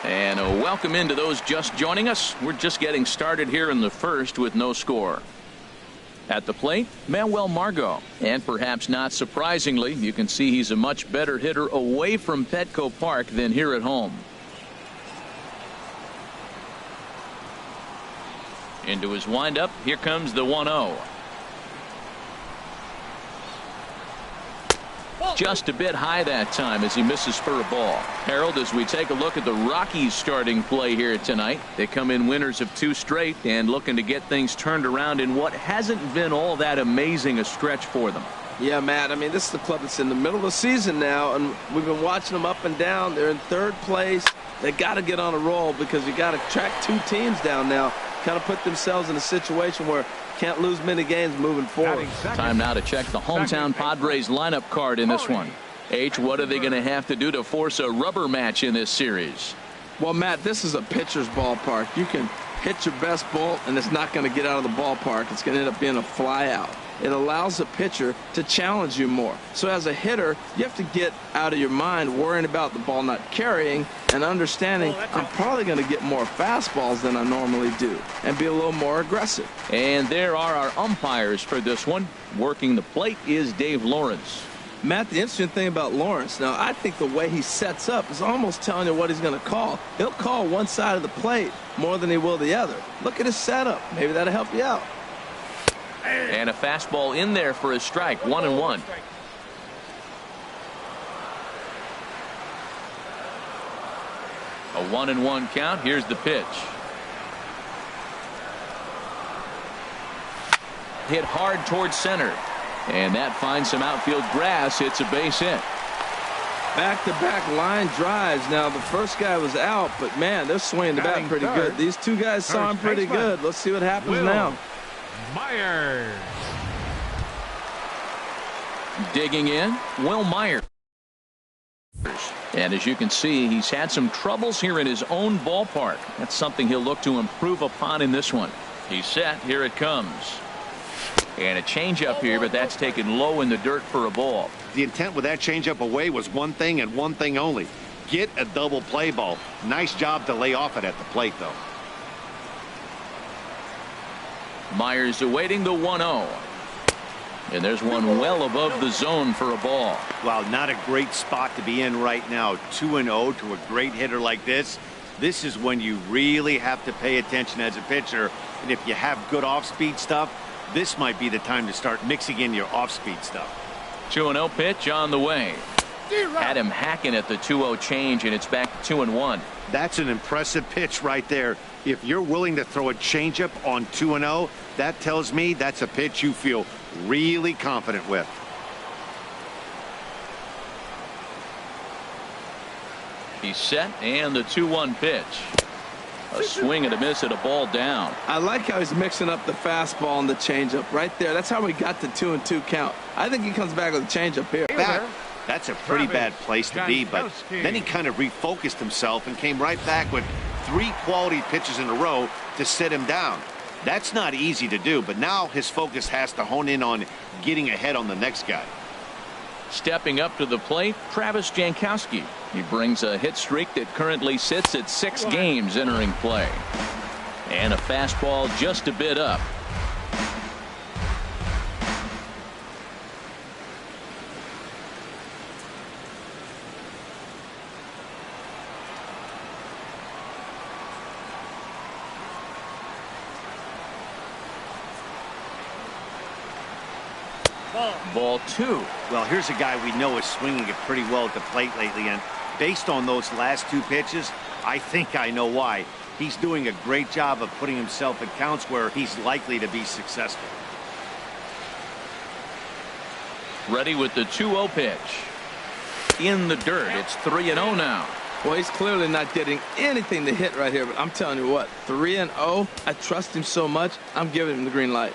And welcome into those just joining us. We're just getting started here in the first with no score. At the plate, Manuel Margot. And perhaps not surprisingly, you can see he's a much better hitter away from Petco Park than here at home. Into his windup, here comes the 1-0. Just a bit high that time as he misses for a ball. Harold, as we take a look at the Rockies starting play here tonight, they come in winners of 2 straight and looking to get things turned around in what hasn't been all that amazing a stretch for them. Yeah, Matt, I mean, this is the club that's in the middle of the season now, and we've been watching them up and down. They're in 3rd place. They got to get on a roll because you got to track 2 teams down now, kind of put themselves in a situation where can't lose many games moving forward. Time now to check the hometown Padres lineup card in this one. H, what are they going to have to do to force a rubber match in this series? Well, Matt, this is a pitcher's ballpark. You can hit your best ball, and it's not going to get out of the ballpark. It's going to end up being a fly out. It allows the pitcher to challenge you more. So as a hitter, you have to get out of your mind worrying about the ball not carrying and understanding I'm probably going to get more fastballs than I normally do and be a little more aggressive. And there are our umpires for this one. Working the plate is Dave Lawrence. Matt, the interesting thing about Lawrence, now I think the way he sets up is almost telling you what he's going to call. He'll call one side of the plate more than he will the other. Look at his setup. Maybe that'll help you out. And a fastball in there for a strike. 1-1. A 1-1 count. Here's the pitch. Hit hard towards center. And that finds some outfield grass. It's a base hit. Back-to-back line drives. Now, the first guy was out, but, man, they're swinging the bat pretty good. These 2 guys saw him pretty good. Let's see what happens now. Myers. Digging in, Will Myers. And as you can see, he's had some troubles here in his own ballpark. That's something he'll look to improve upon in this one. He's set. Here it comes. And a changeup here, but that's taken low in the dirt for a ball. The intent with that changeup away was one thing and one thing only. Get a double play ball. Nice job to lay off it at the plate, though. Myers awaiting the 1-0. And there's one well above the zone for a ball. Wow, not a great spot to be in right now. 2-0 to a great hitter like this. This is when you really have to pay attention as a pitcher. And if you have good off-speed stuff, this might be the time to start mixing in your off-speed stuff. 2-0 pitch on the way. Had him hacking at the 2-0 change, and it's back to 2-1. That's an impressive pitch right there. If you're willing to throw a changeup on 2-0, that tells me that's a pitch you feel really confident with. He's set, and the 2-1 pitch. A swing and a miss at a ball down. I like how he's mixing up the fastball and the changeup right there. That's how we got the 2-2 count. I think he comes back with a changeup here. That's a pretty bad place to be, but then he kind of refocused himself and came right back with 3 quality pitches in a row to sit him down. That's not easy to do, but now his focus has to hone in on getting ahead on the next guy. Stepping up to the plate, Travis Jankowski. He brings a hit streak that currently sits at 6 games entering play. And a fastball just a bit up. Ball 2. Well, here's a guy we know is swinging it pretty well at the plate lately, and based on those last 2 pitches, I think I know why. He's doing a great job of putting himself in counts where he's likely to be successful. Ready with the 2-0 pitch. In the dirt. It's 3-0 now. Well, he's clearly not getting anything to hit right here, but I'm telling you what, 3-0, I trust him so much, I'm giving him the green light.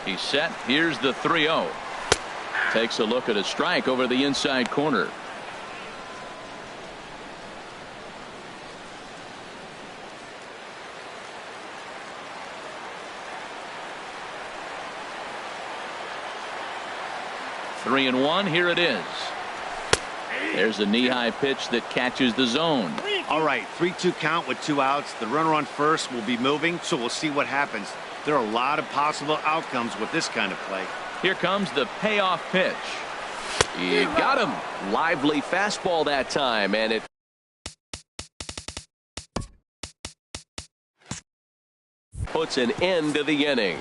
He's set. Here's the 3-0. Takes a look at a strike over the inside corner. Three and one. Here it is. There's a knee-high pitch that catches the zone. All right, 3-2 count with 2 outs. The runner on first will be moving, so we'll see what happens. There are a lot of possible outcomes with this kind of play. Here comes the payoff pitch. He got him. Lively fastball that time, and it puts an end to the inning.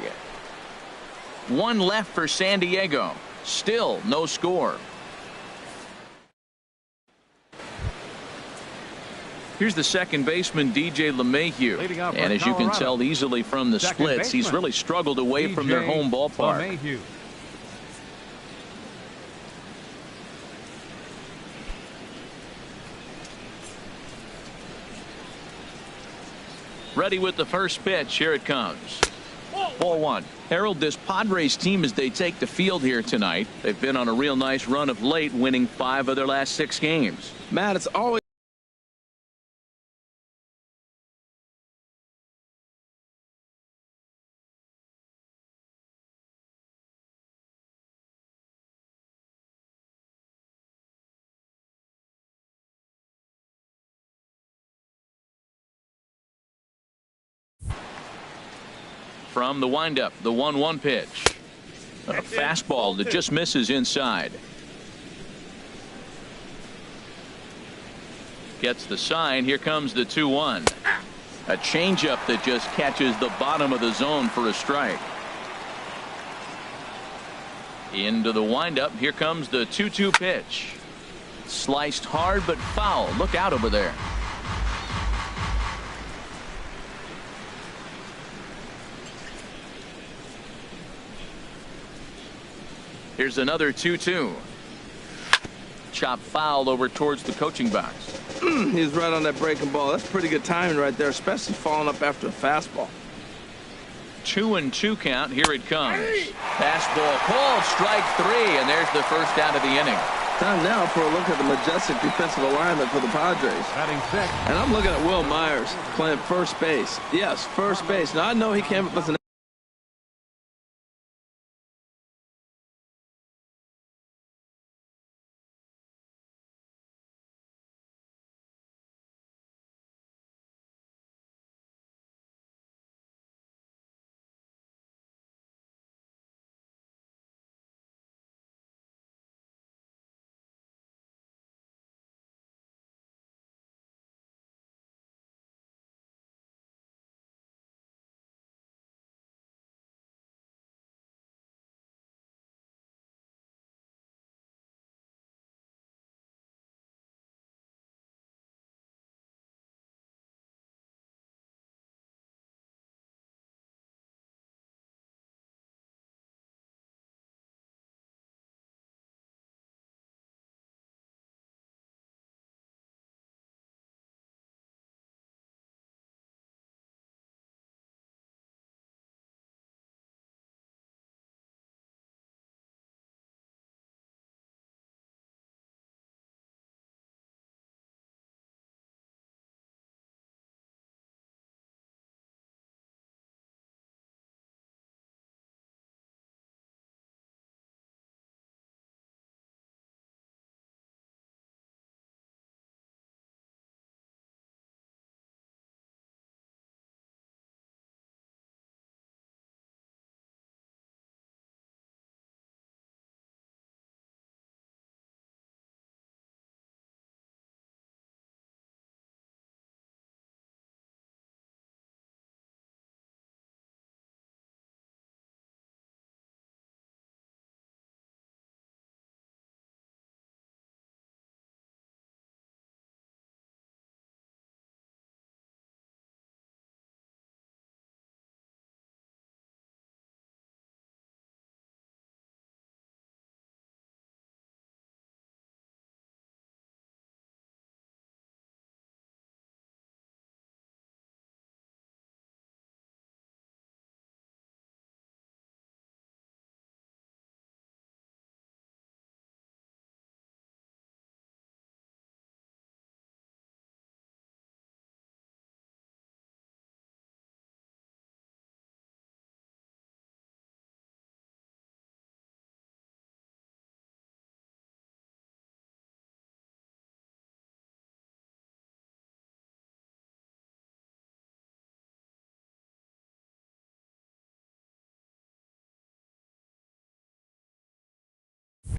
1 left for San Diego. Still no score. Here's the second baseman, DJ LeMahieu. And as you can tell easily from the splits, he's really struggled away from their home ballpark. Ready with the first pitch. Here it comes. Ball 1. Harold, this Padres team, as they take the field here tonight, they've been on a real nice run of late, winning 5 of their last 6 games. Matt, it's always from the windup, the 1-1 pitch. A fastball that just misses inside. Gets the sign. Here comes the 2-1. A changeup that just catches the bottom of the zone for a strike. Into the windup. Here comes the 2-2 pitch. Sliced hard but foul. Look out over there. Here's another 2-2. Chop foul over towards the coaching box. He's right on that breaking ball. That's pretty good timing right there, especially following up after a fastball. 2-2 count. Here it comes. Fastball called. Strike 3, and there's the first out of the inning. Time now for a look at the majestic defensive alignment for the Padres. And I'm looking at Will Myers playing first base. Yes, first base. Now, I know he came up as an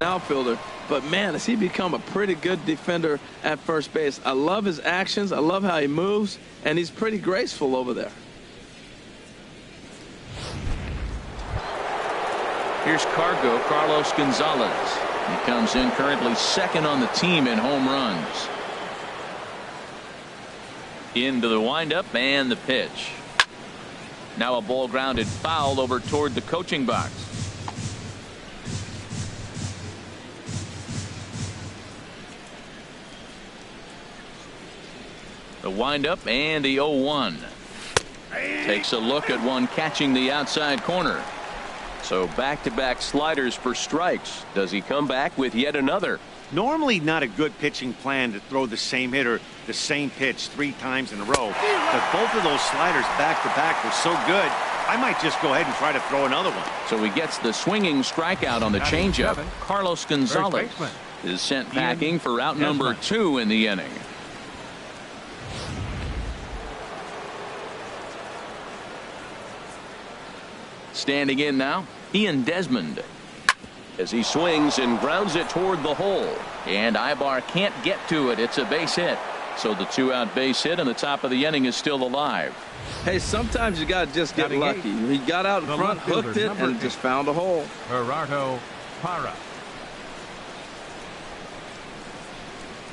outfielder, but man, has he become a pretty good defender at first base. I love his actions. I love how he moves, and he's pretty graceful over there. Here's Carlos Gonzalez. He comes in currently second on the team in home runs. Into the windup and the pitch. Now a ball grounded foul over toward the coaching box. The windup and the 0-1. Takes a look at one catching the outside corner. So back-to-back sliders for strikes. Does he come back with yet another? Normally not a good pitching plan to throw the same hitter the same pitch 3 times in a row. But both of those sliders back-to-back were so good, I might just go ahead and try to throw another one. So he gets the swinging strikeout on the changeup. Carlos Gonzalez is sent packing for out number 2 in the inning. Standing in now, Ian Desmond. As he swings and grounds it toward the hole. And Ibar can't get to it. It's a base hit. So the 2-out base hit and the top of the inning is still alive. Hey, sometimes you got to just get lucky. He got out in front, hooked it, and just found a hole. Gerardo Parra.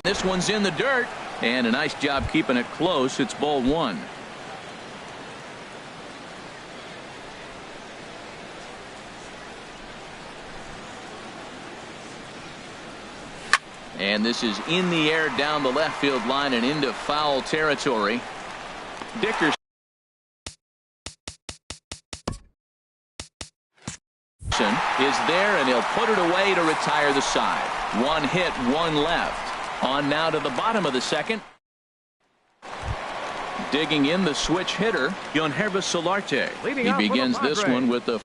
This one's in the dirt. And a nice job keeping it close. It's ball 1. And this is in the air down the left field line and into foul territory. Dickerson is there, and he'll put it away to retire the side. 1 hit, 1 left. On now to the bottom of the second. Digging in the switch hitter, Yonhervis Solarte. He begins this one with the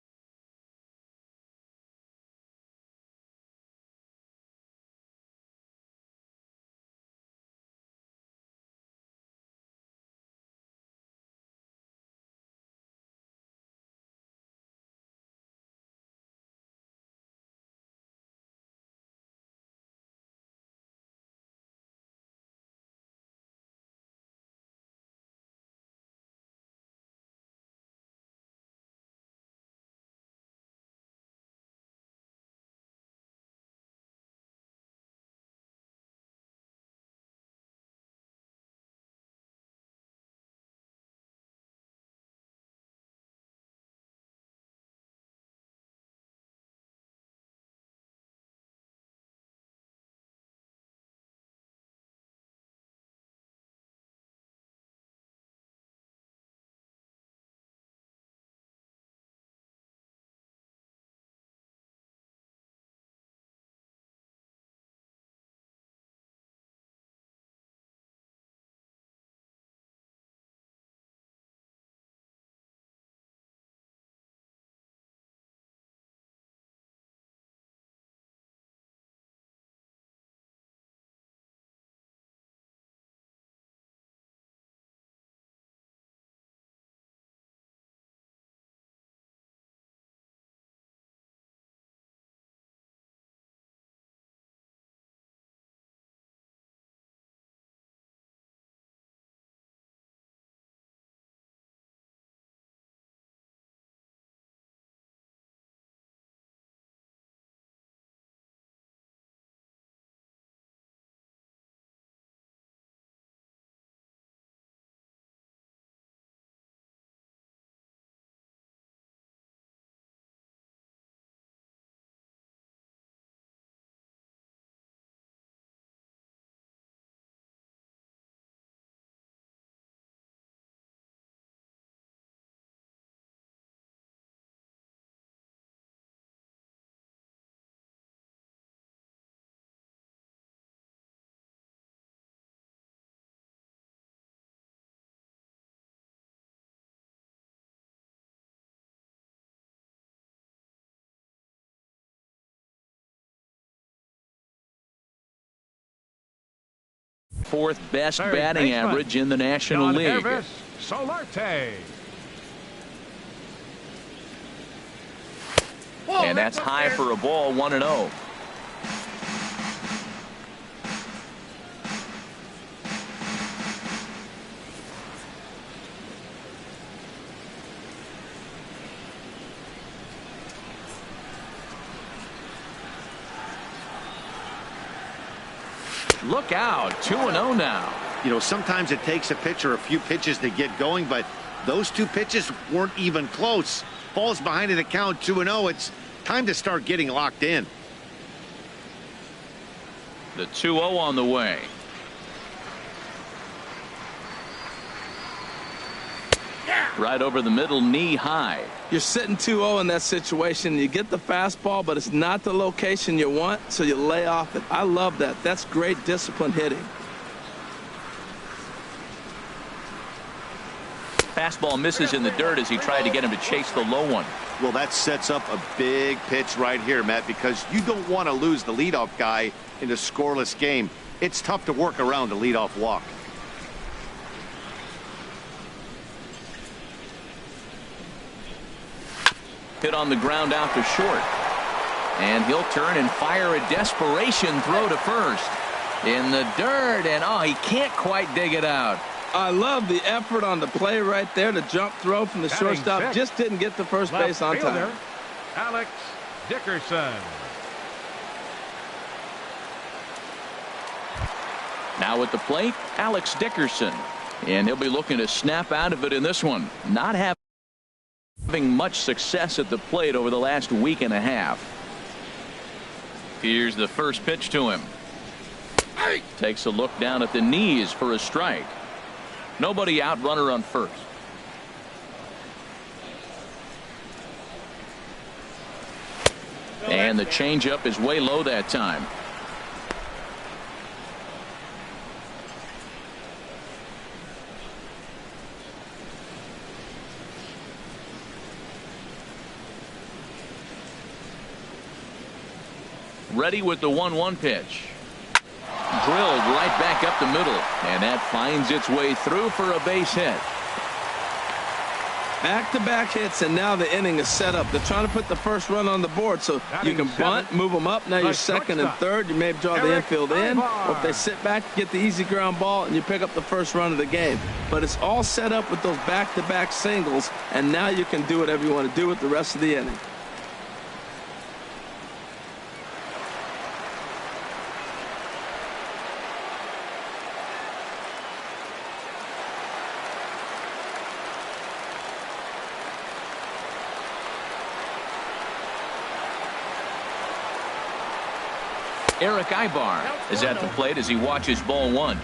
fourth best batting average in the National League. Solarte. And that's high for a ball, 1-0. Look out, 2-0 now. You know, sometimes it takes a pitcher a few pitches to get going, but those two pitches weren't even close. Falls behind in the count, 2-0. It's time to start getting locked in. The 2-0 on the way. Right over the middle, knee high. You're sitting 2-0 in that situation. You get the fastball, but it's not the location you want, so you lay off it. I love that. That's great disciplined hitting. Fastball misses in the dirt as he tried to get him to chase the low one. Well, that sets up a big pitch right here, Matt, because you don't want to lose the leadoff guy in a scoreless game. It's tough to work around a leadoff walk. Hit on the ground out to short. And he'll turn and fire a desperation throw to first. In the dirt, and oh, he can't quite dig it out. I love the effort on the play right there. The jump throw from the shortstop just didn't get to first base on time. Alex Dickerson. Now at the plate, Alex Dickerson. And he'll be looking to snap out of it in this one. Not having much success at the plate over the last week and a half. Here's the first pitch to him. Takes a look down at the knees for a strike. Nobody out, runner on first. And the changeup is way low that time. Ready with the 1-1 pitch. Drilled right back up the middle, and that finds its way through for a base hit. Back-to-back hits, and now the inning is set up. They're trying to put the first run on the board, so you can bunt, move them up. Now you're second and third. You may draw the infield in, or if they sit back, get the easy ground ball, and you pick up the first run of the game. But it's all set up with those back-to-back singles, and now you can do whatever you want to do with the rest of the inning. Eric Ibar is at the plate as he watches ball one.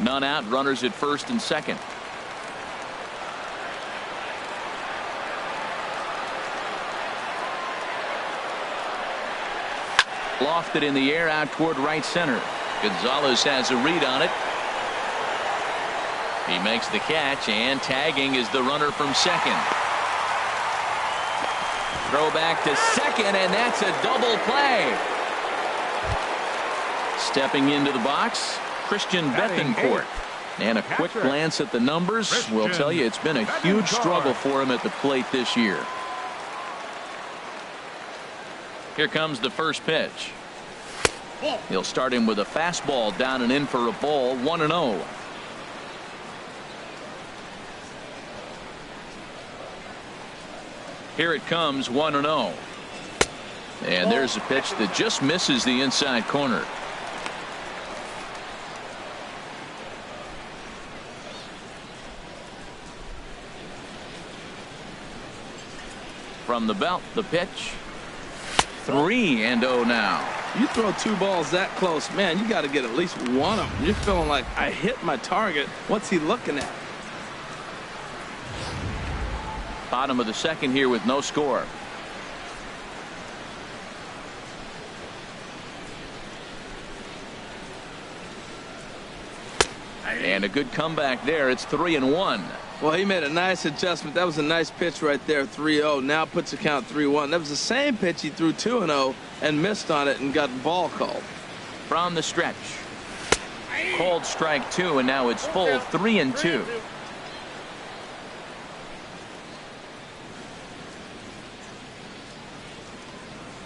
None out, runners at first and second. Lofted in the air out toward right center. Gonzalez has a read on it. He makes the catch, and tagging is the runner from second. Throw back to second, and that's a double play. Stepping into the box, Christian Bethencourt. And a quick glance at the numbers will tell you it's been a huge struggle for him at the plate this year. Here comes the first pitch. He'll start him with a fastball down and in for a ball, 1-0. Here it comes, 1-0. And there's a pitch that just misses the inside corner. From the belt, the pitch. 3-0 now. You throw two balls that close, man, you got to get at least one of them. You're feeling like, I hit my target. What's he looking at? Bottom of the second here with no score. And a good comeback there. It's 3-1. Well, he made a nice adjustment. That was a nice pitch right there, 3-0. Now puts the count 3-1. That was the same pitch he threw 2-0 and missed on it and got the ball called. From the stretch. Called strike two, and now it's full 3-2.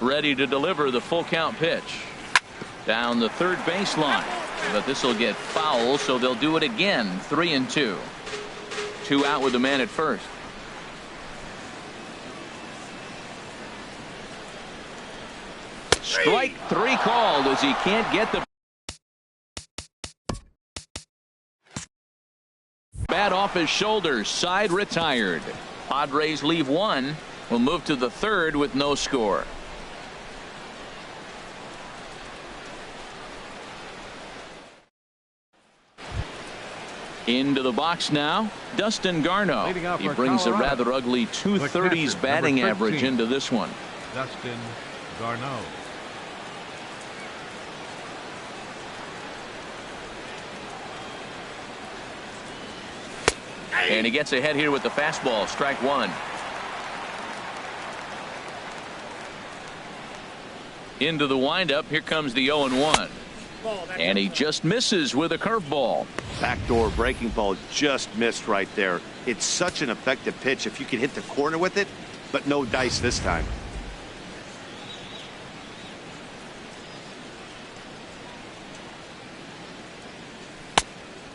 Ready to deliver the full count pitch. Down the third baseline. But this will get foul, so they'll do it again. 3-2. 2 out with the man at first. Strike three called as he can't get the bat off his shoulders. Side retired. Padres leave one. We'll move to the third with no score. Into the box now, Dustin Garneau. He brings a rather ugly 230s batting average into this one. Dustin Garneau. And he gets ahead here with the fastball. Strike one. Into the windup. Here comes the 0-1. And he just misses with a curveball. Backdoor breaking ball just missed right there. It's such an effective pitch if you can hit the corner with it, but no dice this time.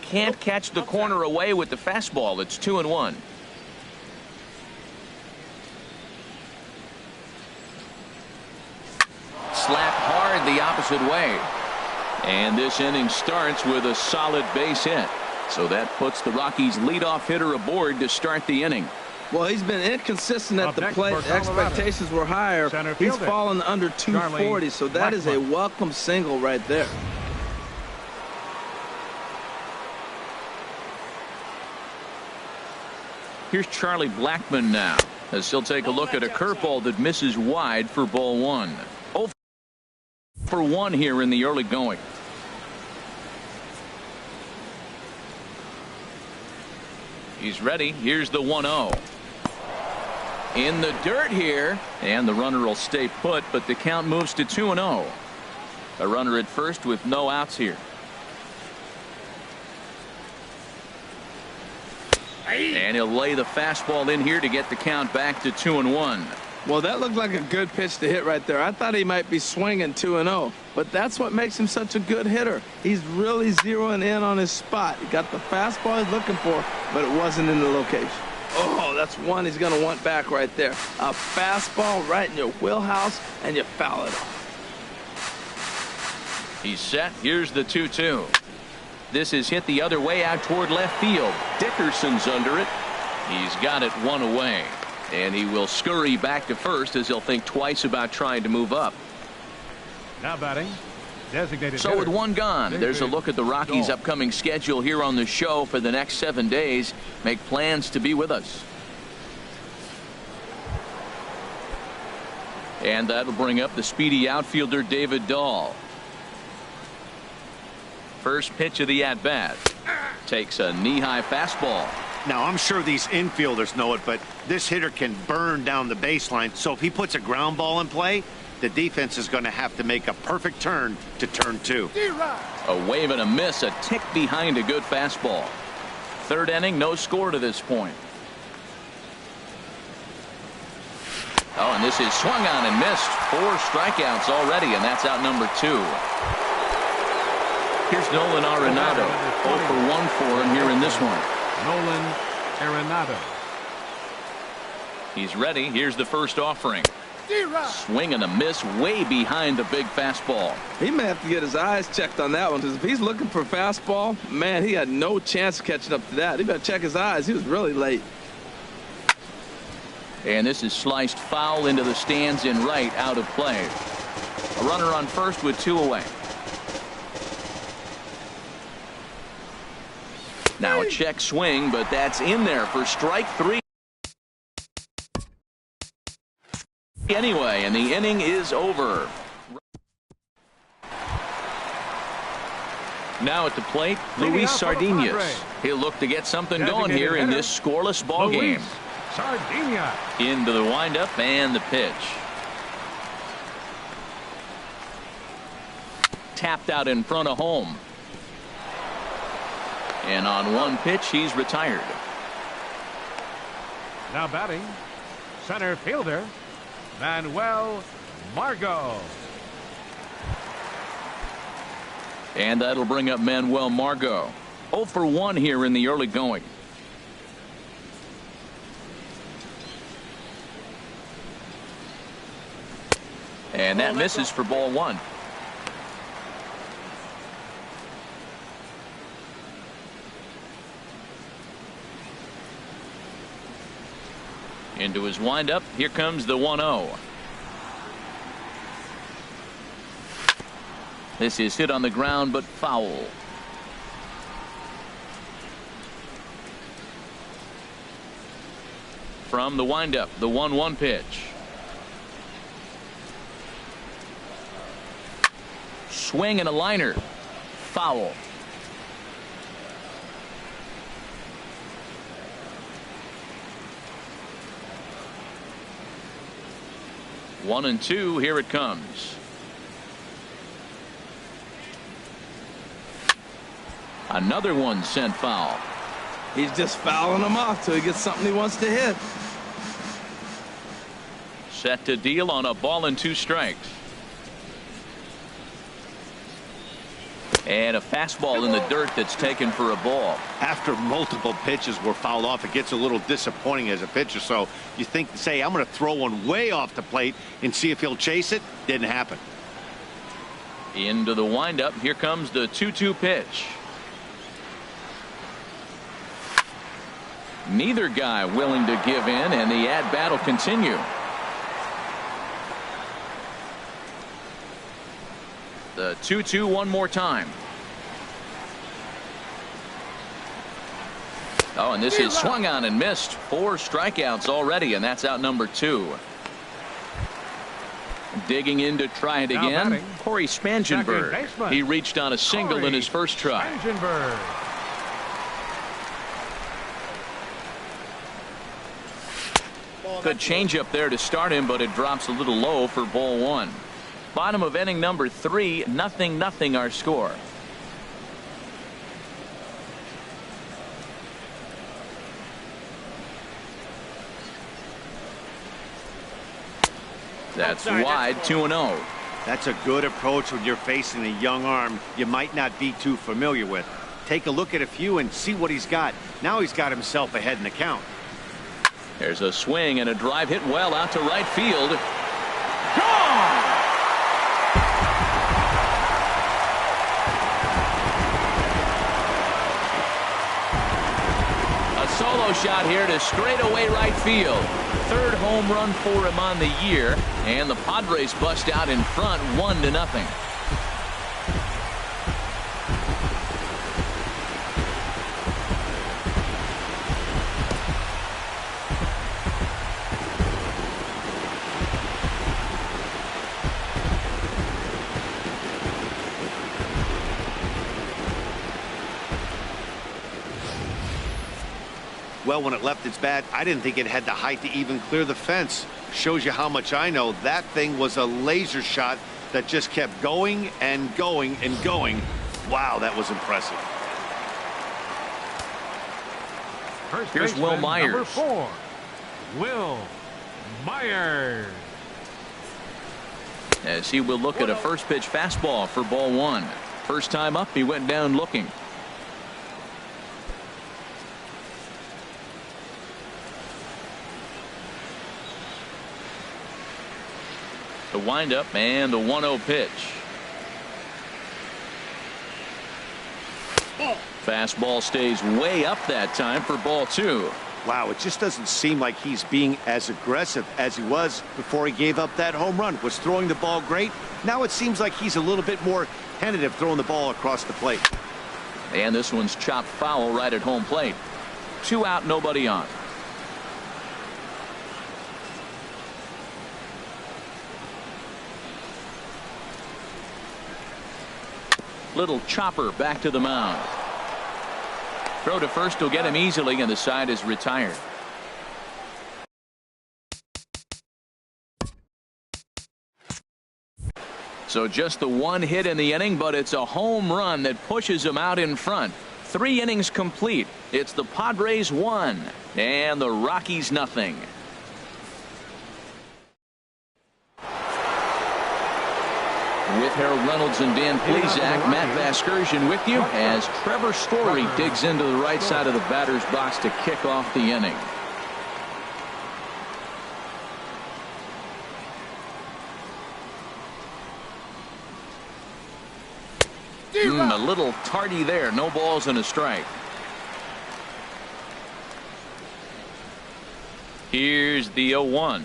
Can't catch the corner away with the fastball. It's 2-1. Slapped hard the opposite way. And this inning starts with a solid base hit. So that puts the Rockies' leadoff hitter aboard to start the inning. Well, he's been inconsistent at the plate. Expectations were higher. He's fallen under 240, so that is a welcome single right there. Here's Charlie Blackmon now, as he'll take a look at a curveball that misses wide for ball one. 0 for 1 here in the early going. He's ready. Here's the 1-0. In the dirt here, and the runner will stay put, but the count moves to 2-0. A runner at first with no outs here. And he'll lay the fastball in here to get the count back to 2-1. Well, that looked like a good pitch to hit right there. I thought he might be swinging 2-0, but that's what makes him such a good hitter. He's really zeroing in on his spot. He got the fastball he's looking for, but it wasn't in the location. Oh, that's one he's going to want back right there. A fastball right in your wheelhouse, and you foul it off. He's set. Here's the 2-2. This is hit the other way out toward left field. Dickerson's under it. He's got it one away. And he will scurry back to first as he'll think twice about trying to move up. Now batting, designated so hitter, with one gone, there's a look at the Rockies' upcoming schedule here on the show for the next 7 days. Make plans to be with us. And that'll bring up the speedy outfielder David Dahl. First pitch of the at-bat. Takes a knee-high fastball. Now, I'm sure these infielders know it, but this hitter can burn down the baseline. So if he puts a ground ball in play, the defense is going to have to make a perfect turn to turn two. A wave and a miss, a tick behind a good fastball. Third inning, no score to this point. Oh, and this is swung on and missed. 4 strikeouts already, and that's out number 2. Here's Nolan Arenado. 0 for 1 for him here in this one. Nolan Arenado. He's ready. Here's the first offering. Swing and a miss way behind the big fastball. He may have to get his eyes checked on that one, because if he's looking for fastball, man, he had no chance of catching up to that. He better check his eyes. He was really late. And this is sliced foul into the stands in right, out of play. A runner on first with 2 away. Now a check swing, but that's in there for strike 3. Anyway, and the inning is over. Now at the plate, Luis Sardinas. He'll look to get something going here in this scoreless ball game. Sardinas. Into the windup and the pitch. Tapped out in front of home. And on one pitch, he's retired. Now batting, center fielder, Manuel Margot. And that'll bring up Manuel Margot. 0 for 1 here in the early going. And that misses for ball one. Into his windup. Here comes the 1-0. This is hit on the ground, but foul. From the windup, the 1-1 pitch. Swing and a liner. Foul. One and two, here it comes. Another one sent foul. He's just fouling them off till he gets something he wants to hit. Set to deal on a ball and 2 strikes. And a fastball in the dirt that's taken for a ball. After multiple pitches were fouled off, it gets a little disappointing as a pitcher. So you think, say, I'm going to throw one way off the plate and see if he'll chase it. Didn't happen. Into the windup. Here comes the 2-2 pitch. Neither guy willing to give in, and the at-bat will continue. The 2-2 one more time. Oh, and this is swung on and missed. 4 strikeouts already, and that's out number 2. Digging in to try it again. Corey Spangenberg. He reached on a single in his first try. Good changeup there to start him, but it drops a little low for ball 1. Bottom of inning number 3, 0-0 our score. That's wide, 2-0. That's a good approach when you're facing a young arm you might not be too familiar with. Take a look at a few and see what he's got. Now he's got himself ahead in the count. There's a swing and a drive hit well out to right field. Gone! A solo shot here to straightaway right field. 3rd home run for him on the year, and the Padres bust out in front 1-0. Well, when it left its bat, I didn't think it had the height to even clear the fence. Shows you how much I know. That thing was a laser shot that just kept going and going and going. Wow, that was impressive. Here's Will Myers. Number 4, Will Myers. As he will look at a first pitch fastball for ball 1. First time up, he went down looking. The windup and the 1-0 pitch. Fastball stays way up that time for ball 2. Wow, it just doesn't seem like he's being as aggressive as he was before he gave up that home run. Was throwing the ball great. Now it seems like he's a little bit more tentative throwing the ball across the plate. And this one's chopped foul right at home plate. 2 out, nobody on. Little chopper back to the mound. Throw to first will get him easily, and the side is retired. So just the 1 hit in the inning, but it's a home run that pushes him out in front. 3 innings complete. It's the Padres 1 and the Rockies 0. With Harold Reynolds and Dan Plesac, Matt Vasgersian with you as Trevor Story digs into the right side of the batter's box to kick off the inning. A little tardy there. No balls and a strike. Here's the 0-1.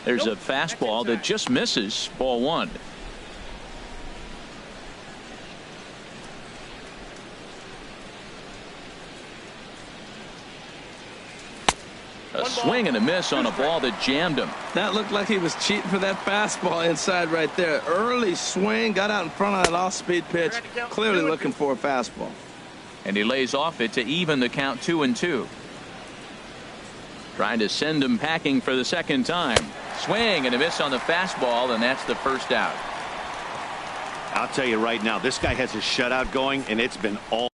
There's a fastball that just misses. Ball 1. A swing and a miss on a ball that jammed him. That looked like he was cheating for that fastball inside right there. Early swing, got out in front of that off-speed pitch. Clearly looking for a fastball. And he lays off it to even the count 2-2. Trying to send him packing for the second time. Swing and a miss on the fastball, and that's the first out. I'll tell you right now, this guy has his shutout going, and it's been all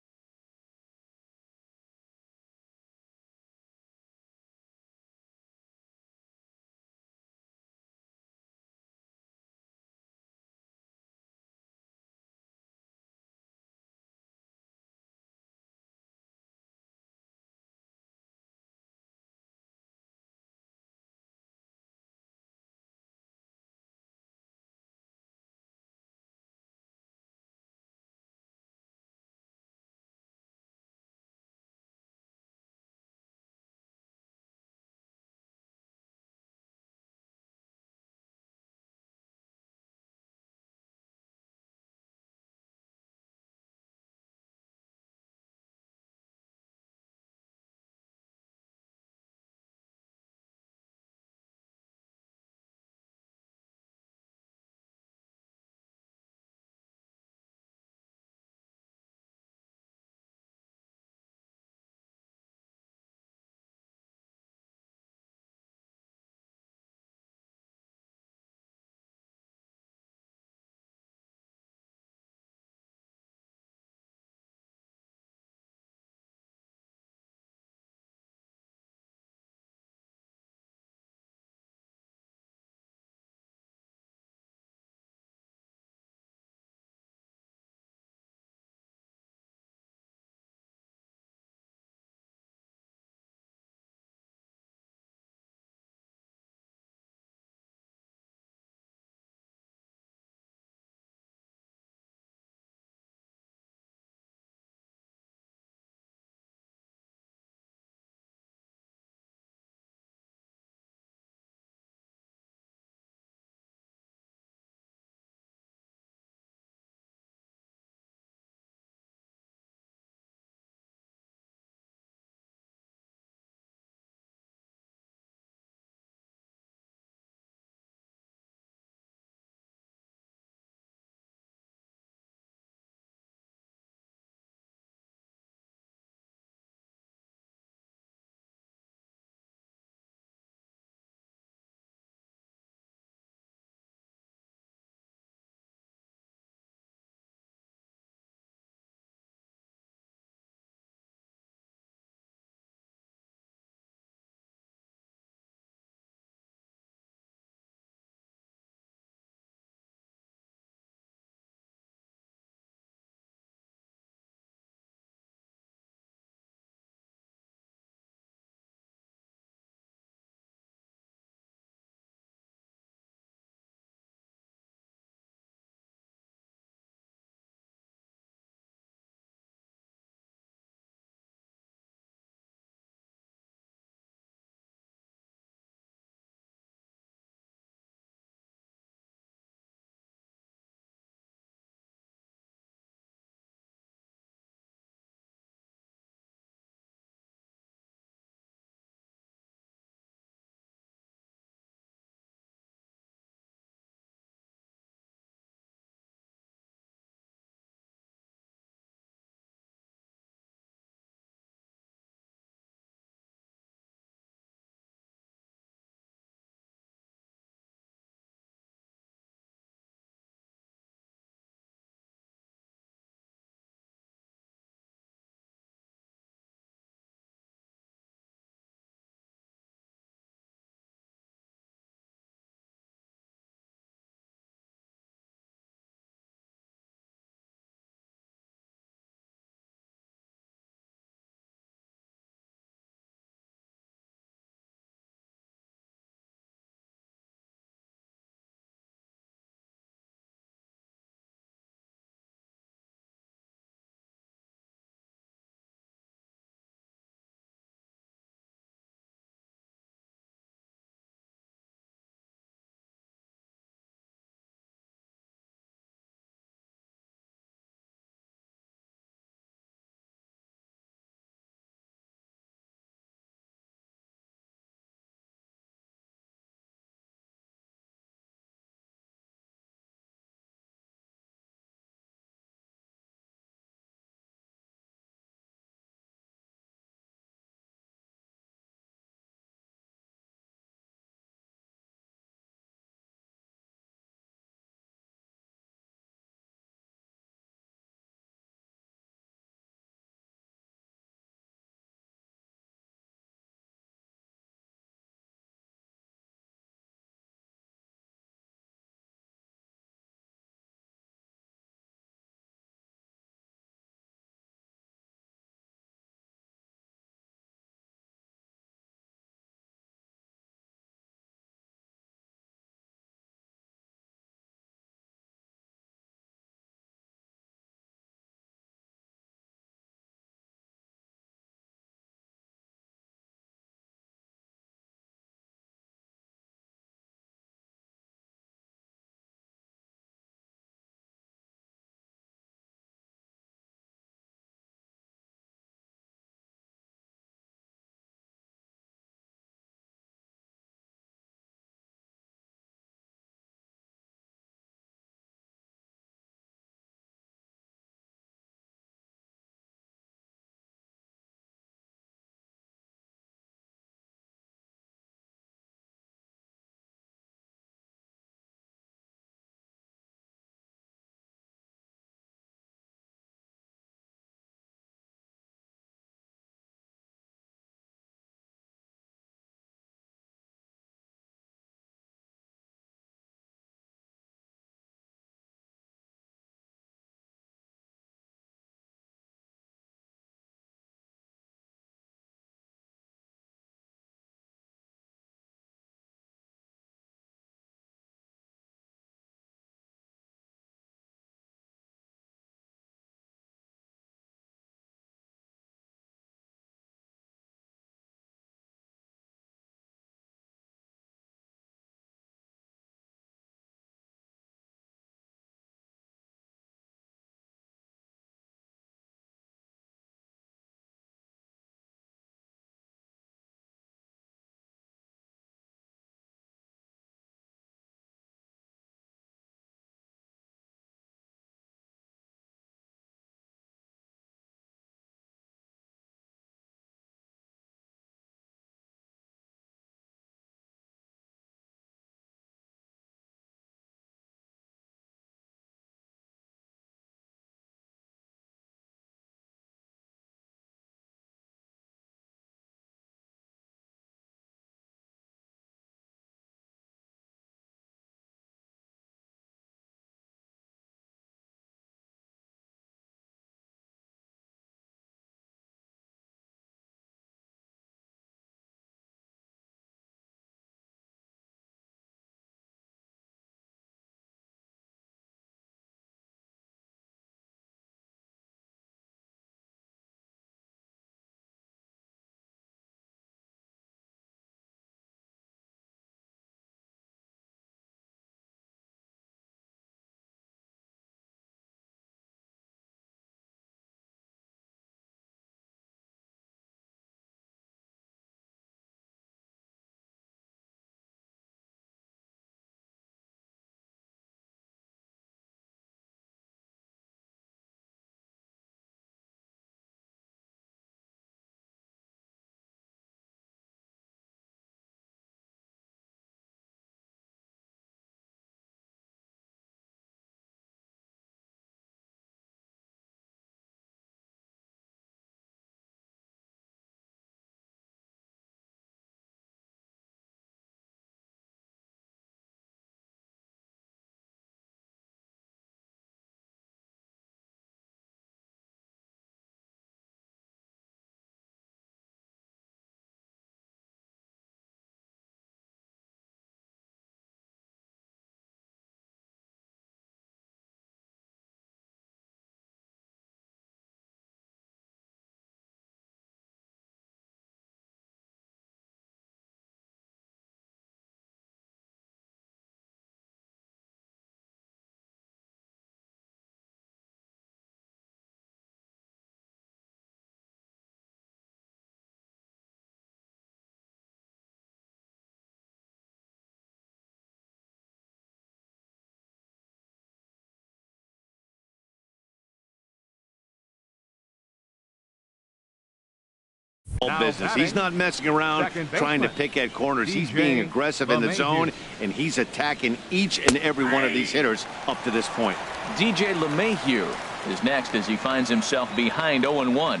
business. He's not messing around trying to pick at corners. He's being aggressive in the zone, and he's attacking each and every one of these hitters up to this point. DJ LeMahieu is next as he finds himself behind 0-1.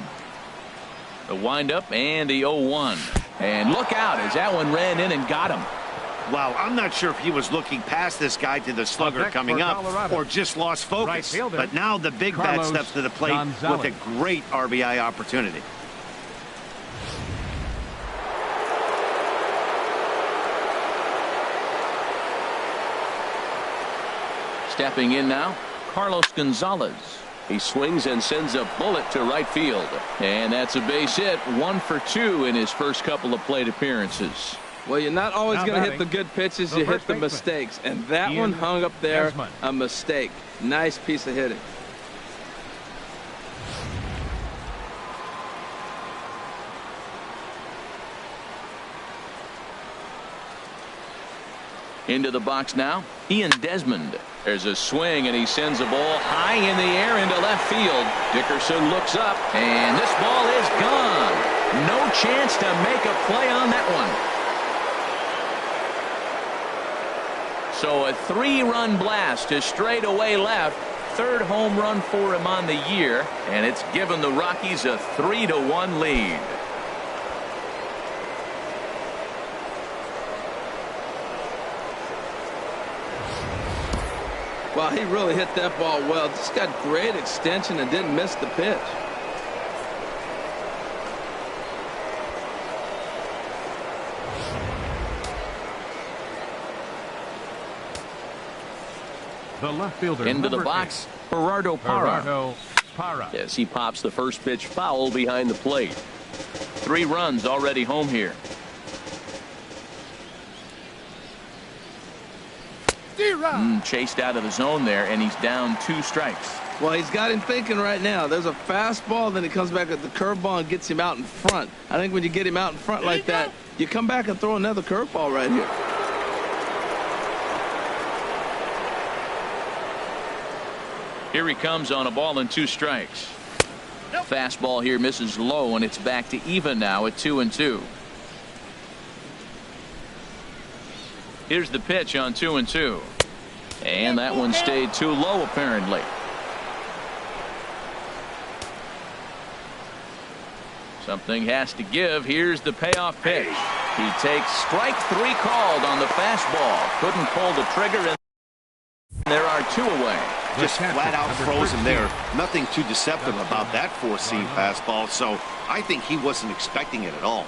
The windup and the 0-1. And look out as that one ran in and got him. Wow, I'm not sure if he was looking past this guy to the slugger coming up or just lost focus. But now the big bat steps to the plate with a great RBI opportunity. Stepping in now, Carlos Gonzalez. He swings and sends a bullet to right field. And that's a base hit, 1 for 2 in his first couple of plate appearances. Well, you're not always going to hit the good pitches. You hit the mistakes. And that one hung up there, a mistake. Nice piece of hitting. Into the box now, Ian Desmond. There's a swing, and he sends a ball high in the air into left field. Dickerson looks up, and this ball is gone. No chance to make a play on that one. So a 3-run blast to straightaway left. Third home run for him on the year, and it's given the Rockies a 3-1 lead. Well, he really hit that ball well. Just got great extension and didn't miss the pitch. The left fielder into the box, Gerardo Parra. Yes, he pops the first pitch foul behind the plate. 3 runs already home here. Chased out of the zone there, and he's down 2 strikes. Well, he's got him thinking right now. There's a fastball, then he comes back at the curveball and gets him out in front. I think when you get him out in front like that, you come back and throw another curveball right here. Here he comes on a ball and 2 strikes. Fastball here misses low, and it's back to even now at 2-2. Here's the pitch on 2-2. And that one stayed too low, apparently. Something has to give. Here's the payoff pitch. He takes strike 3 called on the fastball. Couldn't pull the trigger, and there are 2 away. Just flat out frozen there. Nothing too deceptive about that 4-seam fastball, so I think he wasn't expecting it at all.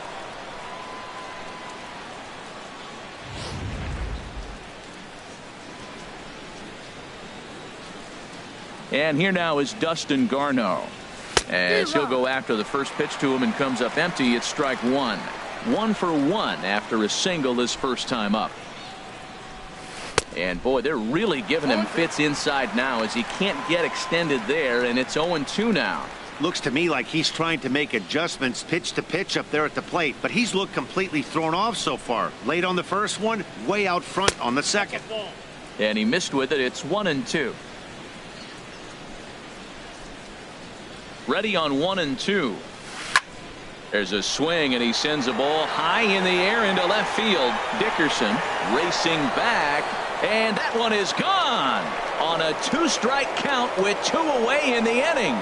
And here now is Dustin Garneau. As he'll go after the first pitch to him and comes up empty. It's strike 1. 1 for 1 after a single his first time up. And boy, they're really giving him fits inside now as he can't get extended there, and it's 0-2 now. Looks to me like he's trying to make adjustments pitch to pitch up there at the plate, but he's looked completely thrown off so far. Late on the first one, way out front on the second. And he missed with it. It's 1-2. Ready on 1-2. There's a swing, and he sends a ball high in the air into left field. Dickerson racing back, and that one is gone on a 2-strike count with 2 away in the inning.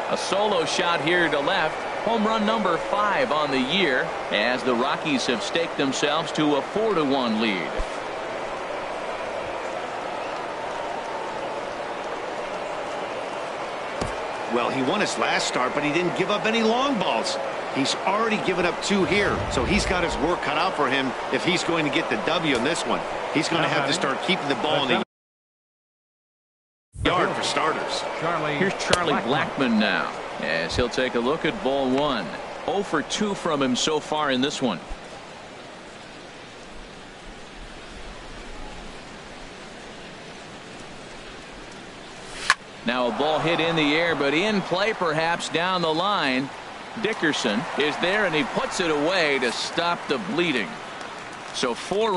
A solo shot here to left. Home run number 5 on the year as the Rockies have staked themselves to a 4-1 lead. Well, he won his last start, but he didn't give up any long balls. He's already given up 2 here, so he's got his work cut out for him if he's going to get the W in this one. He's going to have to start keeping the ball in the yard for starters. Here's Charlie Blackmon now as he'll take a look at ball 1. 0 for 2 from him so far in this one. Now a ball hit in the air, but in play perhaps down the line. Dickerson is there, and he puts it away to stop the bleeding. So 4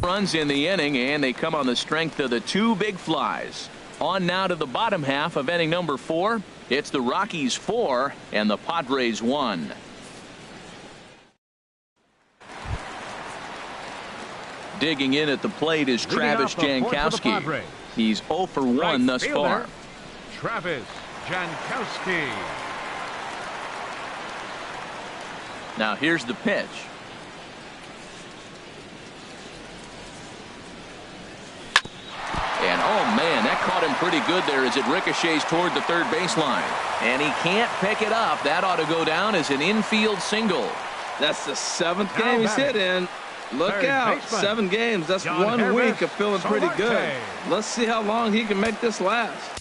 runs in the inning, and they come on the strength of the 2 big flies. On now to the bottom half of inning number 4. It's the Rockies 4 and the Padres 1. Digging in at the plate is Travis Jankowski. He's 0 for 1 thus far. Travis Jankowski. Now here's the pitch. And oh man, that caught him pretty good there as it ricochets toward the third baseline. And he can't pick it up. That ought to go down as an infield single. That's the 7th game he's hit in. Look out, 7 games. That's 1 week of feeling pretty good. Let's see how long he can make this last.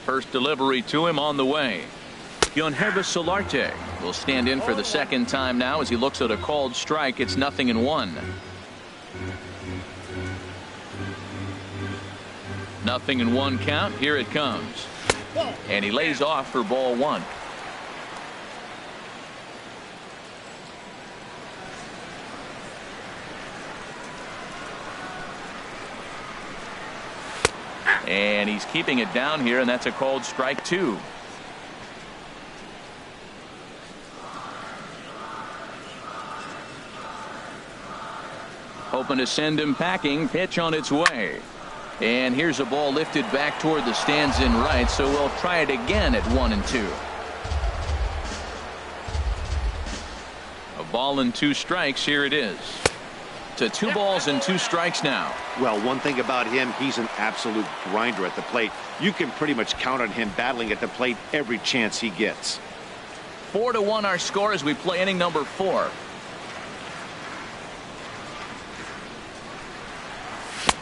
First delivery to him on the way. Yonhervis Solarte will stand in for the second time now as he looks at a called strike. It's 0-1. 0-1 count. Here it comes. And he lays off for ball 1. And he's keeping it down here, and that's a called strike 2. Hoping to send him packing. Pitch on its way. And here's a ball lifted back toward the stands in right, so we'll try it again at 1-2. A ball and 2 strikes. Here it is. To 2 balls and 2 strikes now. Well, one thing about him, he's an absolute grinder at the plate. You can pretty much count on him battling at the plate every chance he gets. 4-1 our score as we play inning number 4.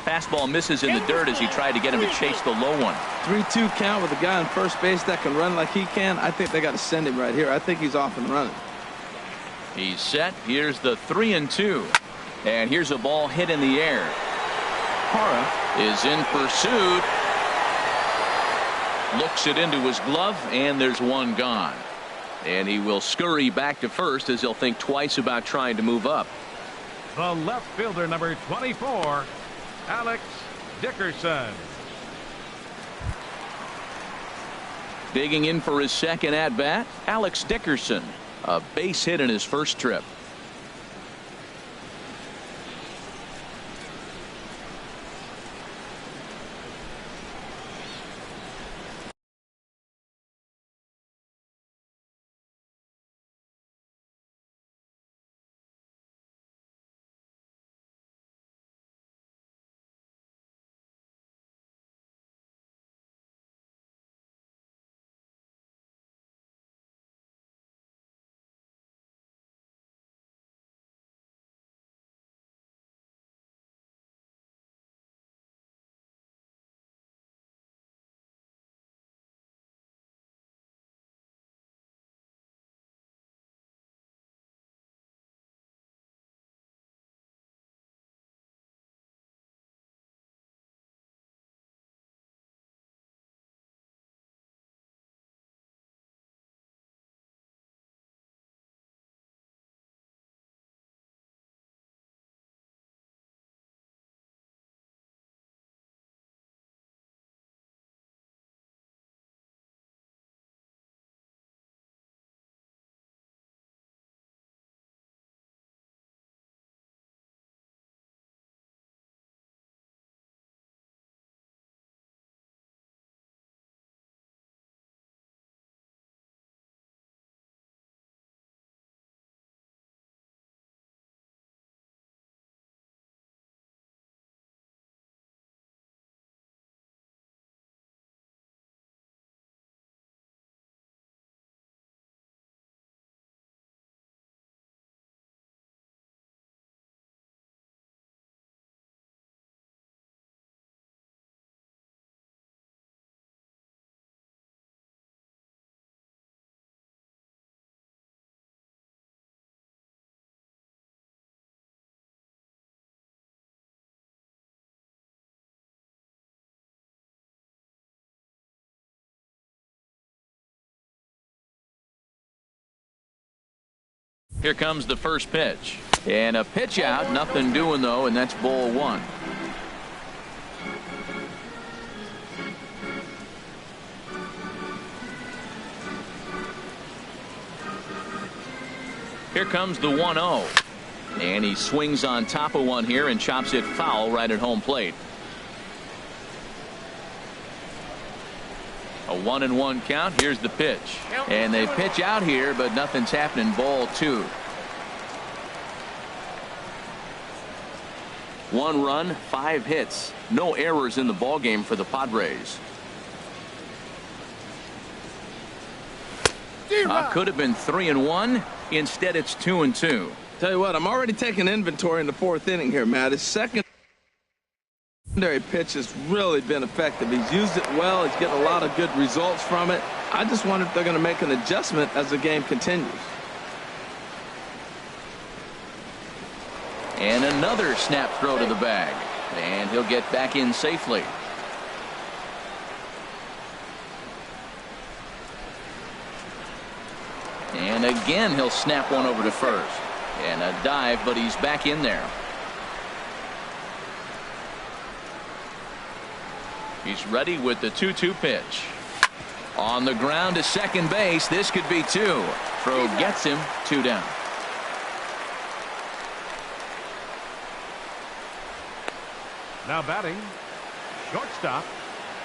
Fastball misses in the dirt as he tried to get him to chase the low one. 3-2 count with a guy on first base that can run like he can. I think they got to send him right here. I think he's off and running. He's set. Here's the 3-2. And here's a ball hit in the air. Hara is in pursuit. Looks it into his glove, and there's one gone. And he will scurry back to first as he'll think twice about trying to move up. The left fielder, number 24, Alex Dickerson. Digging in for his second at-bat, Alex Dickerson. A base hit in his first trip. Here comes the first pitch. And a pitch out. Nothing doing, though, and that's ball one. Here comes the 1-0. And he swings on top of one here and chops it foul right at home plate. A 1-1 count. Here's the pitch. And they pitch out here, but nothing's happening. Ball two. 1 run, 5 hits. No errors in the ball game for the Padres. Could have been 3-1. Instead, it's 2-2. Tell you what, I'm already taking inventory in the 4th inning here, Matt. His secondary pitch has really been effective. He's used it well. He's getting a lot of good results from it. I just wonder if they're going to make an adjustment as the game continues. And another snap throw to the bag. And he'll get back in safely. And again, he'll snap one over to first. And a dive, but he's back in there. He's ready with the 2-2 pitch. On the ground to second base. This could be 2. Throw gets him. 2 down. Now batting, shortstop,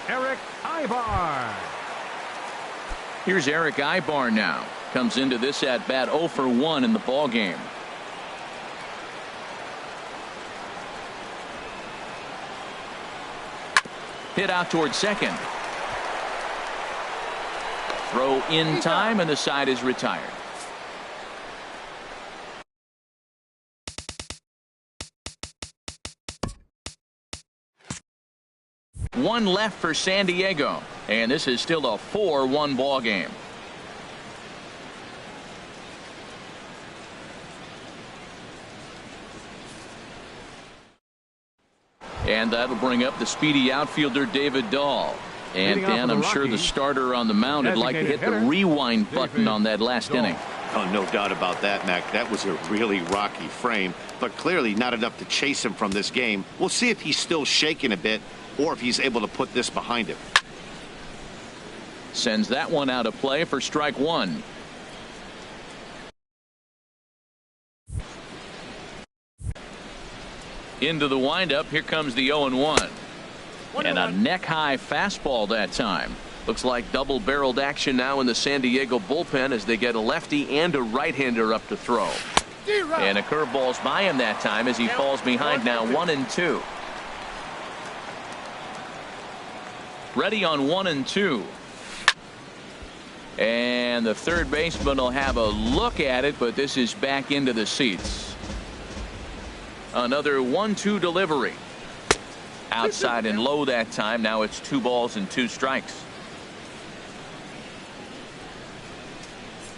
Eric Ibar. Here's Eric Ibar now. Comes into this at bat 0 for 1 in the ball game. Hit out towards second. Throw in time, and the side is retired. One left for San Diego, and this is still a 4-1 ball game. And that'll bring up the speedy outfielder David Dahl. And Dan, I'm sure the starter on the mound would like to hit the rewind button on that last inning. Oh, no doubt about that, Mac. That was a really rocky frame, but clearly not enough to chase him from this game. We'll see if he's still shaking a bit or if he's able to put this behind him. Sends that one out of play for strike 1. Into the windup. Here comes the 0-1. And a neck-high fastball that time. Looks like double-barreled action now in the San Diego bullpen as they get a lefty and a right-hander up to throw. And a curveball's by him that time as he falls behind now 1-2. Ready on 1-2. And the third baseman will have a look at it, but this is back into the seats. Another 1-2 delivery. Outside and low that time. Now it's 2 balls and 2 strikes.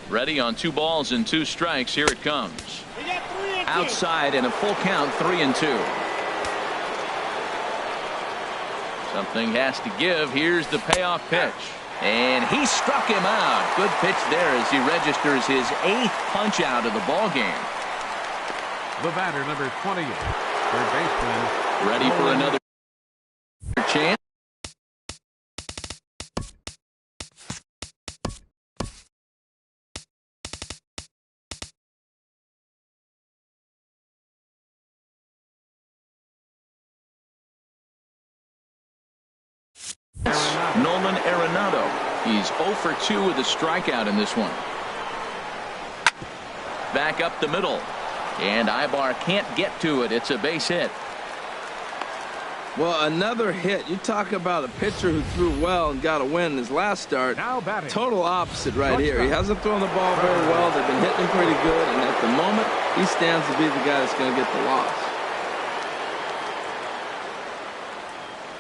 Ready on 2 balls and 2 strikes. Here it comes. Outside and a full count. 3-2. Something has to give. Here's the payoff pitch. And he struck him out. Good pitch there as he registers his 8th punch out of the ball game. The batter, number 28, third baseman. Ready for another chance. Nolan Arenado. He's 0 for 2 with a strikeout in this one. Back up the middle. And Ibar can't get to it. It's a base hit. Well, another hit. You talk about a pitcher who threw well and got a win in his last start. Now batting. Total opposite right here. He hasn't thrown the ball very well. They've been hitting him pretty good. And at the moment, he stands to be the guy that's going to get the loss.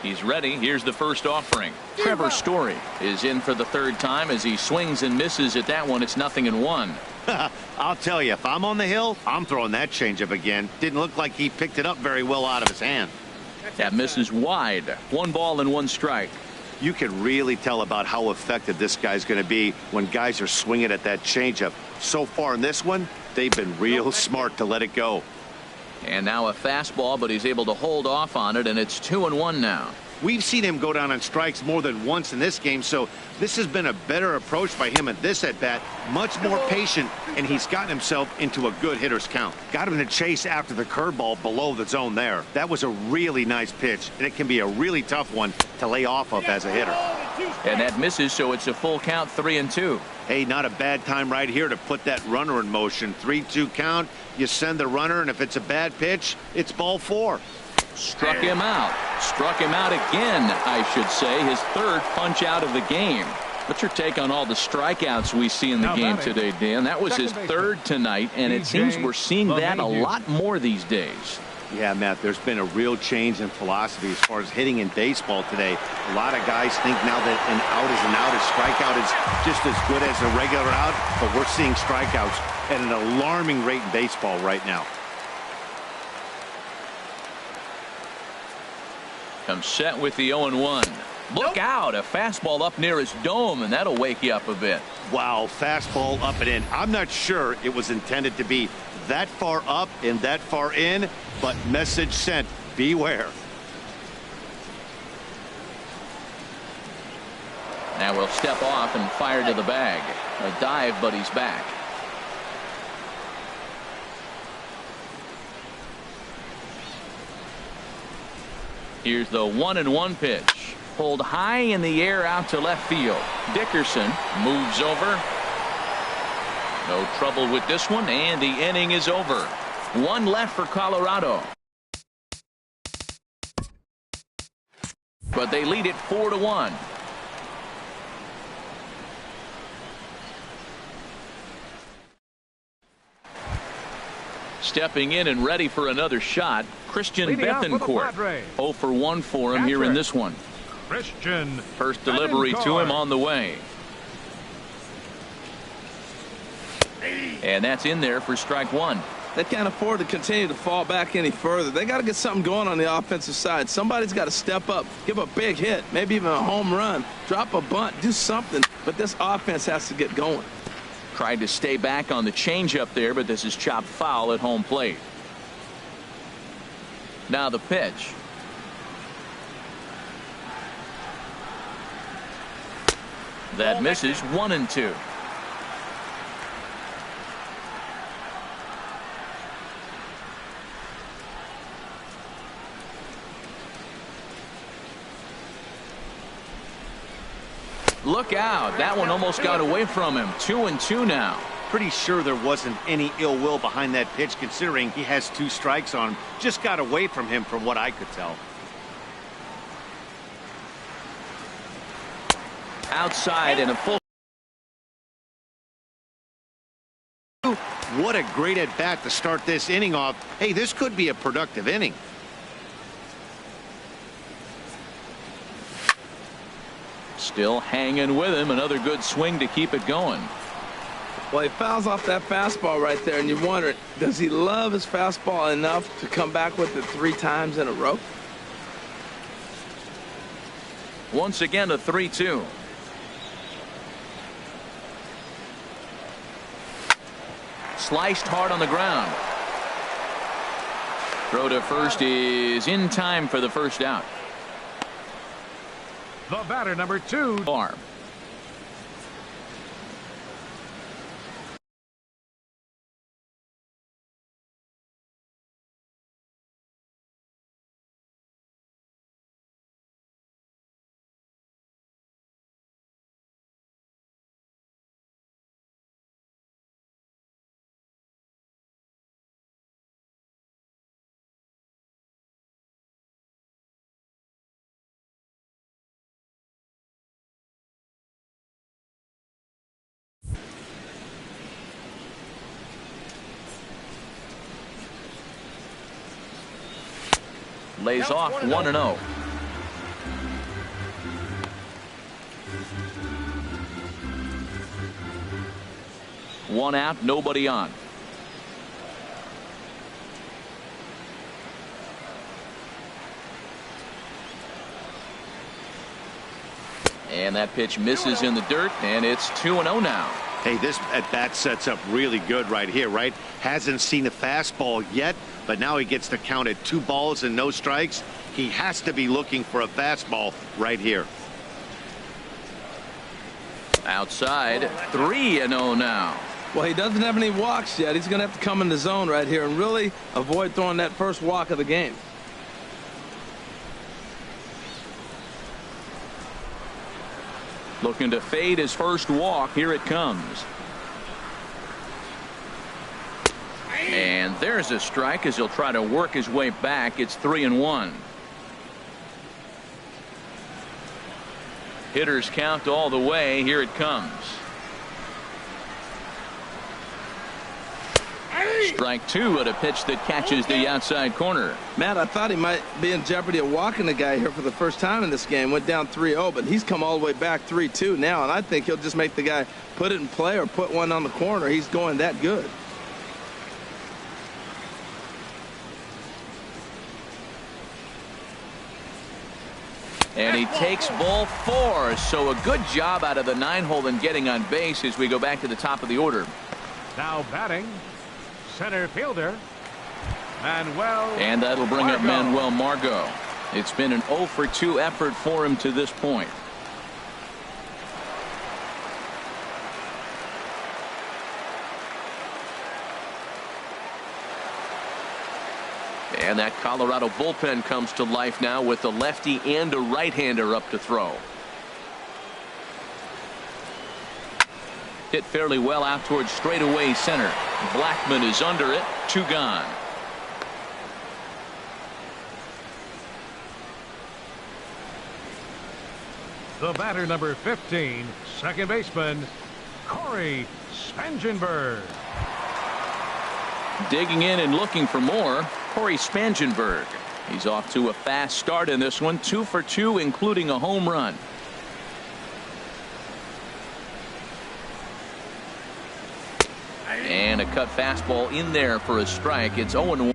He's ready. Here's the first offering. Trevor Story is in for the 3rd time as he swings and misses at that one. It's 0-1. I'll tell you, if I'm on the hill, I'm throwing that changeup again. Didn't look like he picked it up very well out of his hand. That misses wide. 1 ball and 1 strike. You can really tell about how effective this guy's going to be when guys are swinging at that changeup. So far in this one, They've been real smart to let it go. And now a fastball, but he's able to hold off on it, and it's 2-1 now. We've seen him go down on strikes more than once in this game, so this has been a better approach by him at this at-bat. Much more patient, and he's gotten himself into a good hitter's count. Got him to chase after the curveball below the zone there. That was a really nice pitch, and it can be a really tough one to lay off of as a hitter. And that misses, so it's a full count, 3-2. Hey, not a bad time right here to put that runner in motion. 3-2 count, you send the runner, and if it's a bad pitch, it's ball 4. Struck him out. Struck him out again, I should say. His third punch out of the game. What's your take on all the strikeouts we see in the game today, Dan? That was his third tonight, and it seems we're seeing that a lot more these days. Yeah, Matt, there's been a real change in philosophy as far as hitting in baseball today. A lot of guys think now that an out is an out, a strikeout is just as good as a regular out, but we're seeing strikeouts at an alarming rate in baseball right now. Comes set with the 0-1. Look out, a fastball up near his dome, and that'll wake you up a bit. Wow, fastball up and in. I'm not sure it was intended to be that far up and that far in, but message sent, beware. Now we'll step off and fire to the bag. A dive, but he's back. Here's the 1-1 pitch. Pulled high in the air out to left field. Dickerson moves over. No trouble with this one, and the inning is over. One left for Colorado. But they lead it 4-1. Stepping in and ready for another shot, Christian Bethancourt. 0 for 1 for him here in this one. Christian First delivery to him on the way. And that's in there for strike 1. They can't afford to continue to fall back any further. They got to get something going on the offensive side. Somebody's got to step up, give a big hit, maybe even a home run, drop a bunt, do something. But this offense has to get going. Tried to stay back on the changeup there, but this is chopped foul at home plate. Now the pitch. That misses. 1-2. Look out. That one almost got away from him. 2-2 now. Pretty sure there wasn't any ill will behind that pitch considering he has 2 strikes on him. Just got away from him from what I could tell. Outside and a full. What a great at bat to start this inning off. Hey, this could be a productive inning. Still hanging with him. Another good swing to keep it going. Well, he fouls off that fastball right there, and you wonder, does he love his fastball enough to come back with it 3 times in a row? Once again, a 3-2. Sliced hard on the ground. Throw to first is in time for the first out. The batter, number 2. Farm. Lays off 1-0. One out, nobody on. And that pitch misses in the dirt, and it's 2-0 now. Hey, this at-bat sets up really good right here, right? Hasn't seen a fastball yet, but now he gets to count at 2 balls and no strikes. He has to be looking for a fastball right here. Outside, 3-0 now. Well, he doesn't have any walks yet. He's going to have to come in the zone right here and really avoid throwing that first walk of the game. Looking to fade his first walk. Here it comes. And there's a strike as he'll try to work his way back. It's 3-1. Hitters count all the way. Here it comes. Strike 2 at a pitch that catches the outside corner. Matt, I thought he might be in jeopardy of walking the guy here for the first time in this game. Went down 3-0, but he's come all the way back 3-2 now, and I think he'll just make the guy put it in play or put one on the corner. He's going that good. And he takes ball 4. So a good job out of the 9-hole in getting on base as we go back to the top of the order. Now batting, center fielder, Manuel. And that'll bring up Margot. Manuel Margot. It's been an 0 for 2 effort for him to this point. And that Colorado bullpen comes to life now with a lefty and a right-hander up to throw. Hit fairly well out towards straightaway center. Blackman is under it. 2 gone. The batter, number 15, second baseman, Corey Spangenberg. Digging in and looking for more, Corey Spangenberg. He's off to a fast start in this one. 2 for 2, including a home run. And a cut fastball in there for a strike. It's 0-1.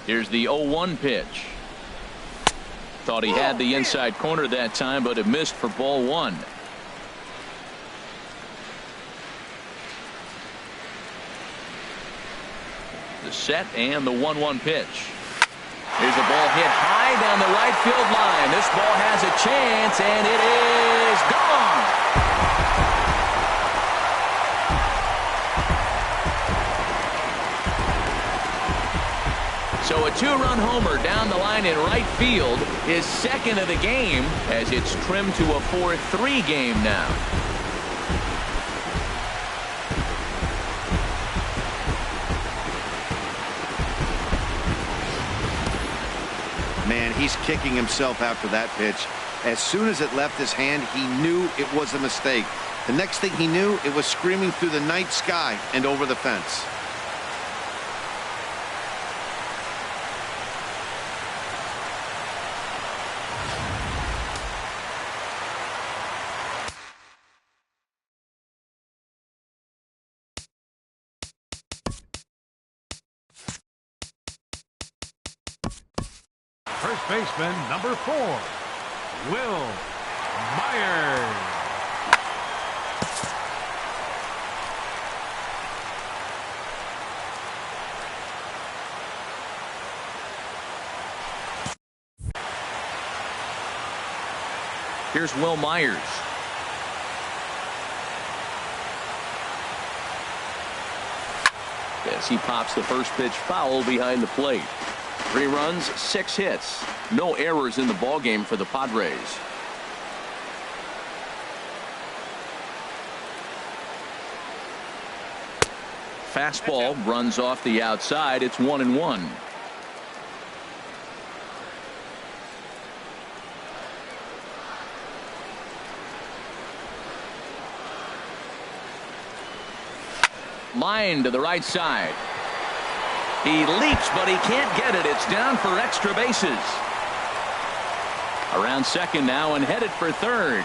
Here's the 0-1 pitch. Thought he had the inside corner that time, but it missed for ball 1. The set and the 1-1 pitch. Here's a ball hit high down the right field line. This ball has a chance, and it is gone. So a 2-run homer down the line in right field, his second of the game, as it's trimmed to a 4-3 game now. he's kicking himself after that pitch. As soon as it left his hand, he knew it was a mistake. The next thing he knew, it was screaming through the night sky and over the fence. First baseman, number 4, Will Myers. Here's Will Myers. As he pops the first pitch foul behind the plate. 3 runs, 6 hits. No errors in the ballgame for the Padres. Fastball runs off the outside. It's 1-1. Line to the right side. He leaps, but he can't get it. It's down for extra bases. Around second now and headed for third.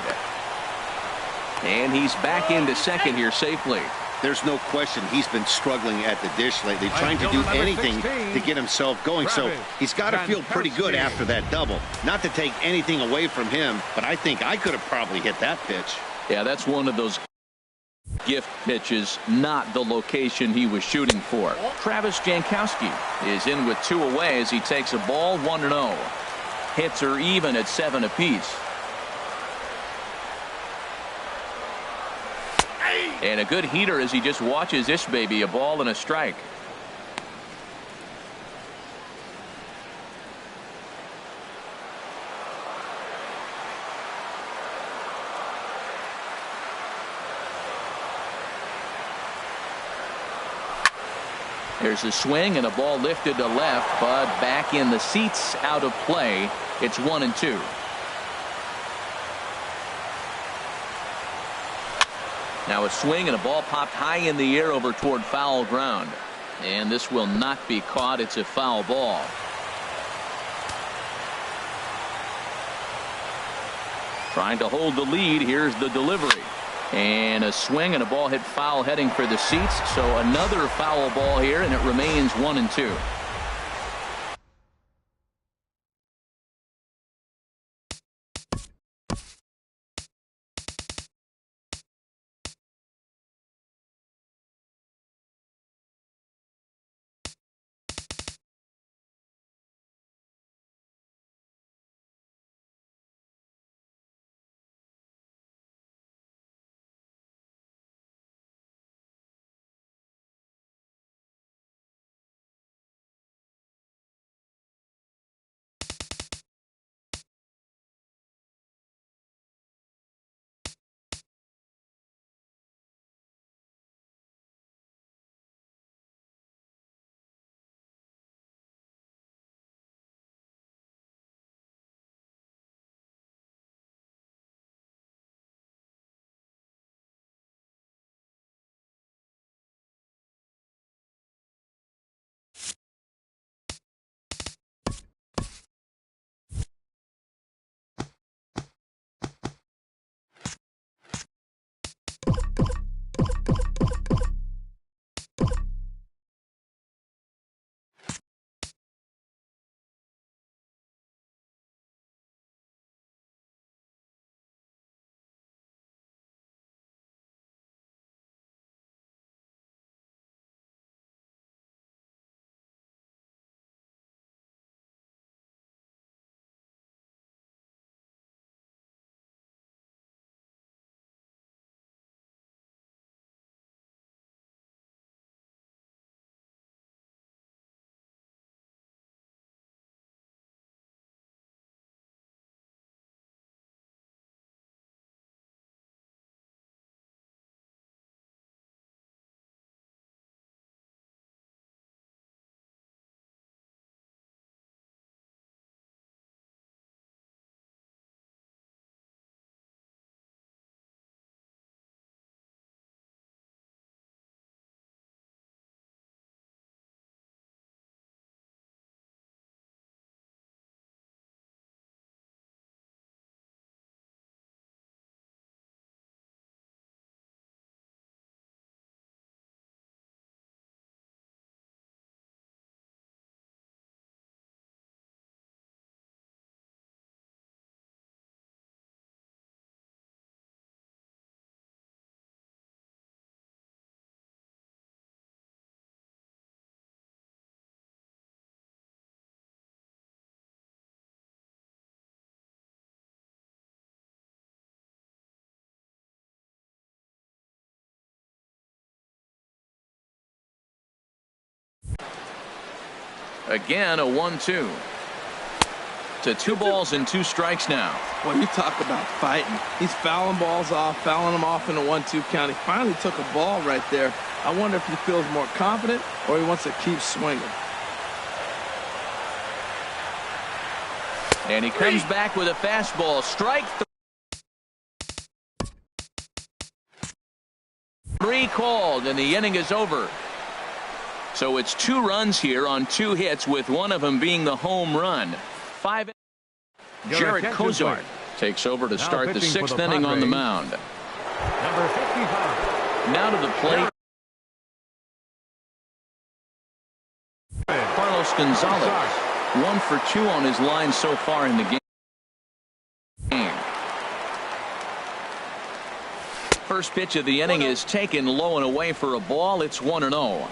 And he's back into second here safely. There's no question he's been struggling at the dish lately, trying to do anything to get himself going. So he's got to feel pretty good after that double. Not to take anything away from him, but I think I could have probably hit that pitch. Yeah, that's one of those gift pitches, not the location he was shooting for. Travis Jankowski is in with 2 away as he takes a ball 1-0. Hits are even at 7 apiece. And a good heater as he just watches this baby, a ball and a strike. There's a swing and a ball lifted to left, but back in the seats, out of play. It's 1-2. Now a swing and a ball popped high in the air over toward foul ground. And this will not be caught. It's a foul ball. Trying to hold the lead. Here's the delivery. And a swing and a ball hit foul heading for the seats. So another foul ball here, and it remains 1-2. Again, a 1-2. To 2 balls and 2 strikes now. Well, you talk about fighting. He's fouling balls off, fouling them off in a 1-2 count. He finally took a ball right there. I wonder if he feels more confident or he wants to keep swinging. And he comes back with a fastball. Strike 3 called, and the inning is over. So it's 2 runs here on 2 hits, with one of them being the home run. 5. Jared Kozart takes over to start the 6th inning on the mound. Number 55. Now to the plate, Carlos Gonzalez. 1 for 2 on his line so far in the game. First pitch of the inning is taken low and away for a ball. It's 1-0.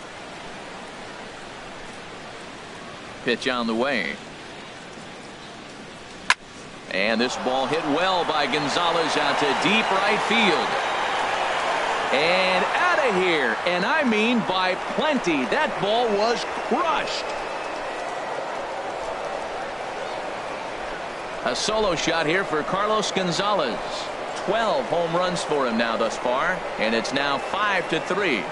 Pitch on the way. And this ball hit well by Gonzalez out to deep right field. And out of here. And I mean by plenty. That ball was crushed. A solo shot here for Carlos Gonzalez. 12 home runs for him now thus far. And it's now 5-3.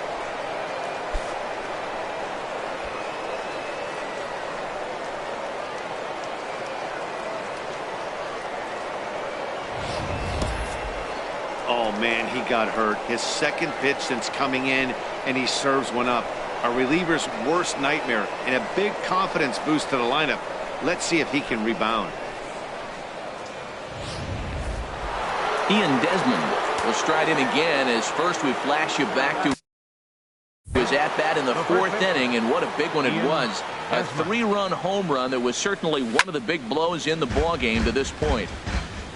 Oh, man, he got hurt. His second pitch since coming in, and he serves one up. A reliever's worst nightmare, and a big confidence boost to the lineup. Let's see if he can rebound. Ian Desmond will stride in again, as first we flash you back to his at-bat in the 4th inning, and what a big one it was. A 3-run home run that was certainly one of the big blows in the ballgame to this point.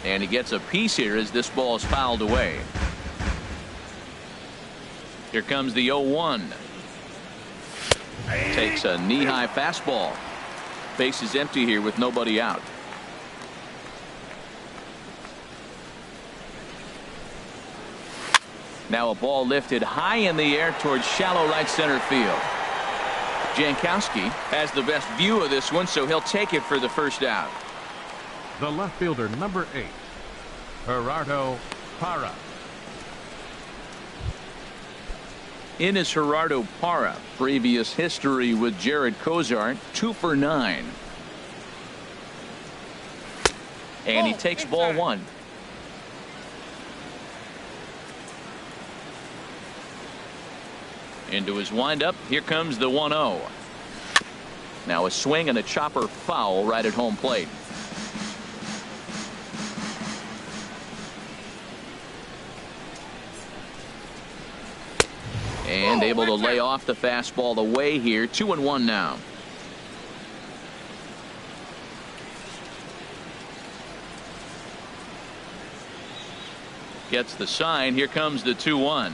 And he gets a piece here as this ball is fouled away. Here comes the 0-1. Takes a knee-high fastball. Base is empty here with nobody out. Now a ball lifted high in the air towards shallow right center field. Jankowski has the best view of this one, so he'll take it for the first out. The left fielder, number 8, Gerardo Parra. In is Gerardo Parra. Previous history with Jared Kozart, 2 for 9. And he takes ball 1. Into his windup. Here comes the 1-0. Now a swing and a chopper foul right at home plate. And able to lay off the fastball away here. 2-1 now. Gets the sign. Here comes the 2-1.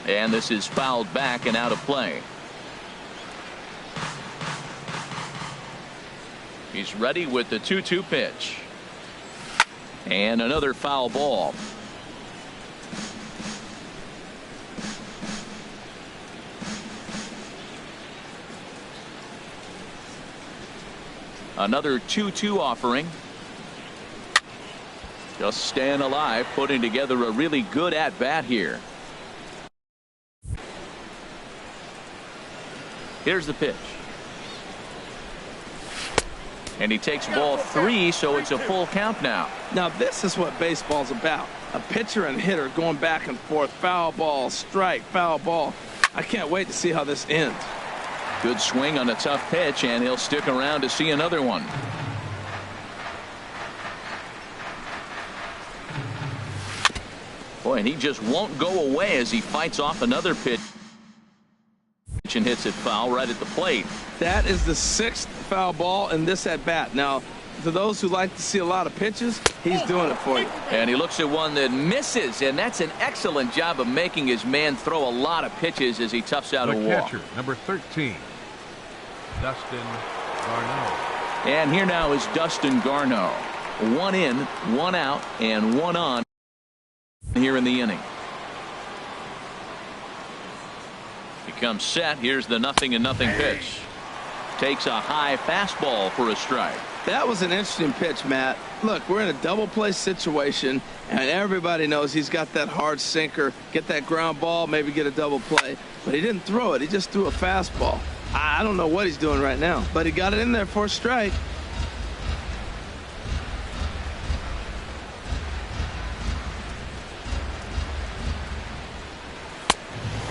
And this is fouled back and out of play. He's ready with the 2-2 pitch. And another foul ball. Another 2-2 offering. Just staying alive, putting together a really good at-bat here. Here's the pitch. And he takes ball 3, so it's a full count now. Now this is what baseball's about. A pitcher and hitter going back and forth. Foul ball, strike, foul ball. I can't wait to see how this ends. Good swing on a tough pitch, and he'll stick around to see another one. Boy, and he just won't go away as he fights off another pitch and hits it foul right at the plate. That is the 6th foul ball in this at bat. Now, to those who like to see a lot of pitches, he's doing it for you. And he looks at one that misses, and that's an excellent job of making his man throw a lot of pitches as he toughs out a walk. Catcher, number 13, Dustin Garneau. And here now is Dustin Garneau. 1 in, 1 out, and 1 on here in the inning. He comes set. Here's the 0-0 pitch. Takes a high fastball for a strike. That was an interesting pitch, Matt. Look, we're in a double play situation, and everybody knows he's got that hard sinker. Get that ground ball, maybe get a double play. But he didn't throw it. He just threw a fastball. I don't know what he's doing right now, but he got it in there for a strike.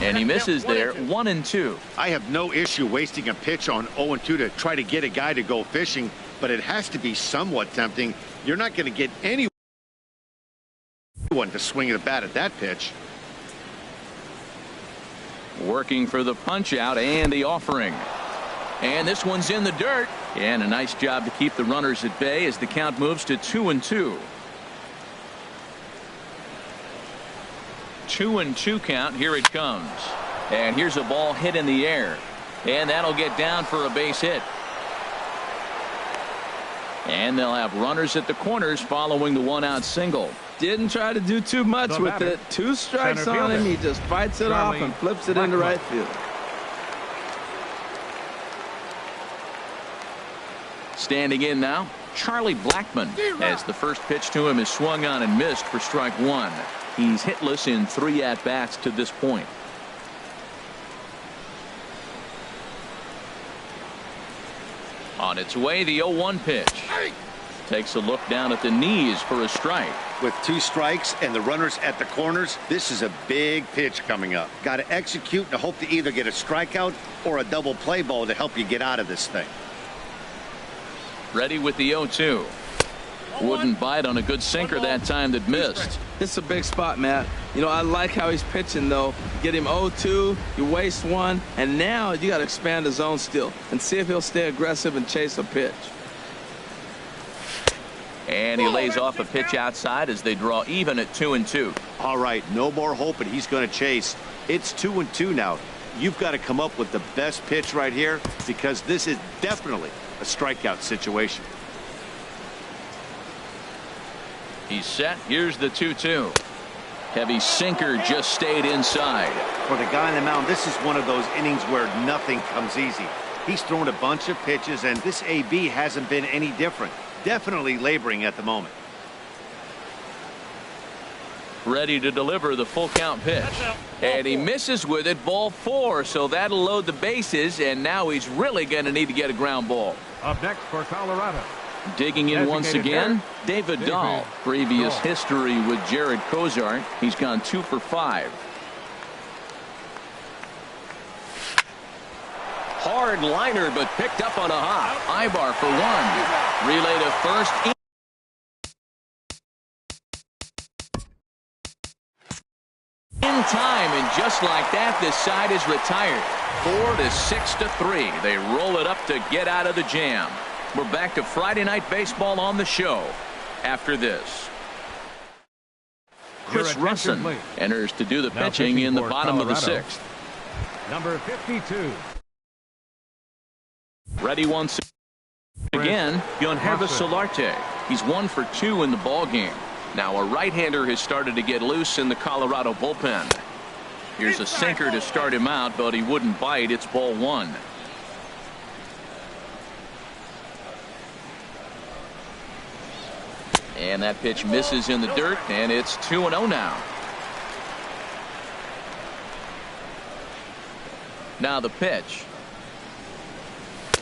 And he misses there, 1-2. I have no issue wasting a pitch on 0-2 to try to get a guy to go fishing, but it has to be somewhat tempting. You're not going to get anyone to swing the bat at that pitch. Working for the punch out and the offering. And this one's in the dirt. And a nice job to keep the runners at bay as the count moves to 2-2. 2-2 count. Here it comes. And here's a ball hit in the air. And that'll get down for a base hit. And they'll have runners at the corners following the one-out single. Didn't try to do too much with it. 2 strikes on him. He just fights it off and flips it into right field. Standing in now, Charlie Blackmon, as the first pitch to him is swung on and missed for strike 1. He's hitless in 3 at-bats to this point. On its way, the 0-1 pitch. Takes a look down at the knees for a strike. With 2 strikes and the runners at the corners, this is a big pitch coming up. Got to execute and hope to either get a strikeout or a double play ball to help you get out of this thing. Ready with the 0-2. Wouldn't bite on a good sinker that time that missed. It's a big spot, Matt. You know, I like how he's pitching, though. Get him 0-2, you waste 1, and now you got to expand the zone still and see if he'll stay aggressive and chase a pitch. And he lays off a pitch outside as they draw even at 2-2. All right, no more hoping he's going to chase. It's 2-2 now. You've got to come up with the best pitch right here because this is definitely a strikeout situation. He's set. Here's the 2-2. Heavy sinker just stayed inside. For the guy on the mound, this is one of those innings where nothing comes easy. He's thrown a bunch of pitches, and this AB hasn't been any different. Definitely laboring at the moment. Ready to deliver the full count pitch. And he misses with it, ball 4, so that'll load the bases, and now he's really going to need to get a ground ball. Up next for Colorado. Digging in once again, David Dahl. Previous history with Jared Cozart. He's gone 2 for 5. Hard liner, but picked up on a hop. Ibar for 1. Relay to first. In time, and just like that, this side is retired. 4-6-3. They roll it up to get out of the jam. We're back to Friday Night Baseball on the show after this. Chris Russin enters to do the pitching in the bottom of the 6th. Number 52. Ready once again, Yonhervis Solarte. He's 1 for 2 in the ball game. Now a right-hander has started to get loose in the Colorado bullpen. Here's a sinker to start him out, but he wouldn't bite. It's ball 1. And that pitch misses in the dirt, and it's 2-0 now. Now the pitch.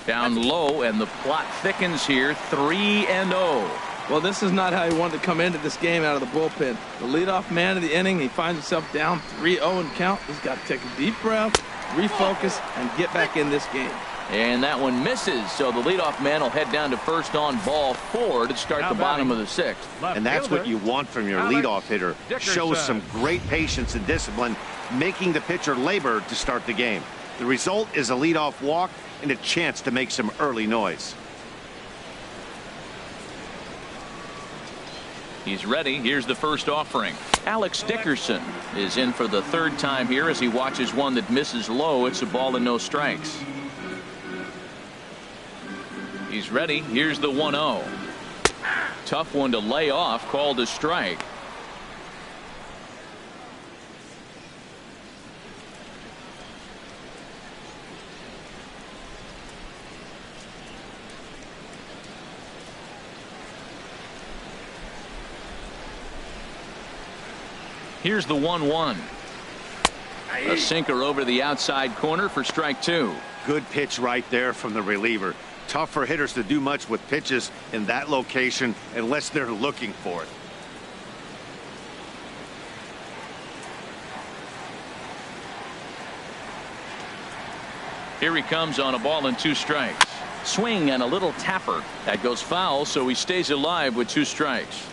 Down low, and the plot thickens here, 3-0. Well, this is not how he wanted to come into this game out of the bullpen. The leadoff man of the inning, he finds himself down 3-0 in count. He's got to take a deep breath, refocus, and get back in this game. And that one misses, so the leadoff man will head down to first on ball 4 to start the bottom of the 6th. And that's what you want from your leadoff hitter. Shows some great patience and discipline, making the pitcher labor to start the game. The result is a leadoff walk and a chance to make some early noise. He's ready. Here's the first offering. Alex Dickerson is in for the 3rd time here as he watches one that misses low. It's a ball and no strikes. He's ready. Here's the 1-0. Tough one to lay off, called a strike. Here's the 1-1. A sinker over the outside corner for strike 2. Good pitch right there from the reliever. Tough for hitters to do much with pitches in that location unless they're looking for it. Here he comes on a ball and 2 strikes. Swing and a little tapper. That goes foul, so he stays alive with 2 strikes.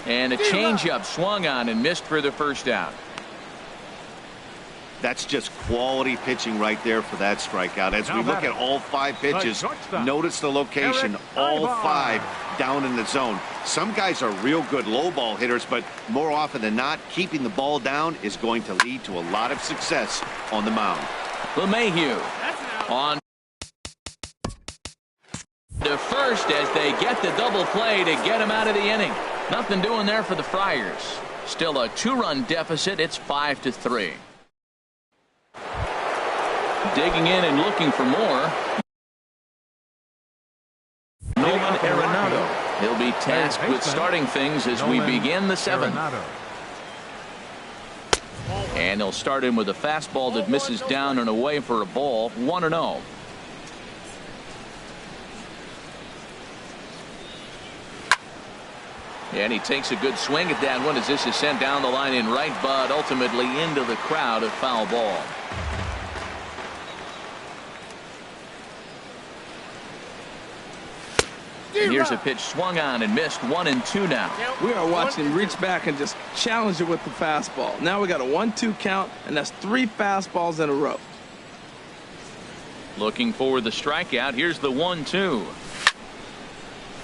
And a changeup swung on and missed for the first out. That's just quality pitching right there for that strikeout. As we look at all 5 pitches, notice the location, all 5 down in the zone. Some guys are real good low ball hitters, but more often than not, keeping the ball down is going to lead to a lot of success on the mound. LeMahieu on to first as they get the double play to get him out of the inning. Nothing doing there for the Friars. Still a 2-run deficit. It's 5-3. Digging in and looking for more. Nolan Arenado. He'll be tasked with starting things as we begin the 7th. And he'll start him with a fastball that misses down and away for a ball. 1-0. And he takes a good swing at that one as this is sent down the line in right, but ultimately into the crowd, a foul ball. And here's a pitch swung on and missed. 1-2 now. We are watching him reach back and just challenge it with the fastball. Now we got a 1-2 count, and that's 3 fastballs in a row. Looking for the strikeout. Here's the 1-2.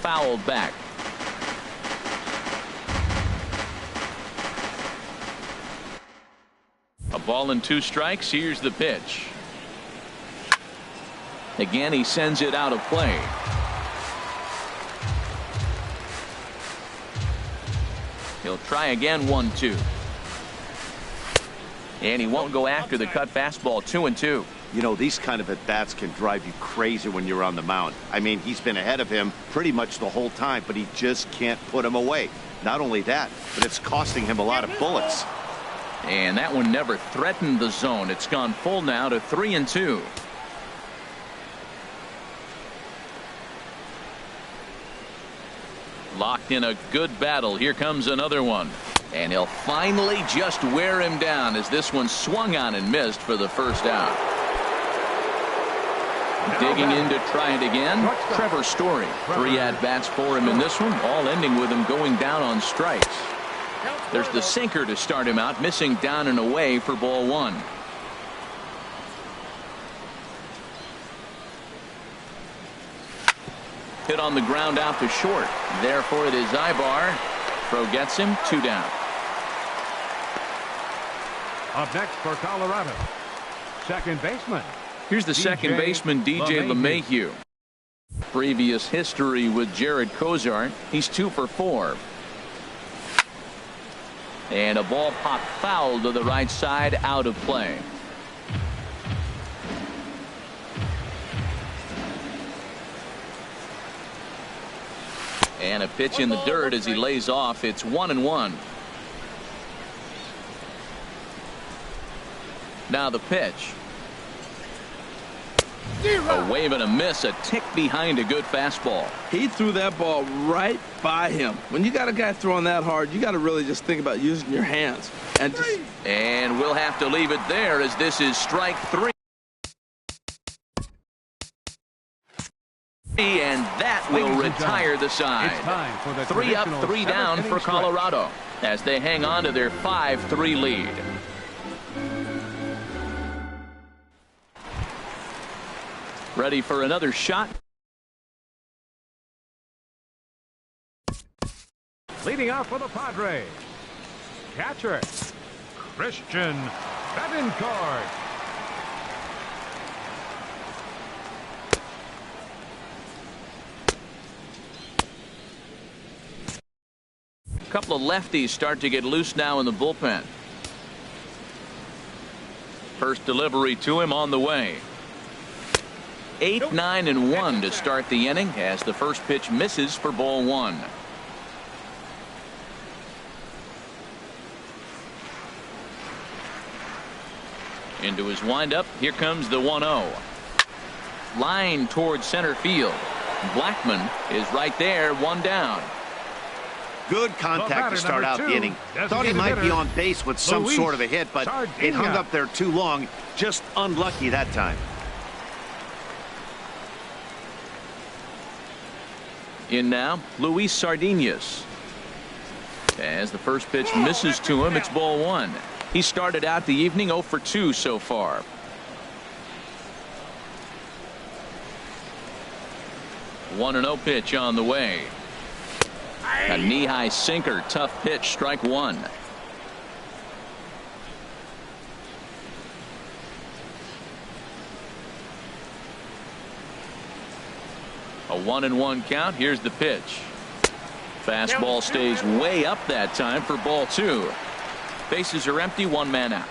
Fouled back. A ball and 2 strikes. Here's the pitch. Again, he sends it out of play. He'll try again. 1-2. And he won't go after the cut fastball. 2-2. You know, these kind of at-bats can drive you crazy when you're on the mound. I mean, he's been ahead of him pretty much the whole time, but he just can't put him away. Not only that, but it's costing him a lot of bullets. And that one never threatened the zone. It's gone full now to 3-2. Locked in a good battle. Here comes another one. And he'll finally just wear him down as this one swung on and missed for the first out. Digging in to try it again. Trevor Story. 3 at-bats for him in this one, all ending with him going down on strikes. There's the sinker to start him out, missing down and away for ball 1. Hit on the ground out to short. Therefore it is Ibar. Throw gets him. 2 down. Up next for Colorado, second baseman. Here's the second baseman, DJ LeMahieu. Previous history with Jared Kozart. He's 2 for 4. And a ball popped foul to the right side, out of play. And a pitch in the dirt as he lays off. It's 1-1. Now the pitch. A wave and a miss, a tick behind a good fastball. He threw that ball right by him. When you got a guy throwing that hard, you got to really just think about using your hands. And we'll have to leave it there as this is strike 3. And that will retire the side. 3 up, 3 down for Colorado as they hang on to their 5-3 lead. Ready for another shot. Leading off for the Padres, catcher Christian Betancourt. A couple of lefties start to get loose now in the bullpen. First delivery to him on the way. 8, 9, and 1 to start the inning as the first pitch misses for ball 1. Into his windup. Here comes the 1-0. Line towards center field. Blackman is right there, 1 down. Good contact to start out the inning. Thought he might be on base with some sort of a hit, but it hung up there too long. Just unlucky that time. In now, Luis Sardinas. As the first pitch misses to him, it's ball 1. He started out the evening 0 for 2 so far. One 1-0 pitch on the way. A knee-high sinker, tough pitch, strike 1. A 1-1 count. Here's the pitch. Fastball stays way up that time for ball 2. Bases are empty, 1 man out.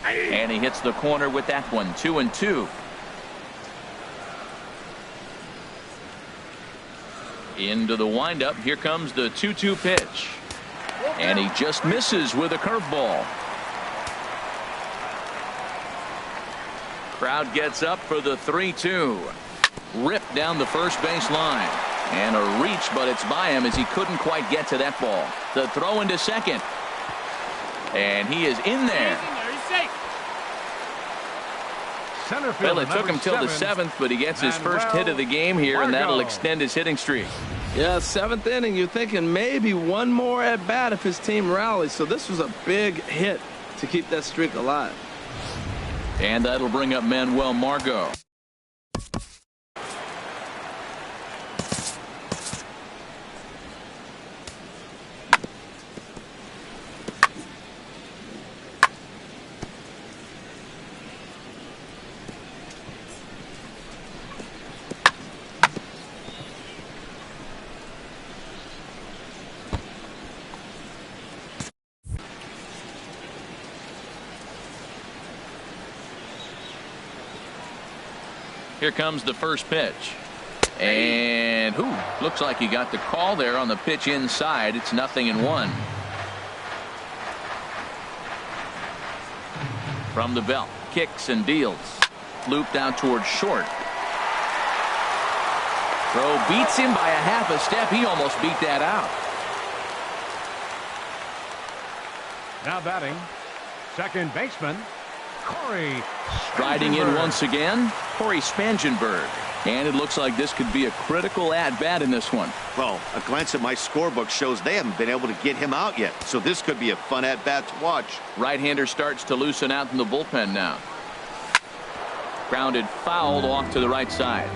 And he hits the corner with that one. 2-2. Into the windup. Here comes the 2-2 pitch. And he just misses with a curveball. Crowd gets up for the 3-2. Ripped down the first base line. And a reach, but it's by him as he couldn't quite get to that ball. The throw into second. And he is in there. Well, it took him till the 7th, but he gets his first hit of the game here, and that'll extend his hitting streak. Yeah, 7th inning, you're thinking maybe one more at bat if his team rallies. So this was a big hit to keep that streak alive. And that'll bring up Manuel Margot. Here comes the first pitch. And looks like he got the call there on the pitch inside. It's 0-1. From the belt, kicks and deals. Looped out towards short. Throw beats him by a half a step. He almost beat that out. Now batting, second baseman, Corey. Striding in once again, Corey Spangenberg. And it looks like this could be a critical at-bat in this one. Well, a glance at my scorebook shows they haven't been able to get him out yet. So this could be a fun at-bat to watch. Right-hander starts to loosen out in the bullpen now. Grounded fouled off to the right side.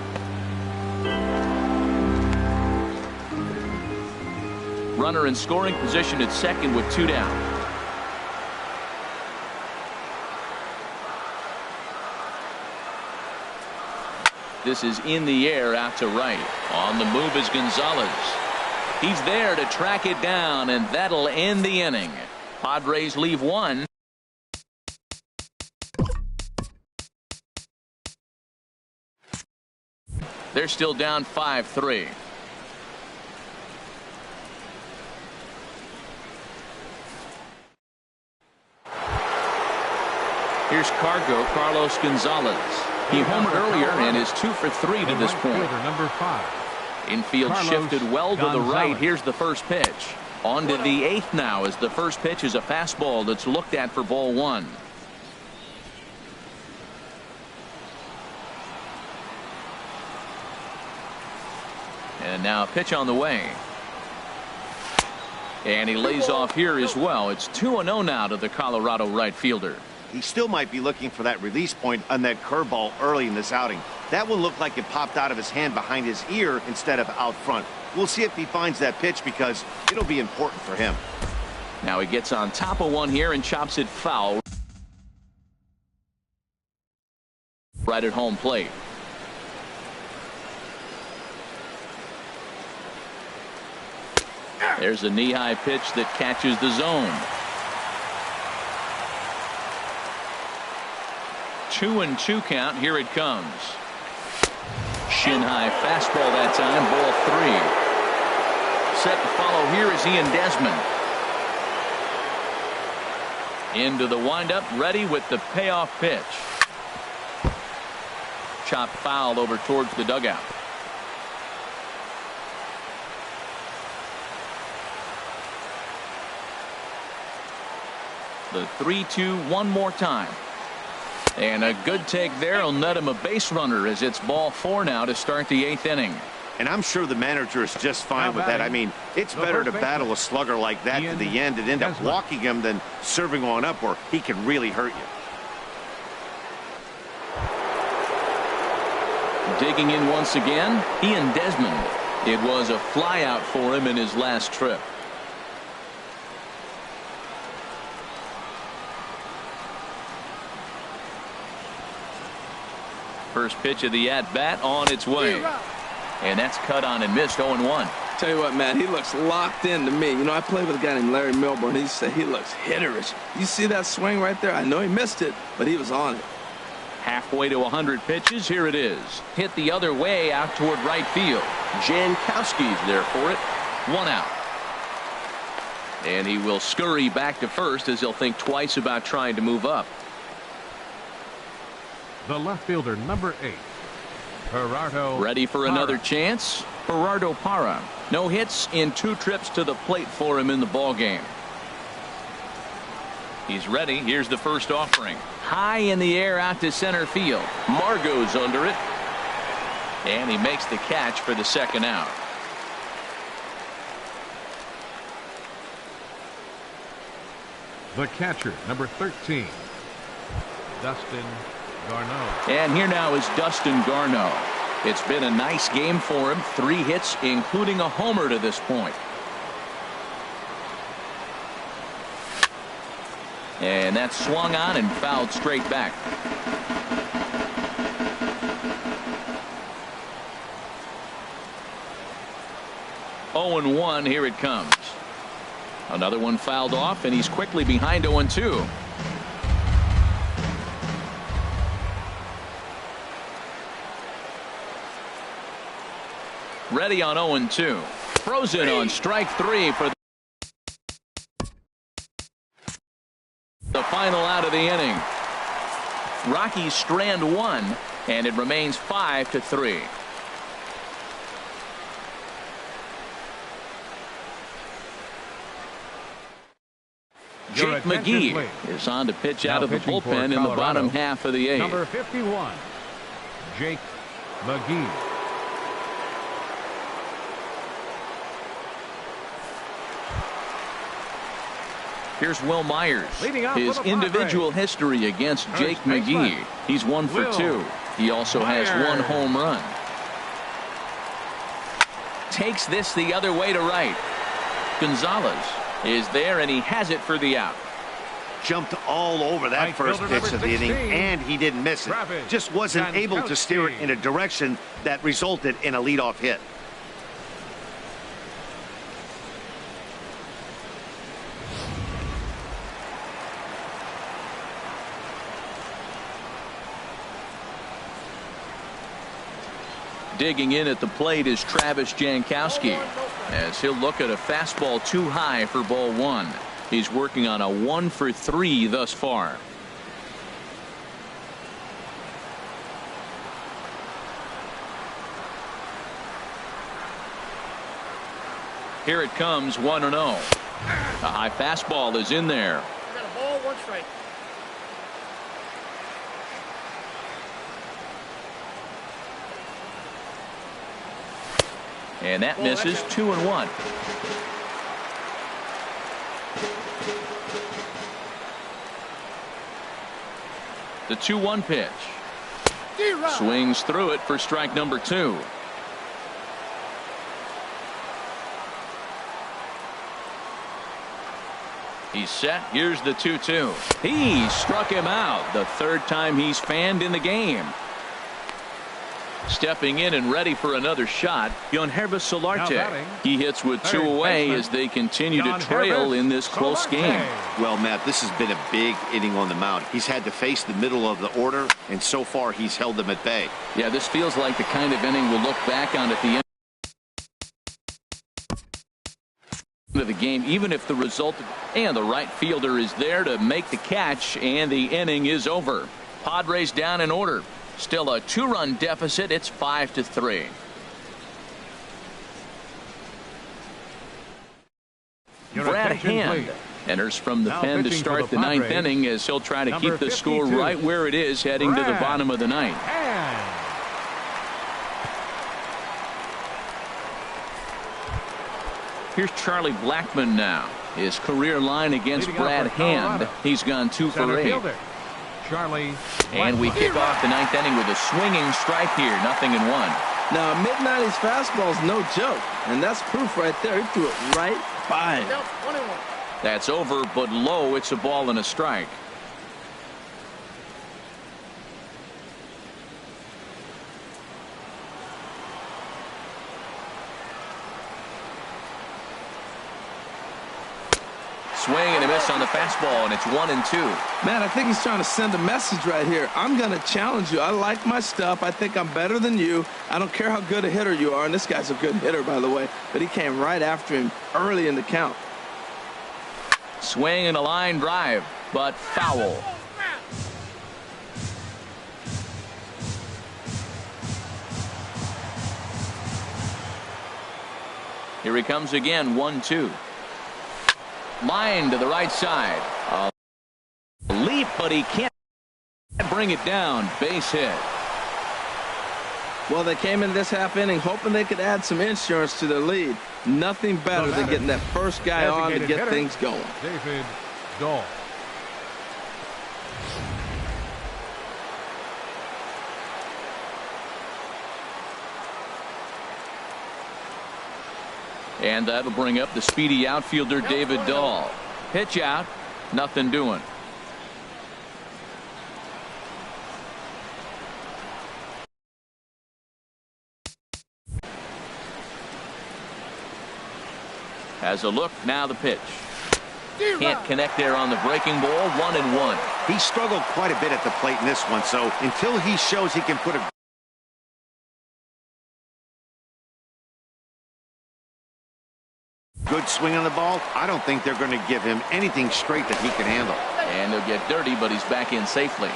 Runner in scoring position at second with 2 down. This is in the air out to right. On the move is Gonzalez. He's there to track it down, and that'll end the inning. Padres leave 1. They're still down 5-3. Here's Carlos Gonzalez. He homered earlier and is 2 for 3 to this point. Number 5. Infield Carlos shifted well to the Gonzalez. right. Here's the first pitch. On to the 8th now as the first pitch is a fastball that's looked at for ball 1. And now a pitch on the way. And he lays off here as well. It's 2-0 now to the Colorado right fielder. He still might be looking for that release point on that curveball early in this outing. That one looked like it popped out of his hand behind his ear instead of out front. We'll see if he finds that pitch because it'll be important for him. Now he gets on top of one here and chops it foul right at home plate. There's a knee-high pitch that catches the zone. 2-2 count. Here it comes. Shin high fastball that time. Ball 3. Set to follow here is Ian Desmond. Into the windup, ready with the payoff pitch. Chop foul over towards the dugout. The 3-2 one more time. And a good take there will net him a base runner as it's ball 4 now to start the 8th inning. And I'm sure the manager is just fine with that. I mean, it's better to battle a slugger like that to the end and end up walking him than serving on up where he can really hurt you. Digging in once again, Ian Desmond. It was a flyout for him in his last trip. First pitch of the at-bat on its way. And that's cut on and missed. 0-1. Tell you what, Matt, he looks locked in to me. You know, I played with a guy named Larry Milburn. He said he looks hitterish. You see that swing right there? I know he missed it, but he was on it. Halfway to 100 pitches. Here it is. Hit the other way out toward right field. Jankowski's there for it. 1 out. And he will scurry back to first as he'll think twice about trying to move up. The left fielder, number 8, Gerardo. Ready for another chance. Gerardo Parra. No hits in 2 trips to the plate for him in the ball game. He's ready. Here's the first offering. High in the air out to center field. Margot's under it. And he makes the catch for the 2nd out. The catcher, number 13, Dustin Garneau. And here now is Dustin Garneau. It's been a nice game for him. 3 hits, including a homer to this point. And that's swung on and fouled straight back. Oh and 1. Here it comes. Another one fouled off, and he's quickly behind 0-2. Ready on 0-2. Frozen on strike 3 for the final out of the inning. Rockies strand 1, and it remains 5-3. Jake McGee is on to pitch out of the bullpen in the bottom half of the 8th. Number 51, Jake McGee. Here's Will Myers. His individual history against Jake McGee. He's 1 for 2. He also has 1 home run. Takes this the other way to right. Gonzalez is there, and he has it for the out. Jumped all over that first pitch of the inning, and he didn't miss it. Just wasn't able to steer it in a direction that resulted in a leadoff hit. Digging in at the plate is Travis Jankowski, as he'll look at a fastball too high for ball 1. He's working on a 1 for 3 thus far. Here it comes, 1-0. A high fastball is in there. We got a ball, 1 strike. And that misses. 2-1. The 2-1 pitch. Swings through it for strike number 2. He's set. Here's the 2-2. He struck him out. The 3rd time he's fanned in the game. Stepping in and ready for another shot, Solarte. He hits with 2 away as they continue to trail in this close game. Well, Matt, this has been a big inning on the mound. He's had to face the middle of the order, and so far he's held them at bay. Yeah, this feels like the kind of inning we'll look back on at the end of the game, even if the result, and the right fielder is there to make the catch, and the inning is over. Padres down in order. Still a 2-run deficit. It's 5-3. Brad Hand enters from the pen to start the 9th inning as he'll try to keep the score right where it is heading to the bottom of the 9th. Here's Charlie Blackmon now. His career line against Brad Hand. He's gone 2 for 8. And we kick off the 9th inning with a swinging strike here. 0-1. Now, a mid-90s fastball is no joke, and that's proof right there. He threw it right by him. That's over, but low. It's a ball and a strike. Swing and a miss on the fastball, and it's 1-2. Man, I think he's trying to send a message right here. I'm going to challenge you. I like my stuff. I think I'm better than you. I don't care how good a hitter you are, and this guy's a good hitter, by the way, but he came right after him early in the count. Swing and a line drive, but foul. Here he comes again, 1-2. Line to the right side. A leap, but he can't bring it down. Base hit. Well, they came in this half inning hoping they could add some insurance to their lead. Nothing better than getting that first guy on to get things going. David Dahl. And that'll bring up the speedy outfielder David Dahl. Pitch out. Nothing doing. Has a look. Now the pitch. Can't connect there on the breaking ball. 1-1. He struggled quite a bit at the plate in this one, so until he shows he can put a good swing on the ball, I don't think they're going to give him anything straight that he can handle. And he'll get dirty, but he's back in safely.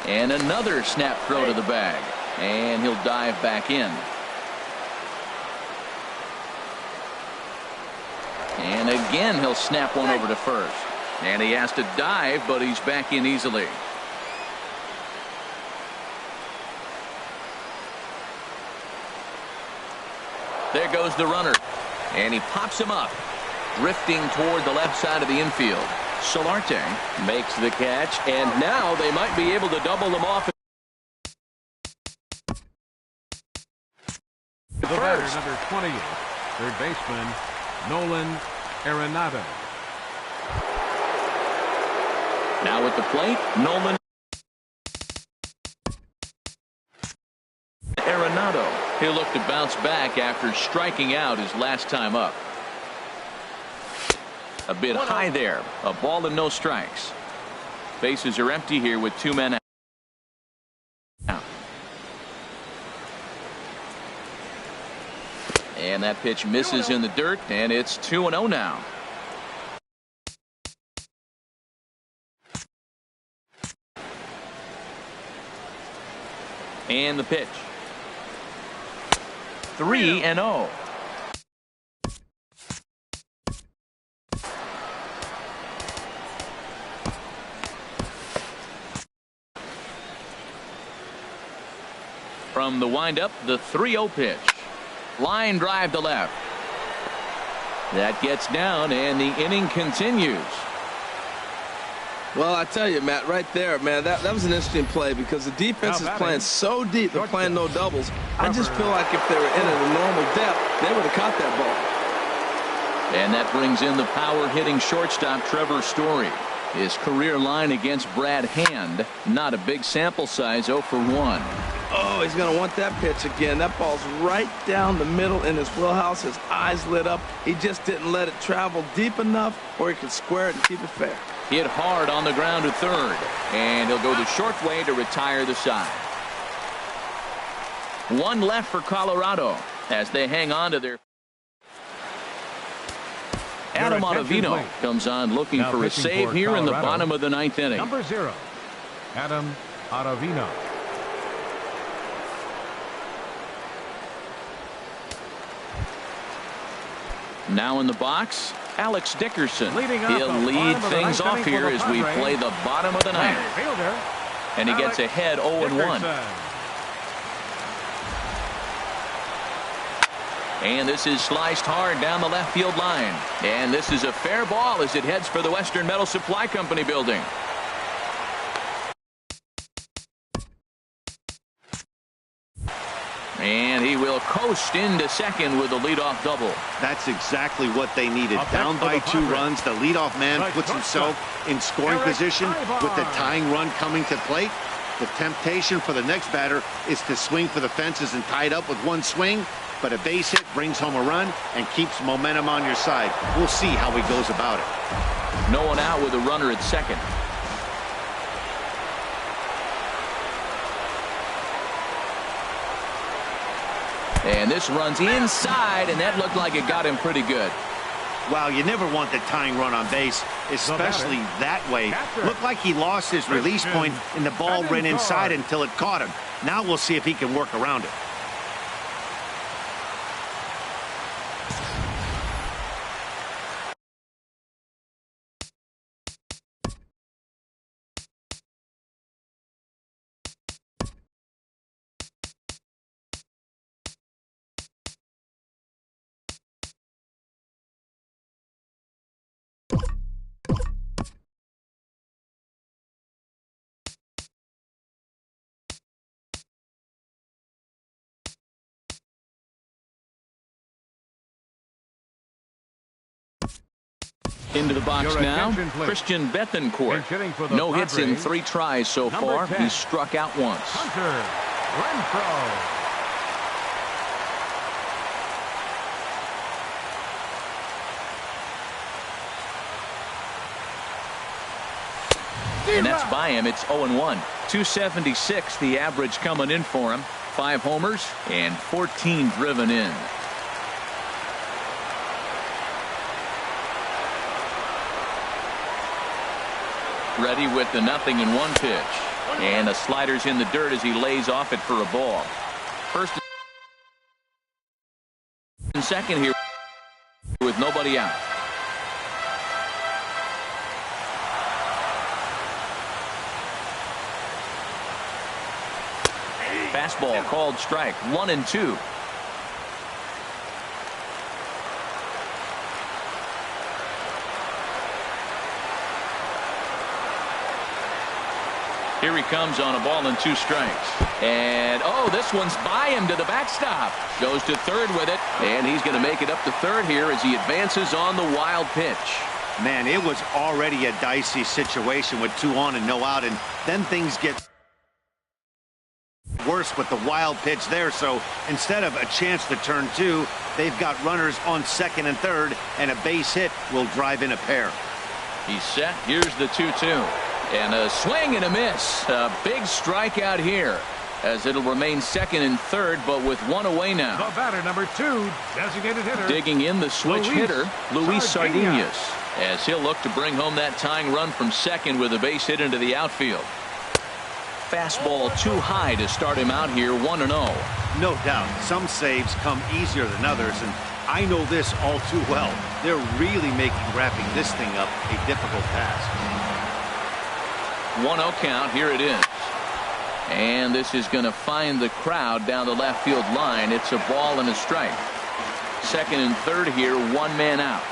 And another snap throw to the bag. And he'll dive back in. And again, he'll snap one over to first. And he has to dive, but he's back in easily. There goes the runner. And he pops him up. Drifting toward the left side of the infield. Solarte makes the catch. And now they might be able to double them off. The batter, number 28, third baseman Nolan Arenado. Now at the plate, Nolan Arenado. He'll look to bounce back after striking out his last time up. A bit high there. A ball and no strikes. Bases are empty here with 2 men out. And that pitch misses in the dirt, and it's 2-0 now. And the pitch. 3-0. From the windup, the 3-0 pitch. Line drive to left. That gets down, and the inning continues. Well, I tell you, Matt, right there, man, that was an interesting play because the defense is playing so deep, they're playing no doubles. I just feel like if they were in at a normal depth, they would have caught that ball. And that brings in the power-hitting shortstop, Trevor Story. His career line against Brad Hand, not a big sample size, 0 for 1. Oh, he's going to want that pitch again. That ball's right down the middle in his wheelhouse. His eyes lit up. He just didn't let it travel deep enough where he could square it and keep it fair. Hit hard on the ground to third, and he'll go the short way to retire the side. One left for Colorado as they hang on to their... Adam Ottavino comes on looking for a save here in the bottom of the ninth inning. Number 0, Adam Ottavino. Now in the box, Alex Dickerson. He'll lead things off here as we play the bottom of the ninth. And he gets ahead 0-1. And this is sliced hard down the left field line. And this is a fair ball as it heads for the Western Metal Supply Company building. And he will coast into second with a leadoff double. That's exactly what they needed. Down by 2 runs, the leadoff man puts himself in scoring position with the tying run coming to plate. The temptation for the next batter is to swing for the fences and tie it up with one swing. But a base hit brings home a run and keeps momentum on your side. We'll see how he goes about it. No one out with a runner at second. And this runs inside, and that looked like it got him pretty good. Wow, you never want the tying run on base, especially that way. Looked like he lost his release point, and the ball ran inside until it caught him. Now we'll see if he can work around it. Into the box now, Christian Bethancourt. No hits in 3 tries so far. He's struck out once. Hunter Renfroe. And that's by him. It's 0-1. 276 the average coming in for him. 5 homers and 14 driven in. Ready with the 0-1 pitch. And the slider's in the dirt as he lays off it for a ball. First and second here with nobody out. Fastball called strike. 1-2. Here he comes on a ball and 2 strikes. And, oh, this one's by him to the backstop. Goes to third with it, and he's going to make it up to third here as he advances on the wild pitch. Man, it was already a dicey situation with 2 on and no out, and then things get worse with the wild pitch there. So instead of a chance to turn 2, they've got runners on second and third, and a base hit will drive in a pair. He's set. Here's the 2-2. And a swing and a miss. A big strikeout here as it'll remain second and third, but with 1 away now. The batter, number 2, designated hitter. Digging in the switch hitter, Luis Sardinas, as he'll look to bring home that tying run from second with a base hit into the outfield. Fastball too high to start him out here, 1-0. No doubt. Some saves come easier than others, and I know this all too well. They're really making wrapping this thing up a difficult task. 1-0 count. Here it is. And this is going to find the crowd down the left field line. It's a ball and a strike. Second and third here, 1 man out.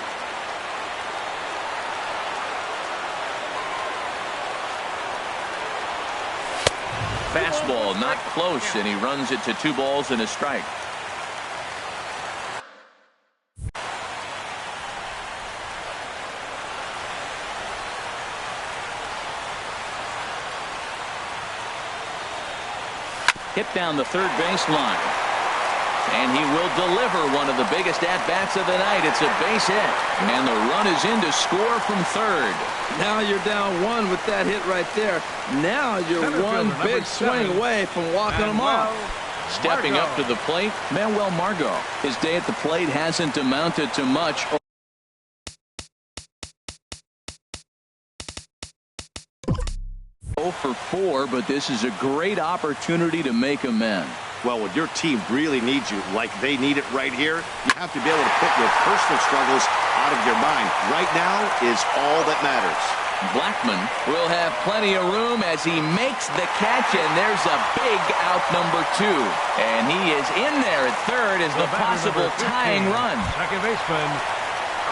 Fastball not close, and he runs it to 2 balls and a strike. hit down the third baseline. And he will deliver one of the biggest at-bats of the night. It's a base hit. And the run is in to score from third. Now you're down one with that hit right there. Now you're one big swing away from walking them off. Stepping up to the plate, Manuel Margot. His day at the plate hasn't amounted to much. 0 for 4, but this is a great opportunity to make amends. Well, when your team really needs you, like they need it right here, you have to be able to put your personal struggles out of your mind. Right now is all that matters. Blackman will have plenty of room as he makes the catch, and there's a big out number 2. And he is in there at third as the possible tying run. Second baseman,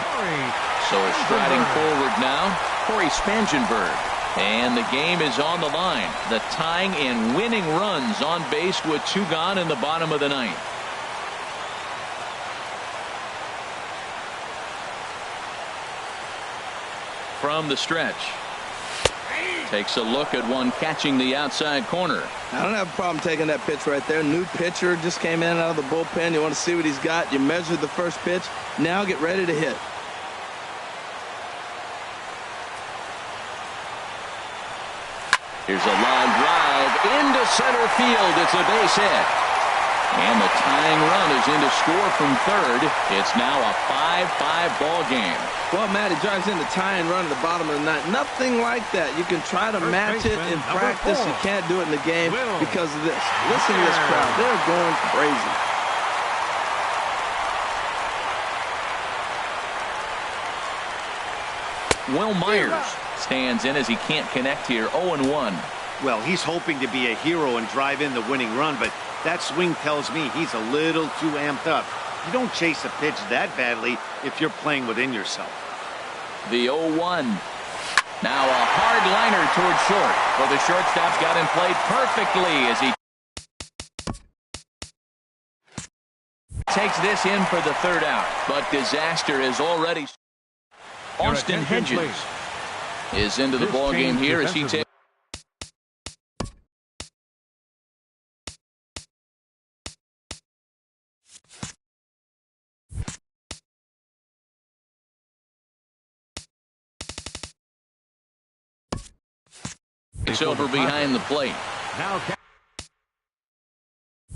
Corey. So striding forward now, Corey Spangenberg. And the game is on the line. The tying and winning runs on base with 2 gone in the bottom of the ninth. From the stretch. Takes a look at one catching the outside corner. I don't have a problem taking that pitch right there. New pitcher just came in out of the bullpen. You want to see what he's got. You measured the first pitch. Now get ready to hit. Here's a line drive into center field. It's a base hit. And the tying run is in to score from third. It's now a 5-5 ball game. Well, Matt, he drives in the tying run at the bottom of the ninth. Nothing like that. You can try to match it in practice. You can't do it in the game because of this. Listen to this crowd. They're going crazy. Will Myers stands in as he can't connect here. 0-1. Well, he's hoping to be a hero and drive in the winning run, but that swing tells me he's a little too amped up. You don't chase a pitch that badly if you're playing within yourself. The 0-1. Now a hard liner toward short. Well, the shortstop's got him played perfectly as he takes this in for the third out. But disaster is already. Austin Hedges is into the ball game here as he takes. It's over behind the plate. Now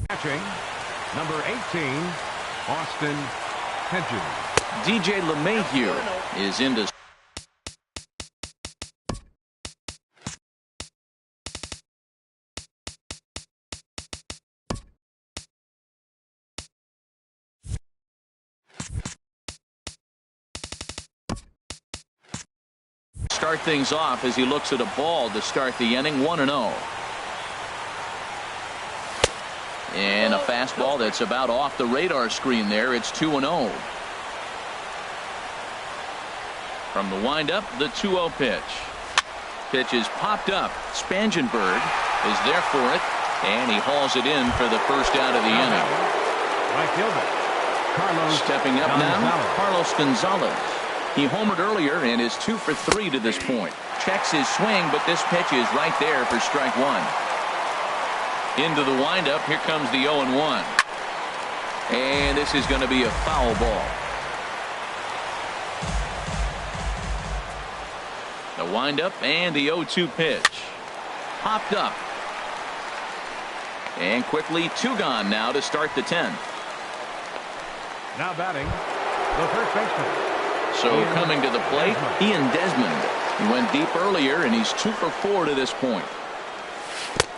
catching number 18, Austin Hedges. DJ LeMahieu is into. Start things off as he looks at a ball to start the inning. 1-0. And a fastball that's about off the radar screen there. It's 2-0. From the windup, the 2-0 pitch. Pitch is popped up. Spangenberg is there for it, and he hauls it in for the first out of the inning. Right fielder, Carlos. Stepping up now, Carlos Gonzalez. He homered earlier and is 2 for 3 to this point. Checks his swing, but this pitch is right there for strike 1. Into the windup, here comes the 0-1. And this is going to be a foul ball. The windup and the 0-2 pitch. Popped up. And quickly 2 gone now to start the 10th. Now batting, the first baseman. So coming to the plate, Ian Desmond. He went deep earlier, and he's 2 for 4 to this point.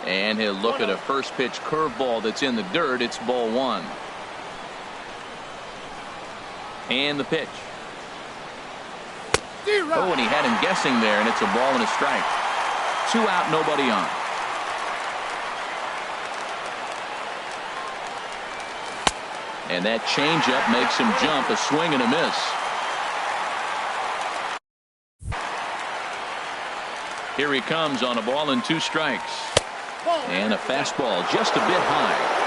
And he'll look at a first pitch curveball that's in the dirt. It's ball 1. And the pitch. Oh, and he had him guessing there, and it's a ball and a strike. 2 out, nobody on. And that changeup makes him jump. A swing and a miss. Here he comes on a ball and 2 strikes. And a fastball just a bit high.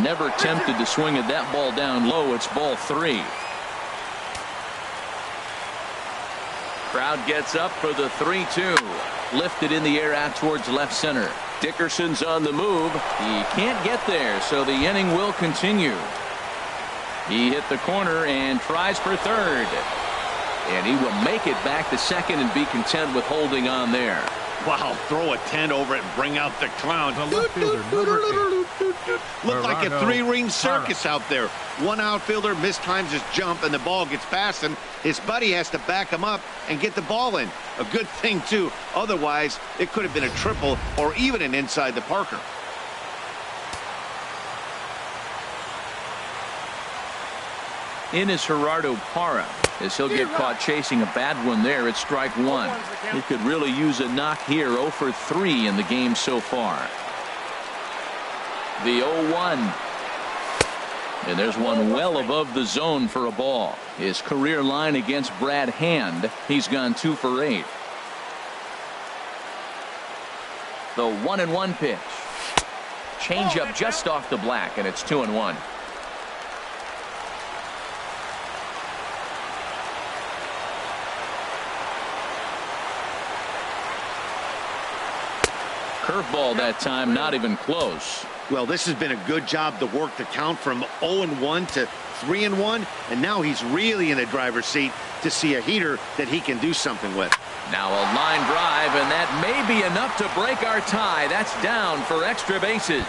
Never tempted to swing at that ball down low. It's ball 3. Crowd gets up for the 3-2. Lifted in the air out towards left center. Dickerson's on the move. He can't get there, so the inning will continue. He hit the corner and tries for third. And he will make it back to second and be content with holding on there. Wow, throw a tent over it and bring out the clown. The left fielder, number 8. Look like a three-ring circus out there. One outfielder mistimes his jump and the ball gets past him. His buddy has to back him up and get the ball in. A good thing, too. Otherwise, it could have been a triple or even an inside the Parker. In is Gerardo Parra, as he'll get caught chasing a bad one there at strike one. He could really use a knock here. 0 for 3 in the game so far. The 0-1. And there's one well above the zone for a ball. His career line against Brad Hand, he's gone 2 for 8. The 1-1 pitch. Change up just off the black, and it's 2-1. Curveball that time, not even close. Well, this has been a good job to work the count from 0-1 to 3-1, and now he's really in the driver's seat to see a heater that he can do something with. Now a line drive, and that may be enough to break our tie. That's down for extra bases.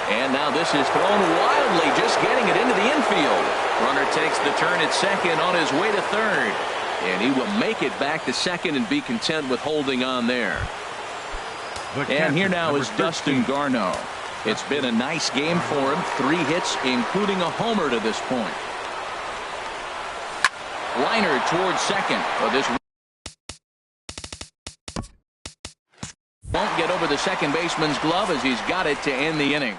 And now this is thrown wildly, just getting it into the infield. Runner takes the turn at second on his way to third. And he will make it back to second and be content with holding on there. And here now is Dustin Garneau. It's been a nice game for him. 3 hits, including a homer to this point. Liner towards second. But this won't get over the second baseman's glove as he's got it to end the inning.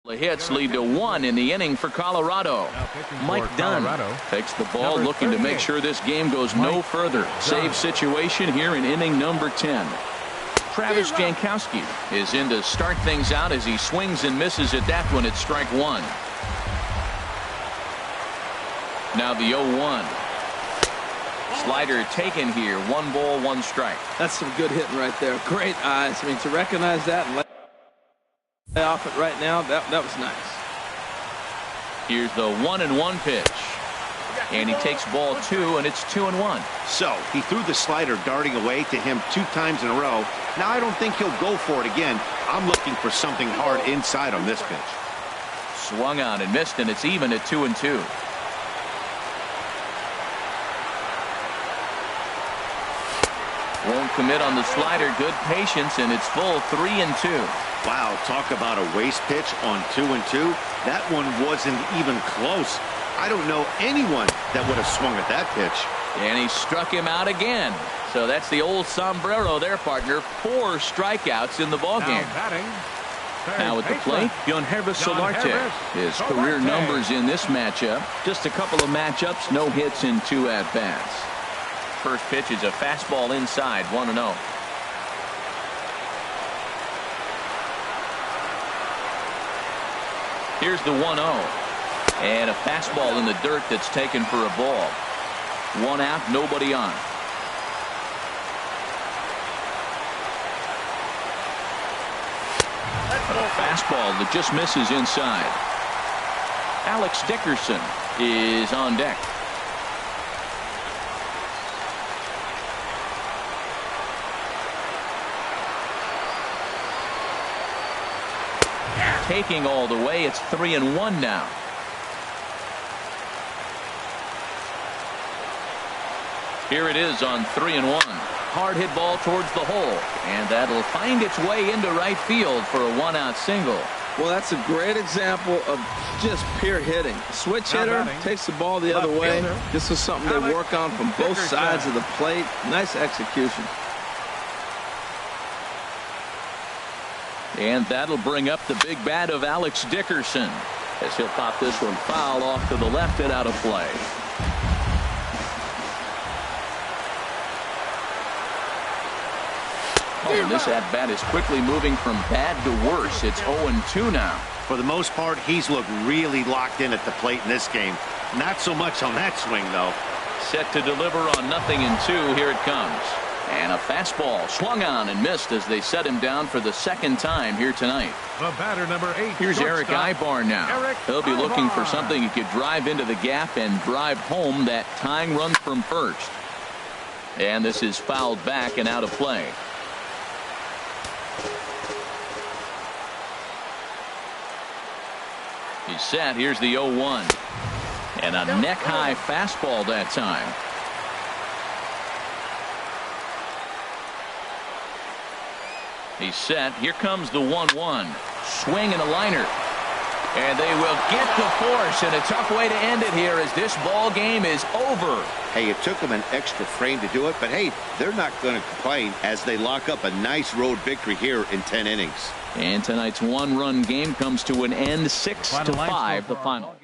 The hits lead to 1 in the inning for Colorado. Mike Dunn takes the ball, looking to make sure this game goes no further. Save situation here in inning number 10. Travis Jankowski is in to start things out as he swings and misses at that one at strike 1. Now the 0-1. Slider taken here. 1 ball, 1 strike. That's some good hitting right there. Great eyes. I mean, to recognize that and lay off it right now, that was nice. Here's the 1-1 pitch. And he takes ball 2, and it's 2-1. So he threw the slider darting away to him 2 times in a row. Now I don't think he'll go for it again. I'm looking for something hard inside on this pitch. Swung on and missed, and it's even at 2-2. Won't commit on the slider. Good patience, and it's full 3-2. Wow, talk about a waste pitch on 2-2. That one wasn't even close. I don't know anyone that would have swung at that pitch. And he struck him out again. So that's the old sombrero there, partner. 4 strikeouts in the ballgame. Now at the plate, Yonhervis Solarte. His career numbers in this matchup. Just a couple of matchups, no hits in 2 at-bats. First pitch is a fastball inside, 1-0. Here's the 1-0. And a fastball in the dirt that's taken for a ball. 1 out, nobody on. A fastball that just misses inside. Alex Dickerson is on deck. Taking all the way, it's 3-1 now. Here it is on 3-1. Hard hit ball towards the hole, and that'll find its way into right field for a 1-out single. Well, that's a great example of just pure hitting. Switch hitter takes the ball the other way. This is something they work on from both sides of the plate. Nice execution. And that'll bring up the big bat of Alex Dickerson as he'll pop this one foul off to the left and out of play. Oh, and this at-bat is quickly moving from bad to worse. It's 0-2 now. For the most part, he's looked really locked in at the plate in this game. Not so much on that swing, though. Set to deliver on 0-2. Here it comes. And a fastball swung on and missed as they set him down for the second time here tonight. The batter, number 8. Here's Eric Ibar now. He'll be looking for something he could drive into the gap and drive home that tying run from first. And this is fouled back and out of play. He's set. Here's the 0-1. And a neck-high fastball that time. He's set. Here comes the 1-1. Swing and a liner. And they will get the force, and a tough way to end it here as this ball game is over. Hey, it took them an extra frame to do it, but hey, they're not going to complain as they lock up a nice road victory here in 10 innings. And tonight's one-run game comes to an end, 6-5, the final.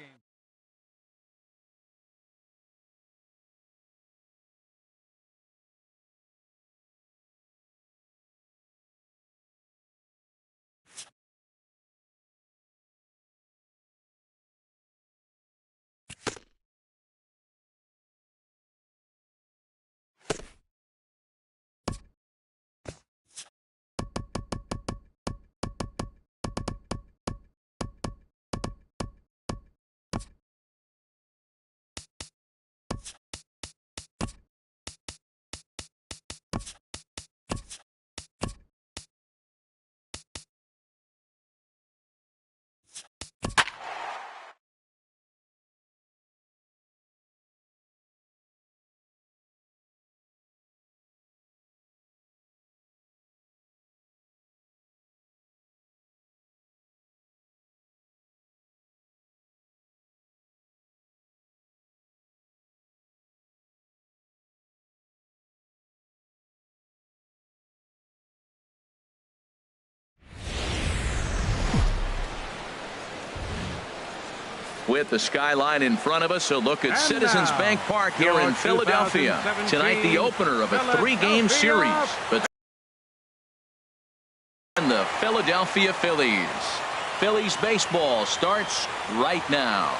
With the skyline in front of us, a look at Citizens Bank Park here in Philadelphia. Tonight, the opener of a 3-game series between the Philadelphia Phillies. Phillies baseball starts right now.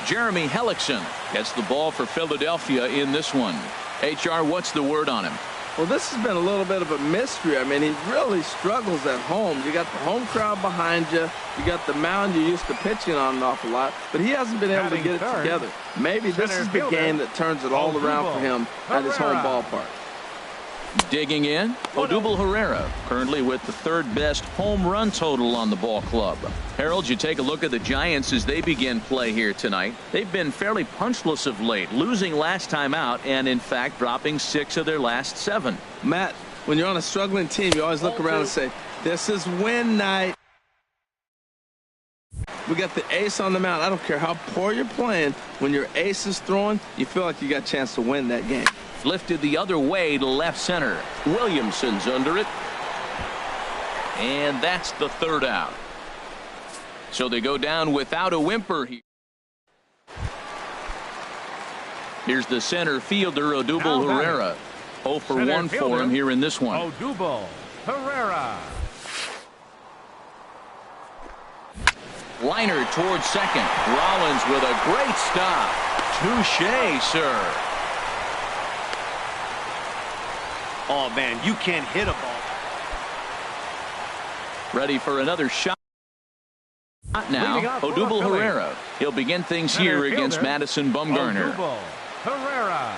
Jeremy Hellickson gets the ball for Philadelphia in this one. HR, what's the word on him? Well, this has been a little bit of a mystery. I mean, he really struggles at home. You got the home crowd behind you. You got the mound you're used to pitching on an awful lot. But he hasn't been able to get it together. Maybe this is the game that turns it all around for him at his home ballpark. Digging in, Odubel Herrera, currently with the third best home run total on the ball club. Harold, you take a look at the Giants as they begin play here tonight. They've been fairly punchless of late, losing last time out and, in fact, dropping 6 of their last 7. Matt, when you're on a struggling team, you always look around and say, this is win night. We got the ace on the mound. I don't care how poor you're playing. When your ace is throwing, you feel like you got a chance to win that game. Lifted the other way to left center. Williamson's under it. And that's the third out. So they go down without a whimper here. Here's the center fielder, Odubel Herrera. 0 for 1 for him here in this one. Odubel Herrera. Liner towards second. Rollins with a great stop. Touche, sir. Oh, man, you can't hit a ball. Ready for another shot now. Odubel Herrera. He'll begin things here against Madison Bumgarner. Odubel Herrera.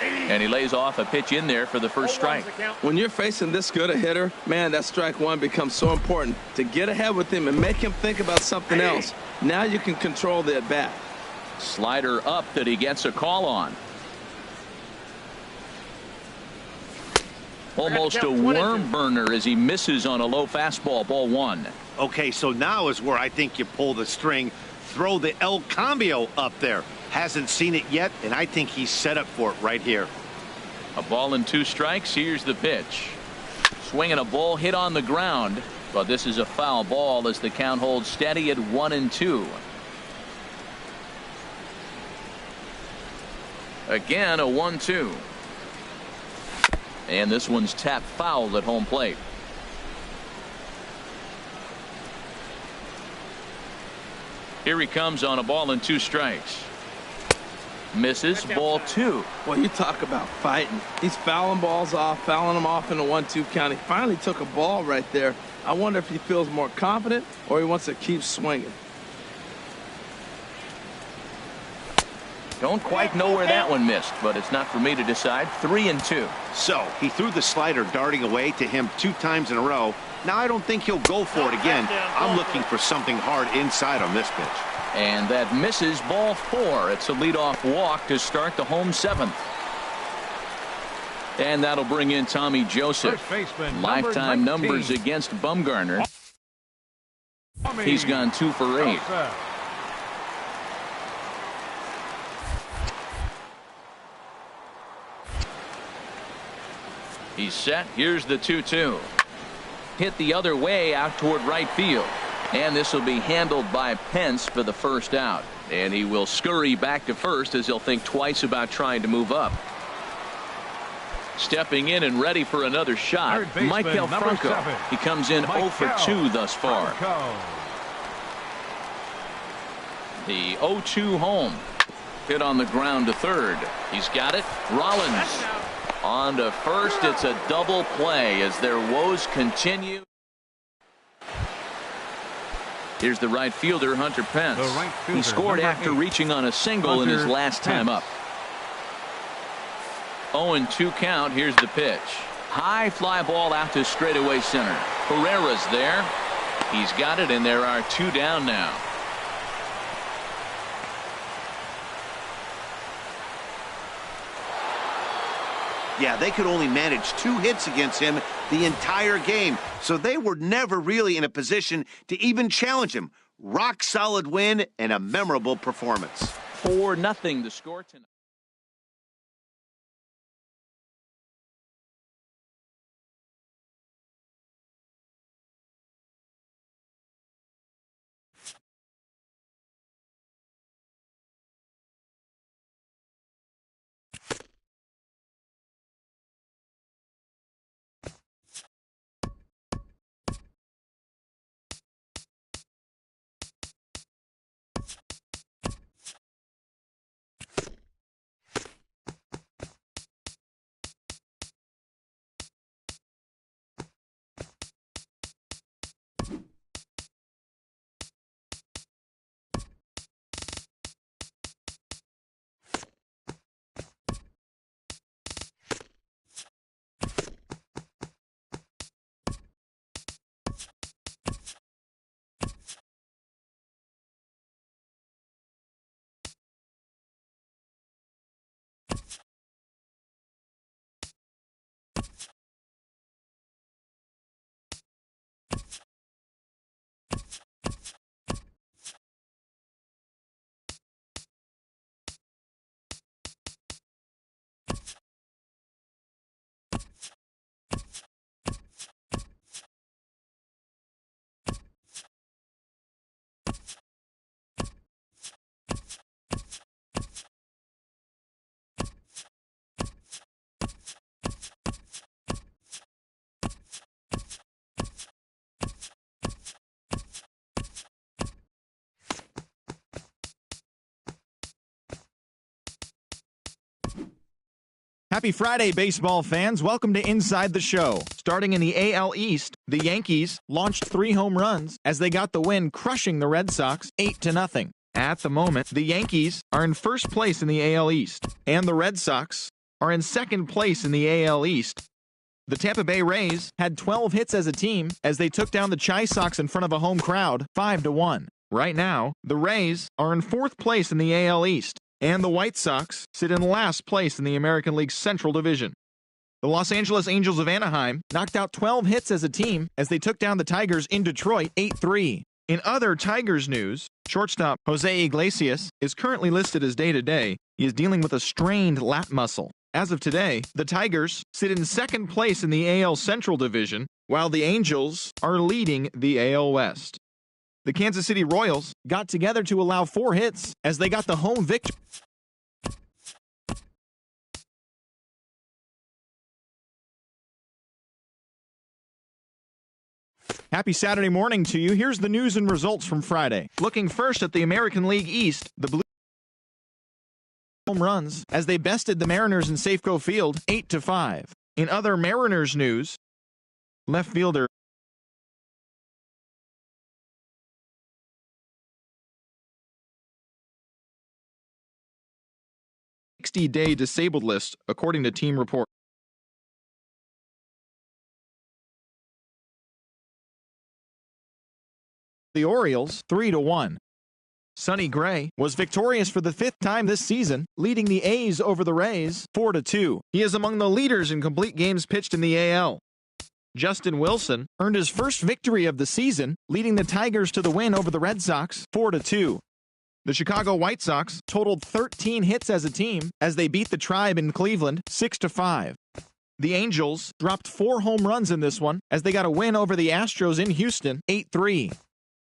And he lays off a pitch in there for the first strike. When you're facing this good a hitter, man, that strike one becomes so important to get ahead with him and make him think about something else. Now you can control the at bat. Slider up that he gets a call on. Almost a worm burner as he misses on a low fastball, ball 1. Okay, so now is where I think you pull the string. Throw the El Cambio up there. Hasn't seen it yet, and I think he's set up for it right here. A ball and 2 strikes. Here's the pitch. Swinging a ball hit on the ground, but this is a foul ball as the count holds steady at 1-2. Again, a 1-2. And this one's tapped foul at home plate. Here he comes on a ball and 2 strikes. Misses, ball 2. Well, you talk about fighting. He's fouling balls off, fouling them off in a 1-2 count. He finally took a ball right there. I wonder if he feels more confident or he wants to keep swinging. Don't quite know where that one missed, but it's not for me to decide. 3-2. So he threw the slider darting away to him 2 times in a row. Now I don't think he'll go for it again. I'm looking for something hard inside on this pitch. And that misses, ball 4. It's a leadoff walk to start the home 7th. And that'll bring in Tommy Joseph. Lifetime numbers against Bumgarner. He's gone 2 for 8. He's set. Here's the 2-2. Hit the other way out toward right field. And this will be handled by Pence for the first out. And he will scurry back to first as he'll think twice about trying to move up. Stepping in and ready for another shot, Michael Franco. He comes in 0 for 2 thus far. The 0-2 home. Hit on the ground to third. He's got it. Rollins on to first. It's a double play as their woes continue. Here's the right fielder, Hunter Pence. He scored after reaching on a single in his last time up. 0-2 count. Here's the pitch. High fly ball out to straightaway center. Herrera's there. He's got it, and there are 2 down now. Yeah, they could only manage 2 hits against him the entire game, so they were never really in a position to even challenge him. Rock solid win and a memorable performance. 4-0 the score tonight. Happy Friday, baseball fans. Welcome to Inside the Show. Starting in the AL East, the Yankees launched 3 home runs as they got the win, crushing the Red Sox 8-0. At the moment, the Yankees are in first place in the AL East, and the Red Sox are in second place in the AL East. The Tampa Bay Rays had 12 hits as a team as they took down the Chi Sox in front of a home crowd 5-1. Right now, the Rays are in fourth place in the AL East, and the White Sox sit in last place in the American League Central Division. The Los Angeles Angels of Anaheim knocked out 12 hits as a team as they took down the Tigers in Detroit 8-3. In other Tigers news, shortstop Jose Iglesias is currently listed as day-to-day. He is dealing with a strained lat muscle. As of today, the Tigers sit in second place in the AL Central Division, while the Angels are leading the AL West. The Kansas City Royals got together to allow 4 hits as they got the home victory. Happy Saturday morning to you. Here's the news and results from Friday. Looking first at the American League East, the Blue home runs as they bested the Mariners in Safeco Field 8-5. In other Mariners news, left fielder day disabled list, according to team report. The Orioles 3-1. Sonny Gray was victorious for the 5th time this season, leading the A's over the Rays 4-2. He is among the leaders in complete games pitched in the AL. Justin Wilson earned his first victory of the season, leading the Tigers to the win over the Red Sox 4-2. The Chicago White Sox totaled 13 hits as a team as they beat the Tribe in Cleveland 6-5. The Angels dropped 4 home runs in this one as they got a win over the Astros in Houston 8-3.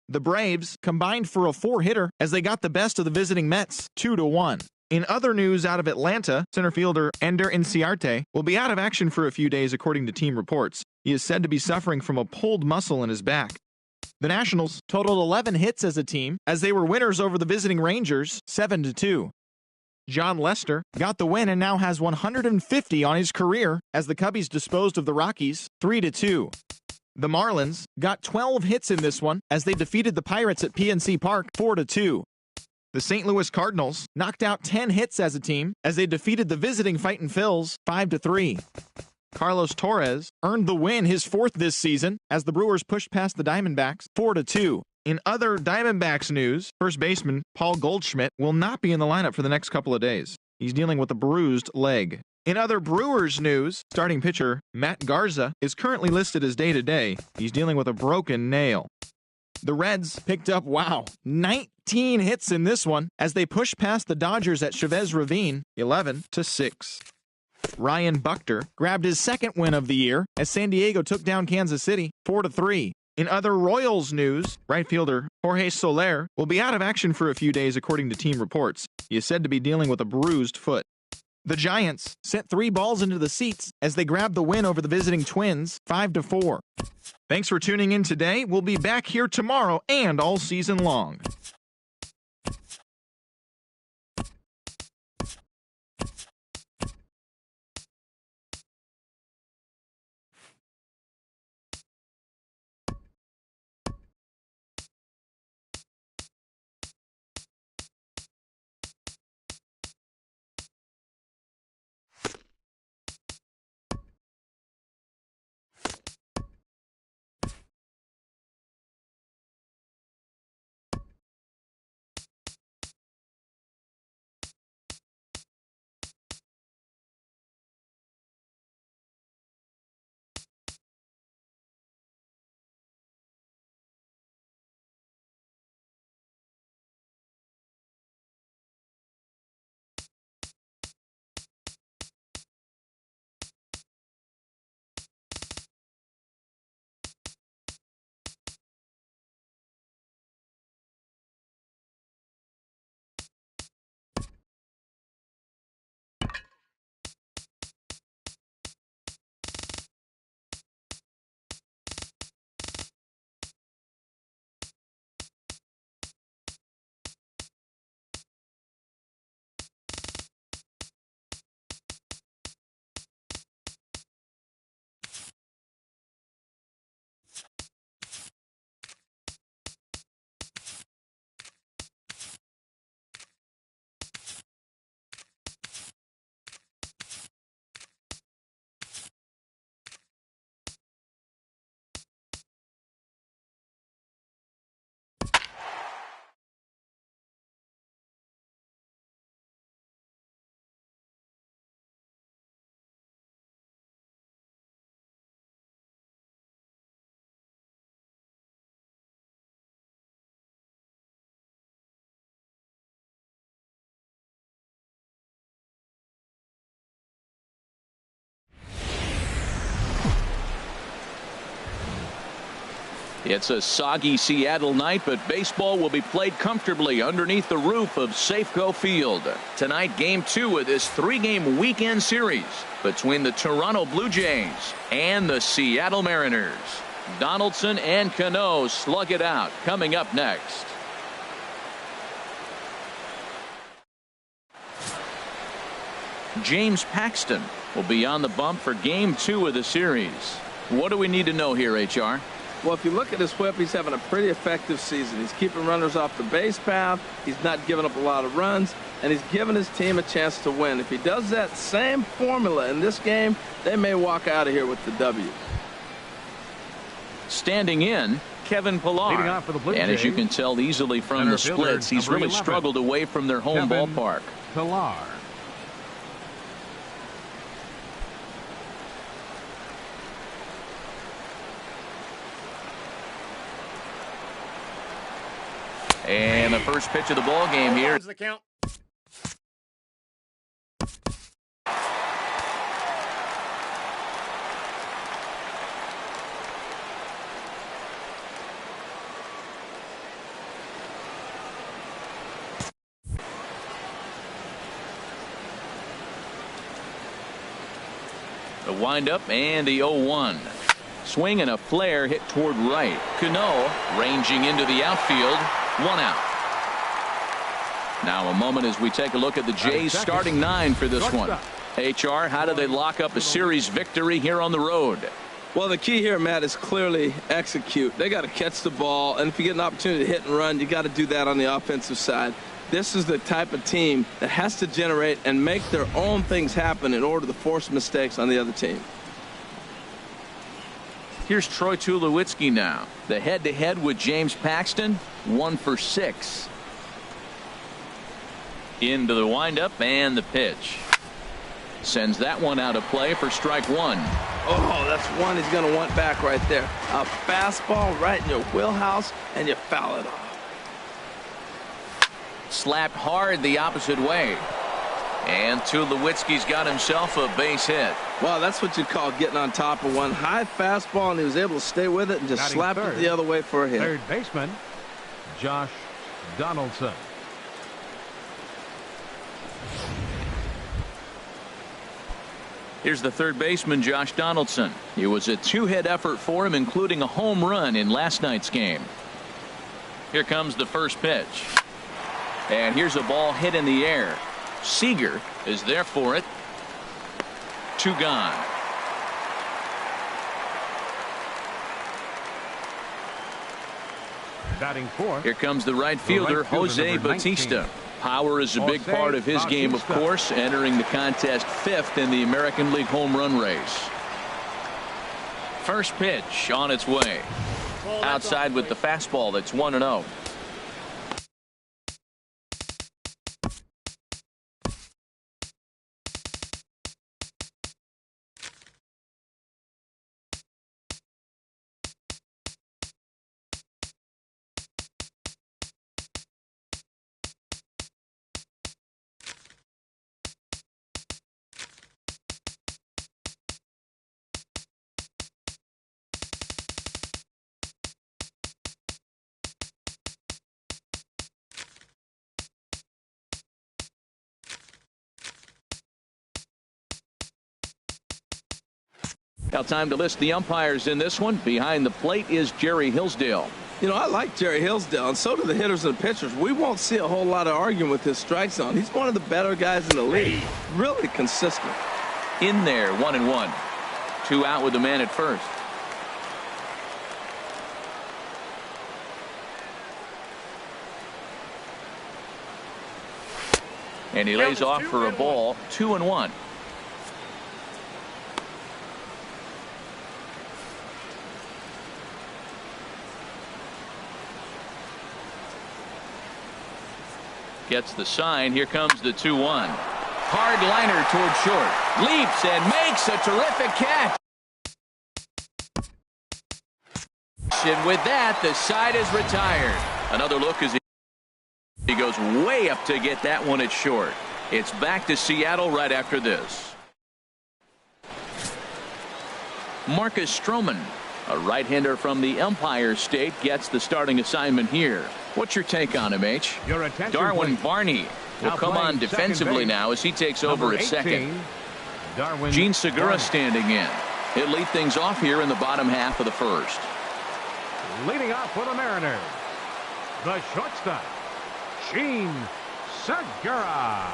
The Braves combined for a 4-hitter as they got the best of the visiting Mets 2-1. In other news out of Atlanta, center fielder Ender Inciarte will be out of action for a few days according to team reports. He is said to be suffering from a pulled muscle in his back. The Nationals totaled 11 hits as a team as they were winners over the visiting Rangers 7-2. John Lester got the win and now has 150 on his career as the Cubbies disposed of the Rockies 3-2. The Marlins got 12 hits in this one as they defeated the Pirates at PNC Park 4-2. The St. Louis Cardinals knocked out 10 hits as a team as they defeated the visiting Fightin' Phils 5-3. Carlos Torres earned the win, his 4th this season, as the Brewers pushed past the Diamondbacks 4-2. In other Diamondbacks news, first baseman Paul Goldschmidt will not be in the lineup for the next couple of days. He's dealing with a bruised leg. In other Brewers news, starting pitcher Matt Garza is currently listed as day-to-day. He's dealing with a broken nail. The Reds picked up, 19 hits in this one as they pushed past the Dodgers at Chavez Ravine 11-6. Ryan Buckner grabbed his 2nd win of the year as San Diego took down Kansas City 4-3. In other Royals news, right fielder Jorge Soler will be out of action for a few days according to team reports. He is said to be dealing with a bruised foot. The Giants sent 3 balls into the seats as they grabbed the win over the visiting Twins 5-4. Thanks for tuning in today. We'll be back here tomorrow and all season long. It's a soggy Seattle night, but baseball will be played comfortably underneath the roof of Safeco Field. Tonight, Game 2 of this 3-game weekend series between the Toronto Blue Jays and the Seattle Mariners. Donaldson and Cano slug it out. Coming up next. James Paxton will be on the bump for Game 2 of the series. What do we need to know here, HR? Well, if you look at his whip, he's having a pretty effective season. He's keeping runners off the base path. He's not giving up a lot of runs, and he's giving his team a chance to win. If he does that same formula in this game, they may walk out of here with the W. Standing in, Kevin Pillar. And as you can tell easily from the splits, he's really struggled away from their home ballpark. Pillar. And the first pitch of the ball game here. The count. The windup and the 0-1. Swing and a flare hit toward right. Cano ranging into the outfield. 1 out. Now a moment as we take a look at the Jays starting 9 for this one. HR, how do they lock up a series victory here on the road? Well, the key here, Matt, is clearly execute. They got to catch the ball, and if you get an opportunity to hit and run, you got to do that on the offensive side. This is the type of team that has to generate and make their own things happen in order to force mistakes on the other team. Here's Troy Tulowitzki now. The head-to-head with James Paxton, 1 for 6. Into the windup and the pitch. Sends that one out of play for strike 1. Oh, that's one he's going to want back right there. A fastball right in your wheelhouse, and you foul it off. Slapped hard the opposite way. And Tulowitzki's got himself a base hit. Wow, that's what you call getting on top of one. High fastball, and he was able to stay with it and just slap it the other way for a hit. Third baseman, Josh Donaldson. Here's the third baseman, Josh Donaldson. It was a 2-hit effort for him, including a home run in last night's game. Here comes the first pitch. And here's a ball hit in the air. Seager is there for it. 2 gone. Batting fourth. Here comes the right fielder, Jose Bautista. Power is a big part of his game, of course, entering the contest 5th in the American League home run race. First pitch on its way. Outside with the fastball. That's 1-0. Now time to list the umpires in this one. Behind the plate is Jerry Hillsdale. You know, I like Jerry Hillsdale, and so do the hitters and the pitchers. We won't see a whole lot of arguing with his strike zone. He's one of the better guys in the league. Really consistent. In there, 1-1. 2 out with the man at first. And he lays off for a ball. 2-1. Gets the sign. Here comes the 2-1. Hard liner toward short. Leaps and makes a terrific catch. And with that, the side is retired. Another look as he goes way up to get that one at short. It's back to Seattle right after this. Marcus Stroman, a right-hander from the Empire State, gets the starting assignment here. What's your take on him, H? Darwin Barney will come on defensively now as he takes over at second. Gene Segura standing in. He'll lead things off here in the bottom half of the first. Leading off for the Mariners, the shortstop, Sheen Segura.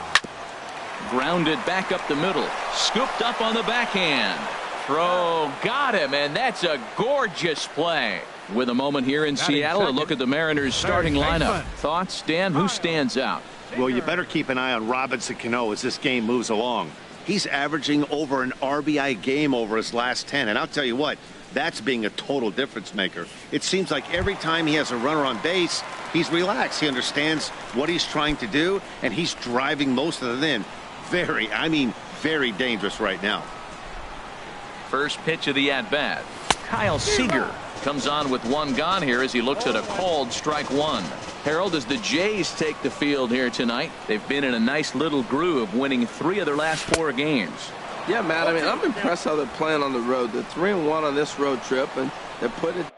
Grounded back up the middle. Scooped up on the backhand. Throw got him, and that's a gorgeous play. With a moment here in Seattle, a look at the Mariners starting lineup. Thoughts, Dan? Who stands out? Well, you better keep an eye on Robinson Cano as this game moves along. He's averaging over an RBI game over his last 10, and I'll tell you what, that's being a total difference maker. It seems like every time he has a runner on base, he's relaxed. He understands what he's trying to do, and he's driving most of it in. Very dangerous right now. First pitch of the at-bat. Kyle Seager comes on with one gone here as he looks at a called strike one. Harold, as the Jays take the field here tonight, they've been in a nice little groove, winning 3 of their last 4 games. Yeah, Matt, I'm impressed how they're playing on the road. They're 3-1 on this road trip, and they're putting it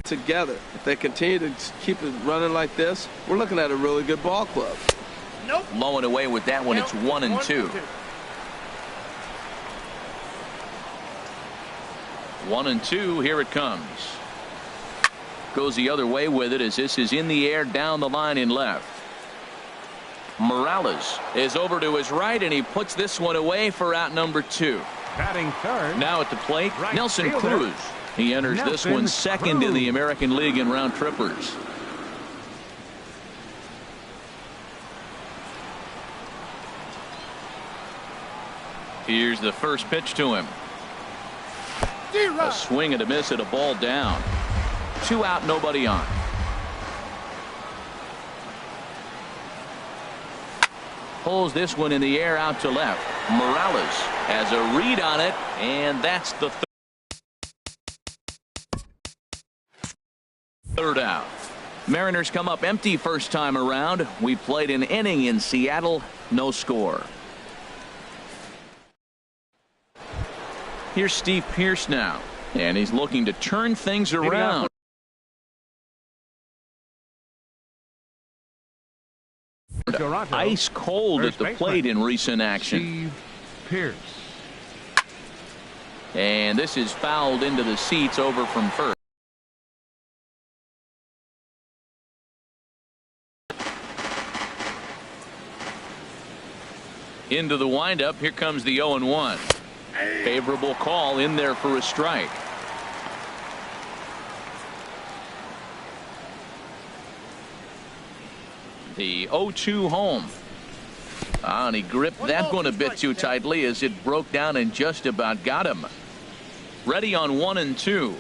together. If they continue to keep it running like this, we're looking at a really good ball club. Low and away with that one. It's 1-2. 1-2. Here it comes. Goes the other way with it as this is in the air down the line in left. Morales is over to his right, and he puts this one away for out number 2. Batting third. Now at the plate, Nelson Cruz. He enters this one second in the American League in round trippers. Here's the first pitch to him. A swing and a miss at a ball down. 2 out, nobody on. Pulls this one in the air out to left. Morales has a read on it, and that's the third out. Mariners come up empty first time around. We played an inning in Seattle, no score. Here's Steve Pearce now, and he's looking to turn things around. Ice cold at the plate in recent action. Steve Pearce. And this is fouled into the seats over from first. Into the windup. Here comes the 0-1. Favorable call in there for a strike. The 0-2 home. And he gripped that one a bit too tightly as it broke down and just about got him. Ready on 1-2.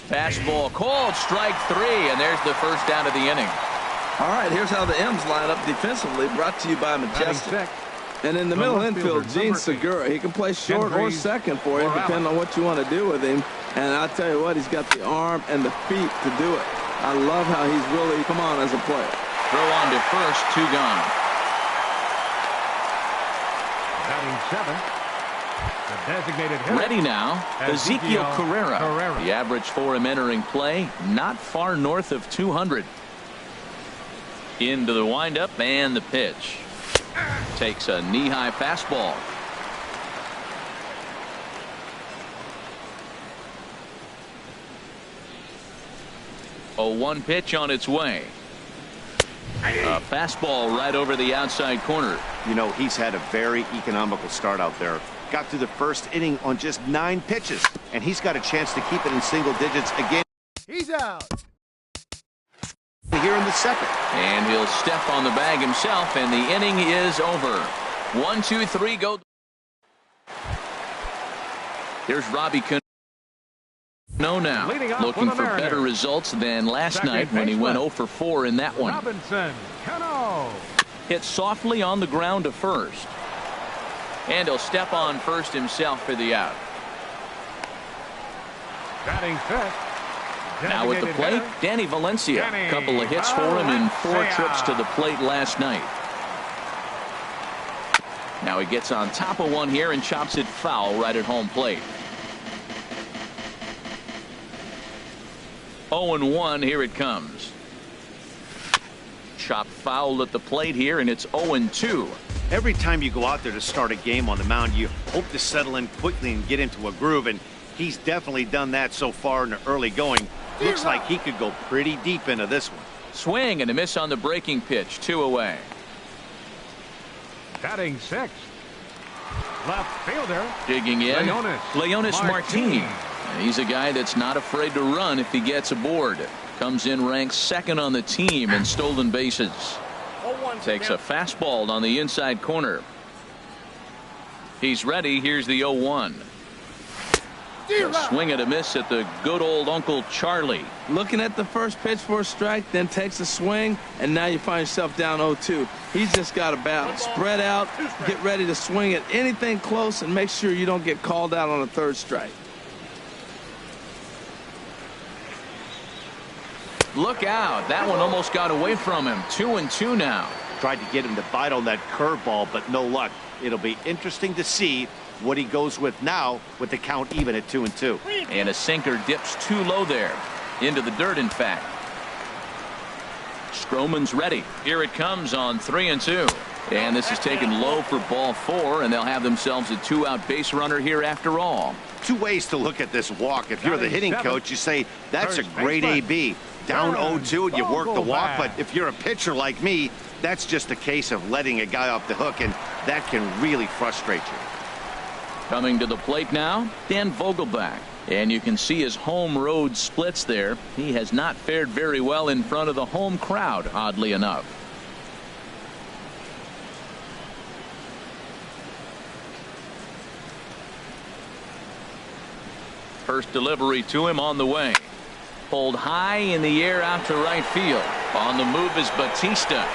Fastball called, strike 3, and there's the first down of the inning. All right, here's how the M's line up defensively, brought to you by Majestic. And in the middle infield, Gene Segura. He can play short or second for you, depending on what you want to do with him. And I'll tell you what, he's got the arm and the feet to do it. I love how he's really come on as a player. Throw on to first, 2 gone. Batting 7. The designated hitter. Ready now, Ezekiel Carrera. The average for him entering play, not far north of 200. Into the windup and the pitch. Takes a knee-high fastball. A 1 pitch on its way. A fastball right over the outside corner. You know, he's had a very economical start out there. Got through the first inning on just 9 pitches, and he's got a chance to keep it in single digits again. He's out. Here in the second. And he'll step on the bag himself, and the inning is over. 1, 2, 3, go. Here's Robbie Cano now, looking for better results than last night when he went 0 for 4 in that one. Robinson Cano. Hit softly on the ground to first. And he'll step on first himself for the out. Batting fifth. Now at the plate, Danny Valencia. A couple of hits for him in 4 trips to the plate last night. Now he gets on top of one here and chops it foul right at home plate. 0-1, here it comes. Chopped foul at the plate here, and it's 0-2. Every time you go out there to start a game on the mound, you hope to settle in quickly and get into a groove, and he's definitely done that so far in the early going. Looks like he could go pretty deep into this one. Swing and a miss on the breaking pitch. 2 away. Batting sixth, left fielder. Digging in, Leonis Martin. He's a guy that's not afraid to run if he gets aboard. Comes in ranked second on the team in stolen bases. Takes a fastball on the inside corner. He's ready. Here's the 0-1. A swing and a miss at the good old Uncle Charlie. Looking at the first pitch for a strike, then takes a swing, and now you find yourself down 0-2. He's just got to bat, spread out, get ready to swing at anything close, and make sure you don't get called out on a third strike. Look out. That one almost got away from him. 2-2 now. Tried to get him to bite on that curveball, but no luck. It'll be interesting to see what he goes with now with the count even at 2-2. And a sinker dips too low there. Into the dirt, in fact. Stroman's ready. Here it comes on 3-2. And this is taken low for ball 4, and they'll have themselves a 2-out base runner here after all. 2 ways to look at this walk. If you're the hitting coach, you say, that's a great AB. Down 0-2 and you work the walk, but if you're a pitcher like me, that's just a case of letting a guy off the hook, and that can really frustrate you. Coming to the plate now, Dan Vogelbach. And you can see his home road splits there. He has not fared very well in front of the home crowd, oddly enough. First delivery to him on the way. Pulled high in the air out to right field. On the move is Batista.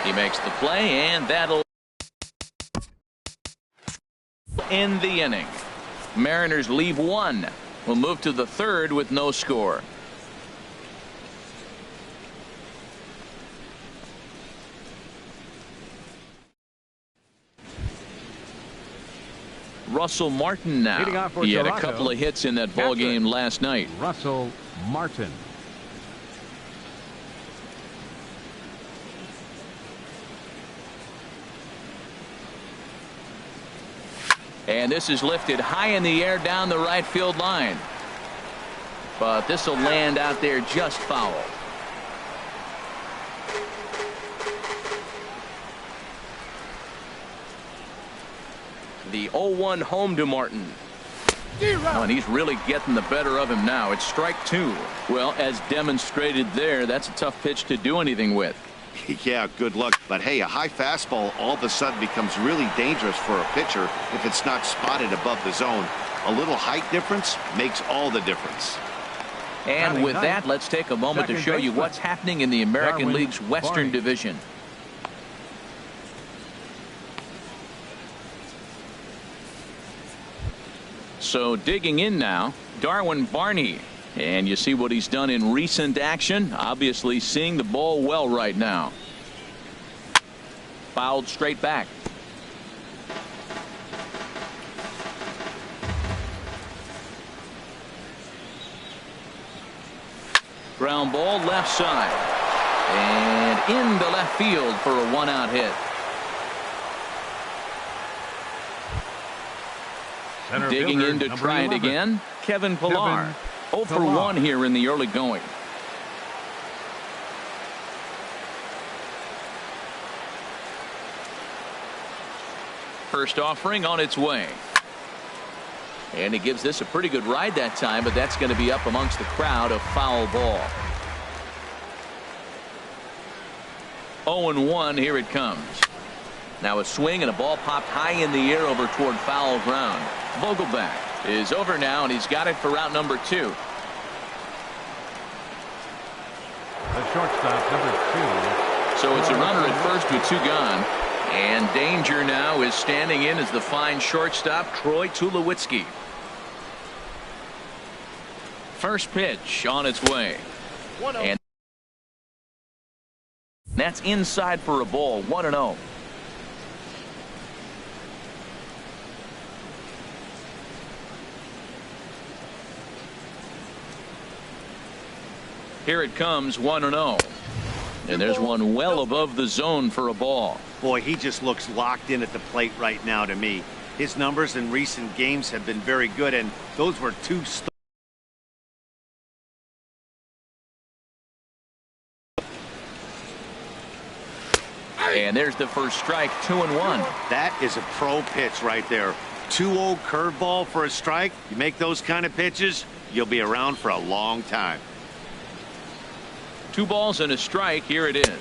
He makes the play, and that'll end the inning. Mariners leave 1. We'll move to the 3rd with no score. Russell Martin now. He had a couple of hits in that ball game last night. Russell Martin. And this is lifted high in the air down the right field line. But this will land out there just foul. The 0-1 home to Martin. Oh, and he's really getting the better of him now. It's strike 2. Well, as demonstrated there, that's a tough pitch to do anything with. Yeah, good luck. But hey, a high fastball all of a sudden becomes really dangerous for a pitcher if it's not spotted above the zone. A little height difference makes all the difference. And with that, let's take a moment to show you what's happening in the American League's Western Division. So digging in now, Darwin Barney. And you see what he's done in recent action. Obviously seeing the ball well right now. Fouled straight back. Ground ball left side. And into left field for a 1-out hit. Center Digging fielder, in to number try 11. it again, Kevin Pillar. 0 for 1 here in the early going. First offering on its way. And he gives this a pretty good ride that time, but that's going to be up amongst the crowd. A foul ball. 0-1, here it comes. Now a swing and a ball popped high in the air over toward foul ground. Vogelbach is over now, and he's got it for route number 2. The shortstop, number 2. So it's a runner at first with 2 gone. And danger now is standing in as the fine shortstop, Troy Tulowitzki. First pitch on its way. And that's inside for a ball. 1-0. Here it comes, 1-0. And there's one well above the zone for a ball. Boy, he just looks locked in at the plate right now to me. His numbers in recent games have been very good, and those were two And there's the first strike, 2-1. That is a pro pitch right there. 2-0 curveball for a strike. You make those kind of pitches, you'll be around for a long time. 2 balls and a strike. Here it is.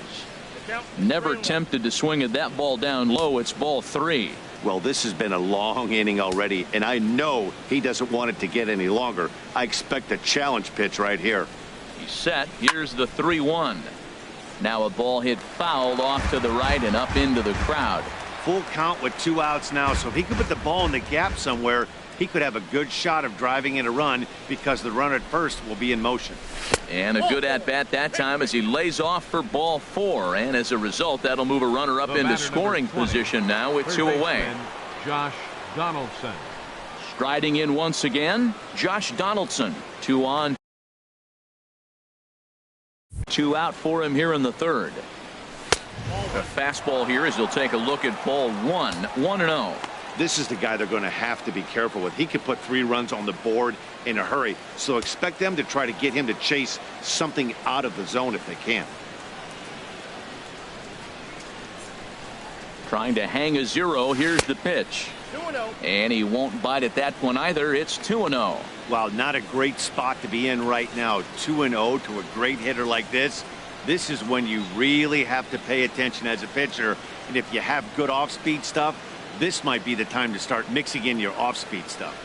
Never tempted to swing at that ball down low. It's ball 3. Well, this has been a long inning already, and I know he doesn't want it to get any longer. I expect a challenge pitch right here. He's set. Here's the 3-1. Now a ball hit fouled off to the right and up into the crowd. Full count with 2 outs now, so if he could put the ball in the gap somewhere, he could have a good shot of driving in a run because the runner at first will be in motion. And a good at-bat that time as he lays off for ball 4. And as a result, that'll move a runner up into scoring position now with 2 away. Josh Donaldson. Striding in once again, Josh Donaldson. 2 on. 2 out for him here in the 3rd. A fastball here as he'll take a look at ball 1. 1-0. This is the guy they're going to have to be careful with. He could put 3 runs on the board in a hurry, so expect them to try to get him to chase something out of the zone if they can. Trying to hang a 0. Here's the pitch. 2-0. And he won't bite at that one either. It's 2-0. Wow, not a great spot to be in right now. 2-0 to a great hitter like this. This is when you really have to pay attention as a pitcher. And if you have good off-speed stuff, this might be the time to start mixing in your off-speed stuff.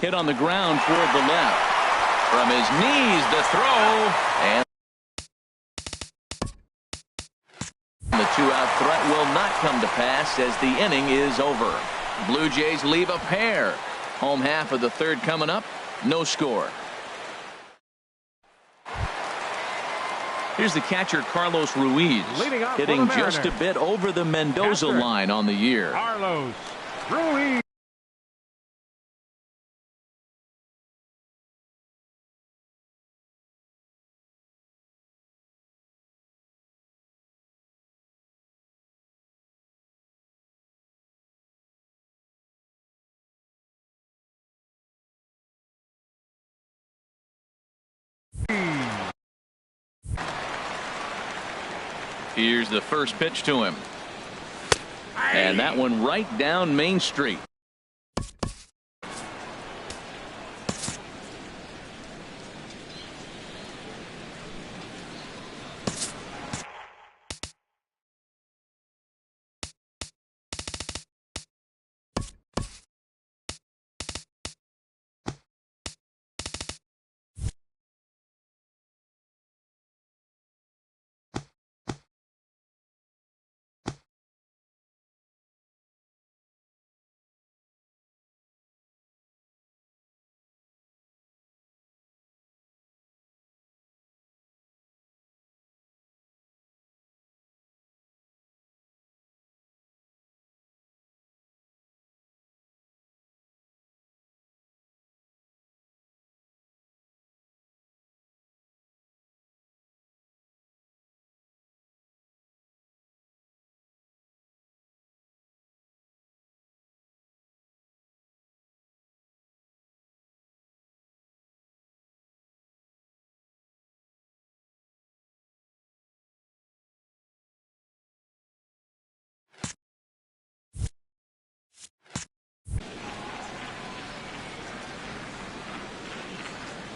Hit on the ground toward the left. From his knees, the throw. And the 2-out threat will not come to pass as the inning is over. Blue Jays leave a pair. Home half of the 3rd coming up. No score. Here's the catcher, Carlos Ruiz, hitting just a bit over the Mendoza line on the year. Carlos Ruiz. Here's the first pitch to him. And that one right down Main Street.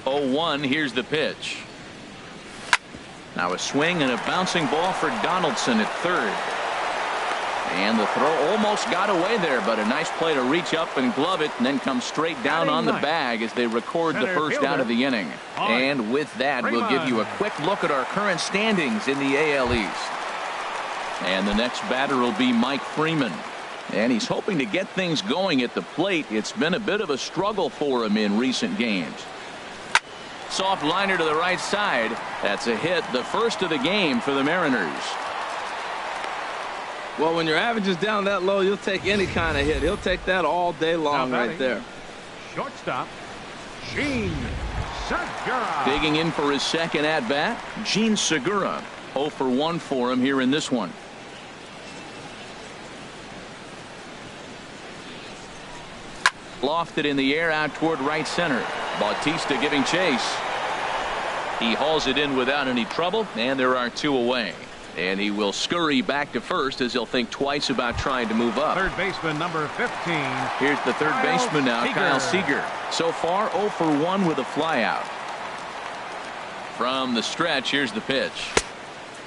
Oh, 1. Here's the pitch. Now a swing and a bouncing ball for Donaldson at 3rd. And the throw almost got away there, but a nice play to reach up and glove it and then come straight down on the bag as they record the first out of the inning. And with that, we'll give you a quick look at our current standings in the AL East. And the next batter will be Mike Freeman. And he's hoping to get things going at the plate. It's been a bit of a struggle for him in recent games. Soft liner to the right side. That's a hit, the first of the game for the Mariners. Well, when your average is down that low, you'll take any kind of hit. He'll take that all day long right there. Shortstop, Gene Segura. Digging in for his second at-bat, Gene Segura. 0 for 1 for him here in this one. Lofted in the air out toward right center. Bautista giving chase. He hauls it in without any trouble, and there are 2 away. And he will scurry back to first as he'll think twice about trying to move up. Third baseman number 15. Here's the third baseman now, Kyle Seager. So far 0 for 1 with a flyout. From the stretch, here's the pitch.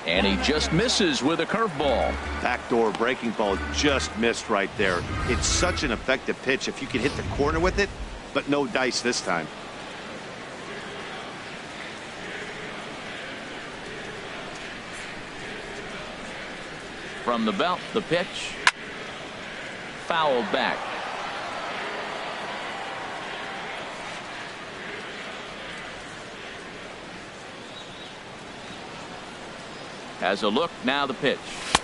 And he just misses with a curveball. Backdoor breaking ball just missed right there. It's such an effective pitch if you can hit the corner with it, but no dice this time. From the belt, the pitch. Fouled back. Has a look, now the pitch.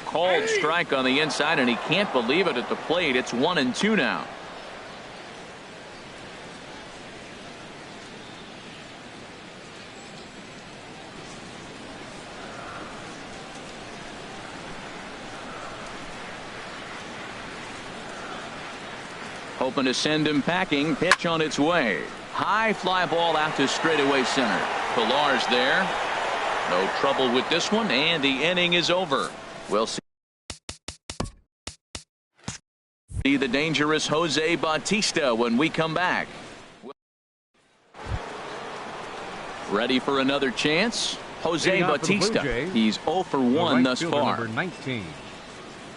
Called strike on the inside, and he can't believe it at the plate. It's 1-2 now. Hoping to send him packing. Pitch on its way. High fly ball out to straightaway center. Pilar's there. No trouble with this one, and the inning is over. We'll see the dangerous Jose Bautista when we come back. Ready for another chance? Jose Bautista. He's 0 for 1 thus far. Number 19.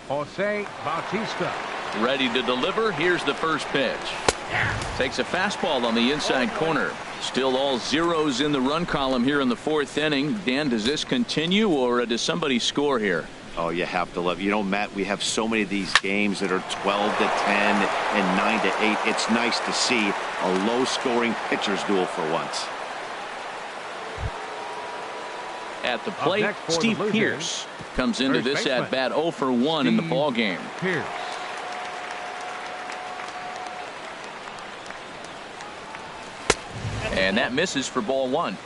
Jose Bautista. Ready to deliver. Here's the first pitch. Takes a fastball on the inside corner. Still all zeros in the run column here in the 4th inning. Dan, does this continue, or does somebody score here? Oh, you have to love. You know, Matt, we have so many of these games that are 12-10 and 9-8. It's nice to see a low-scoring pitcher's duel for once. At the plate, Steve Pearce comes into this at bat 0 for 1 in the ball game. Pearce. And that misses for ball 1.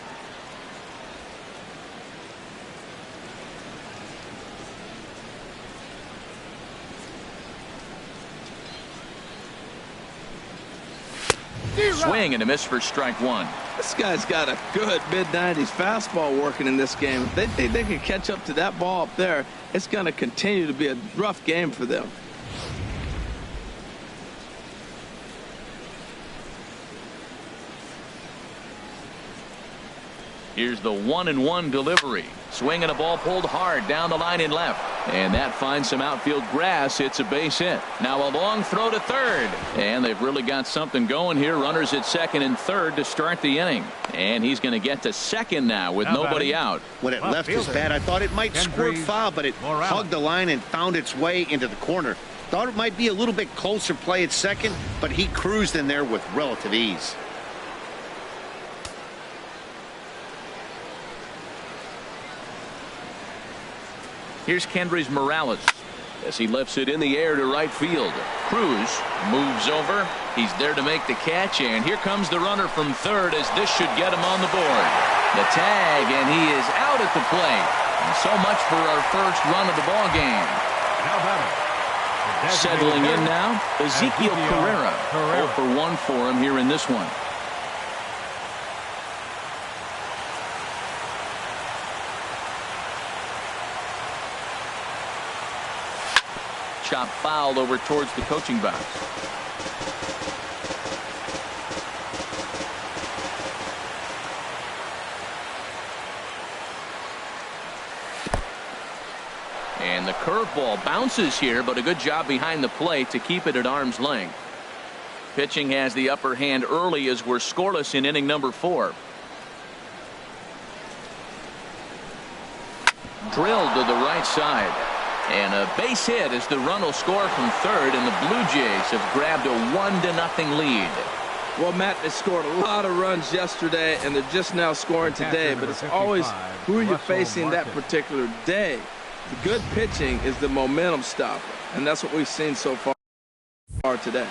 Swing and a miss for strike 1. This guy's got a good mid-90s fastball working in this game. If they think they can catch up to that ball up there, it's going to continue to be a rough game for them. Here's the 1-1 delivery. Swing and a ball pulled hard down the line and left. And that finds some outfield grass. It's a base hit. Now a long throw to third. And they've really got something going here. Runners at second and third to start the inning. And he's going to get to second now with nobody out. When it left his bat, I thought it might squirt foul, but it hugged the line and found its way into the corner. Thought it might be a little bit closer play at second, but he cruised in there with relative ease. Here's Kendrys Morales as he lifts it in the air to right field. Cruz moves over. He's there to make the catch, and here comes the runner from third as this should get him on the board. The tag, and he is out at the plate. And so much for our first run of the ball game. Settling in now, Ezekiel Carrera. 0 for 1 for him here in this one. Chop fouled over towards the coaching box. And the curveball bounces here, but a good job behind the plate to keep it at arm's length. Pitching has the upper hand early as we're scoreless in inning number 4. Drilled to the right side. And a base hit as the run will score from third, and the Blue Jays have grabbed a 1-0 lead. Well, Matt, they scored a lot of runs yesterday, and they're just now scoring today. But it's always who are you facing that particular day. The good pitching is the momentum stopper, and that's what we've seen so far today.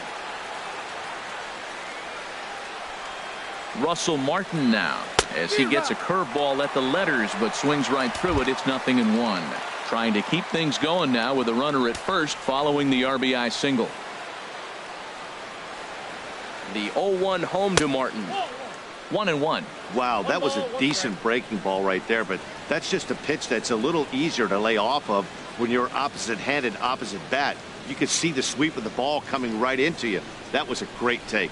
Russell Martin now as he gets a curveball at the letters, but swings right through it. It's 0-1. Trying to keep things going now with a runner at first following the RBI single. The 0-1 home to Martin. 1-1. Wow, that was a decent breaking ball right there, but that's just a pitch that's a little easier to lay off of when you're opposite-handed, opposite bat. You could see the sweep of the ball coming right into you. That was a great take.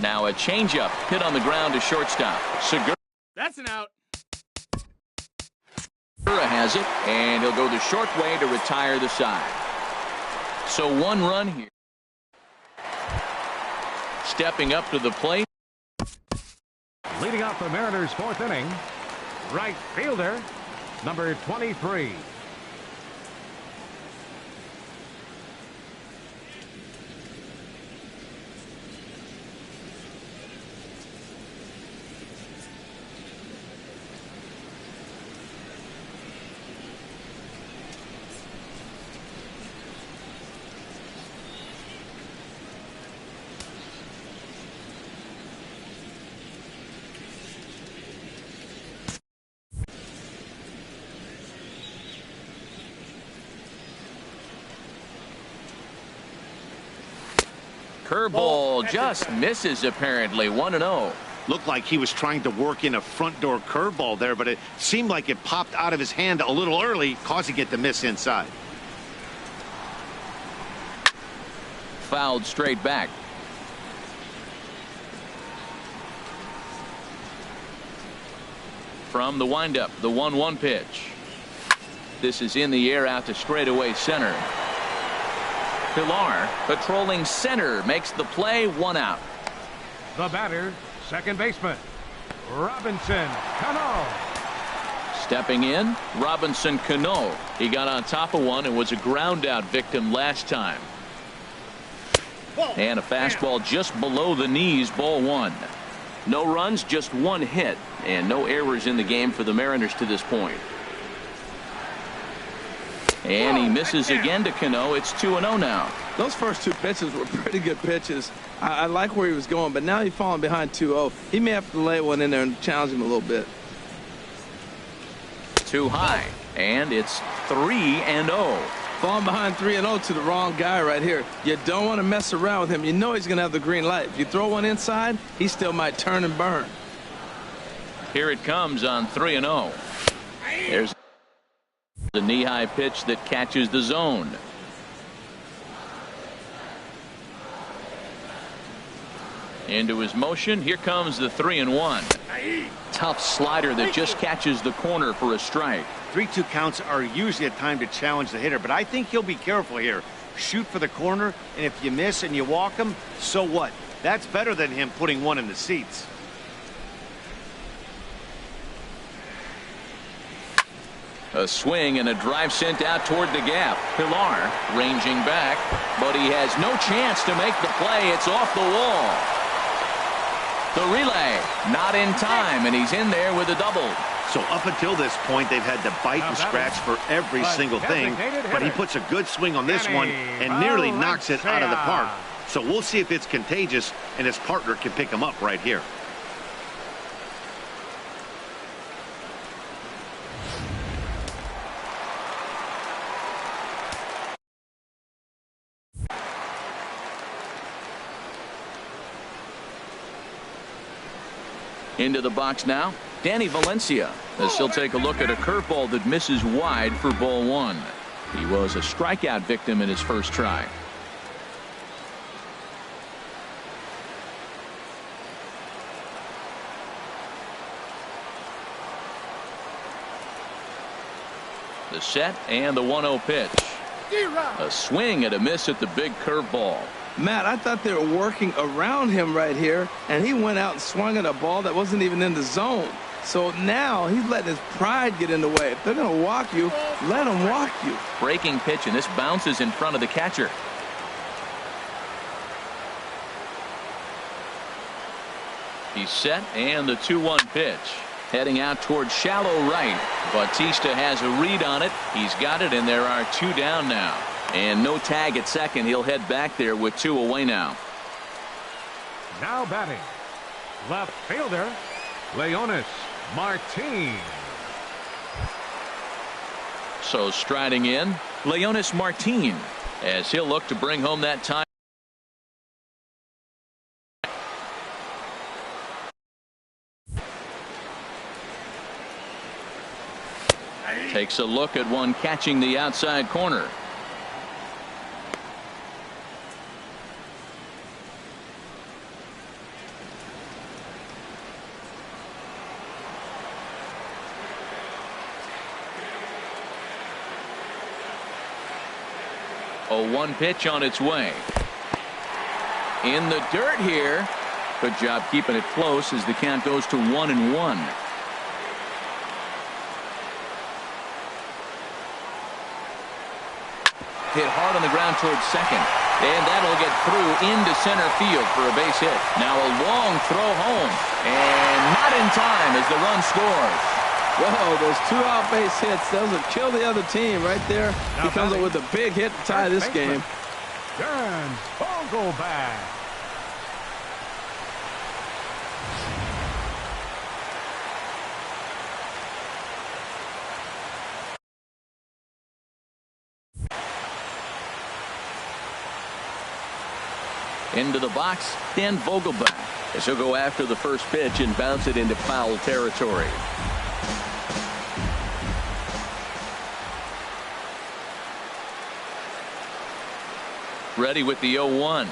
Now a changeup hit on the ground to shortstop. Segura. That's an out. Segura has it, and he'll go the short way to retire the side. So 1 run here. Stepping up to the plate. Leading off the Mariners' 4th inning, right fielder, number 23. Curveball just misses apparently. 1-0. Looked like he was trying to work in a front door curveball there, but it seemed like it popped out of his hand a little early, causing it to miss inside. Fouled straight back. From the windup, the 1-1 pitch. This is in the air out to straightaway center. Pilar patrolling center makes the play. 1 out. The batter, second baseman, Robinson Cano. Stepping in, Robinson Cano. He got on top of one and was a ground out victim last time. And a fastball just below the knees. Ball 1. No runs, just 1 hit, and no errors in the game for the Mariners to this point. And he misses again to Cano. It's 2-0 now. Those first 2 pitches were pretty good pitches. I like where he was going, but now he's falling behind 2-0. He may have to lay one in there and challenge him a little bit. Too high, and it's 3-0. Falling behind 3-0 to the wrong guy right here. You don't want to mess around with him. You know he's going to have the green light. If you throw one inside, he still might turn and burn. Here it comes on 3-0. There's the knee-high pitch that catches the zone. Into his motion. Here comes the 3-1. Tough slider that just catches the corner for a strike. 3-2 counts are usually a time to challenge the hitter, but I think he'll be careful here. Shoot for the corner, and if you miss and you walk him, so what? That's better than him putting one in the seats. A swing and a drive sent out toward the gap. Pilar ranging back, but he has no chance to make the play. It's off the wall. The relay not in time, and he's in there with a double. So up until this point, they've had to bite and scratch for every single thing, but he puts a good swing on this one and nearly knocks it out of the park. So we'll see if it's contagious and his partner can pick him up right here. Into the box now, Danny Valencia, as he'll take a look at a curveball that misses wide for ball 1. He was a strikeout victim in his first try. The set and the 1-0 pitch. A swing and a miss at the big curveball. Matt, I thought they were working around him right here, and he went out and swung at a ball that wasn't even in the zone. So now he's letting his pride get in the way. If they're going to walk you, let them walk you. Breaking pitch, and this bounces in front of the catcher. He's set, and the 2-1 pitch. Heading out towards shallow right. Bautista has a read on it. He's got it, and there are 2 down now. And no tag at second. He'll head back there with 2 away now. Now batting, left fielder, Leonis Martin. So striding in, Leonis Martin, as he'll look to bring home that tie. Takes a look at one catching the outside corner. A 1 pitch on its way. In the dirt here. Good job keeping it close as the count goes to 1-1. Hit hard on the ground towards second. And that'll get through into center field for a base hit. Now a long throw home. And not in time as the run scores. Whoa, those 2-out base hits, those will kill the other team right there. He comes up with a big hit to tie this game. Turns Vogelback. Into the box, Dan Vogelback, as he'll go after the first pitch and bounce it into foul territory. Ready with the 0-1.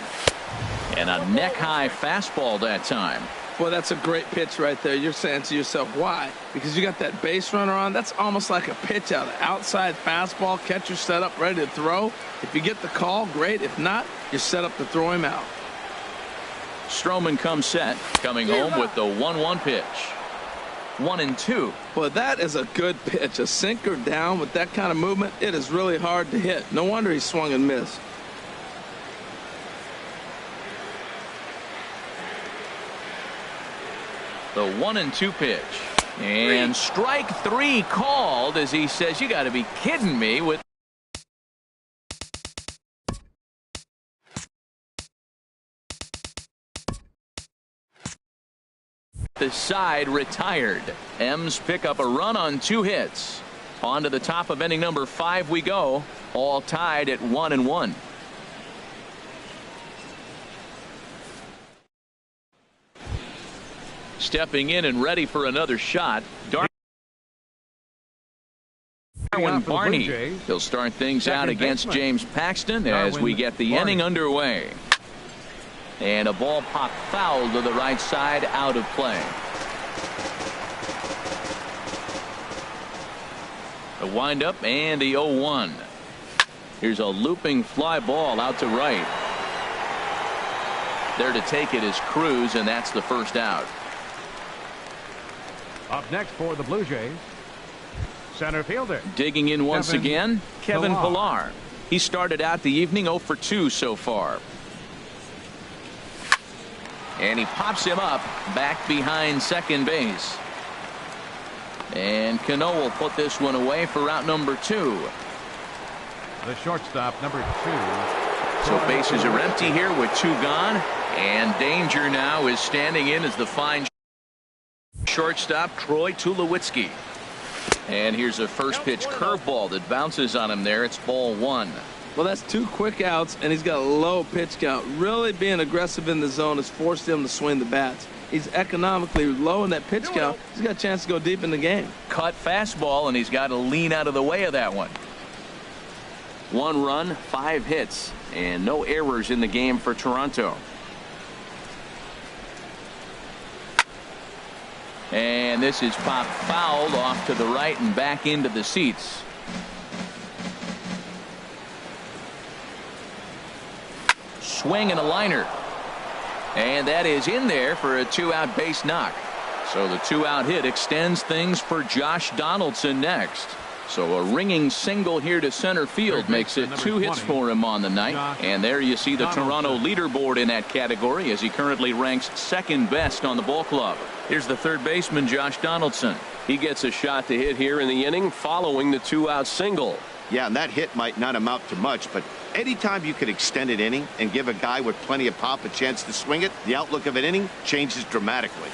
And a neck-high fastball that time. Boy, that's a great pitch right there. You're saying to yourself, why? Because you got that base runner on. That's almost like a pitch out. Outside fastball, catcher set up, ready to throw. If you get the call, great. If not, you're set up to throw him out. Stroman comes set, coming home with the 1-1 pitch. 1-2. Well, that is a good pitch. A sinker down with that kind of movement, it is really hard to hit. No wonder he swung and missed. The 1-2 pitch. And strike 3 called as he says, you got to be kidding me with the side retired. M's pick up a run on 2 hits. On to the top of inning number 5 we go, all tied at 1-1. Stepping in and ready for another shot, Darwin Barney. He'll start things out against James Paxton as we get the inning underway. And a ball popped foul to the right side, out of play. The windup and the 0-1. Here's a looping fly ball out to right. There to take it is Cruz, and that's the first out. Up next for the Blue Jays, center fielder. Digging in once again, Kevin Pillar. He started out the evening 0 for 2 so far. And he pops him up back behind second base. And Cano will put this one away for out number 2. The shortstop, number 2. So bases are empty here with 2 gone. And danger now is standing in as the fine shortstop Troy Tulowitzki. And here's a first pitch curveball that bounces on him there. It's ball 1. Well, that's 2 quick outs, and he's got a low pitch count. Really being aggressive in the zone has forced him to swing the bats. He's economically low in that pitch count. He's got a chance to go deep in the game. Cut fastball, and he's got to lean out of the way of that one. 1 run, 5 hits, and no errors in the game for Toronto. And this is popped fouled off to the right and back into the seats. Swing and a liner. And that is in there for a 2-out base knock. So the 2-out hit extends things for Josh Donaldson next. So a ringing single here to center field makes it 2 hits for him on the night. And there you see the Toronto leaderboard in that category as he currently ranks 2nd best on the ball club. Here's the third baseman, Josh Donaldson. He gets a shot to hit here in the inning following the 2-out single. Yeah, and that hit might not amount to much, but anytime you can extend an inning and give a guy with plenty of pop a chance to swing it, the outlook of an inning changes dramatically.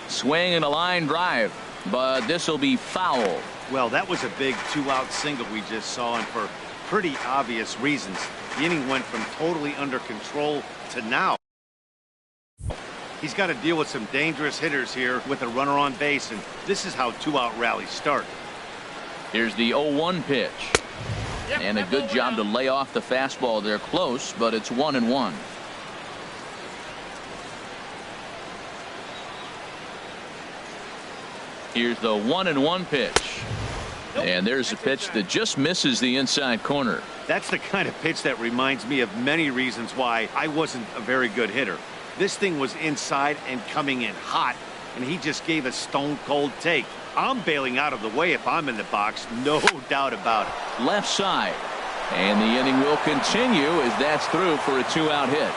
Swing and a line drive, but this will be foul. Well, that was a big 2-out single we just saw, and for pretty obvious reasons. The inning went from totally under control to now. He's got to deal with some dangerous hitters here with a runner on base, and this is how 2-out rallies start. Here's the 0-1 pitch. And a good job to lay off the fastball there close, but it's 1-1. Here's the 1-1 pitch. And there's a pitch that just misses the inside corner. That's the kind of pitch that reminds me of many reasons why I wasn't a very good hitter. This thing was inside and coming in hot, and he just gave a stone-cold take. I'm bailing out of the way if I'm in the box, no doubt about it. Left side. And the inning will continue as that's through for a 2-out hit.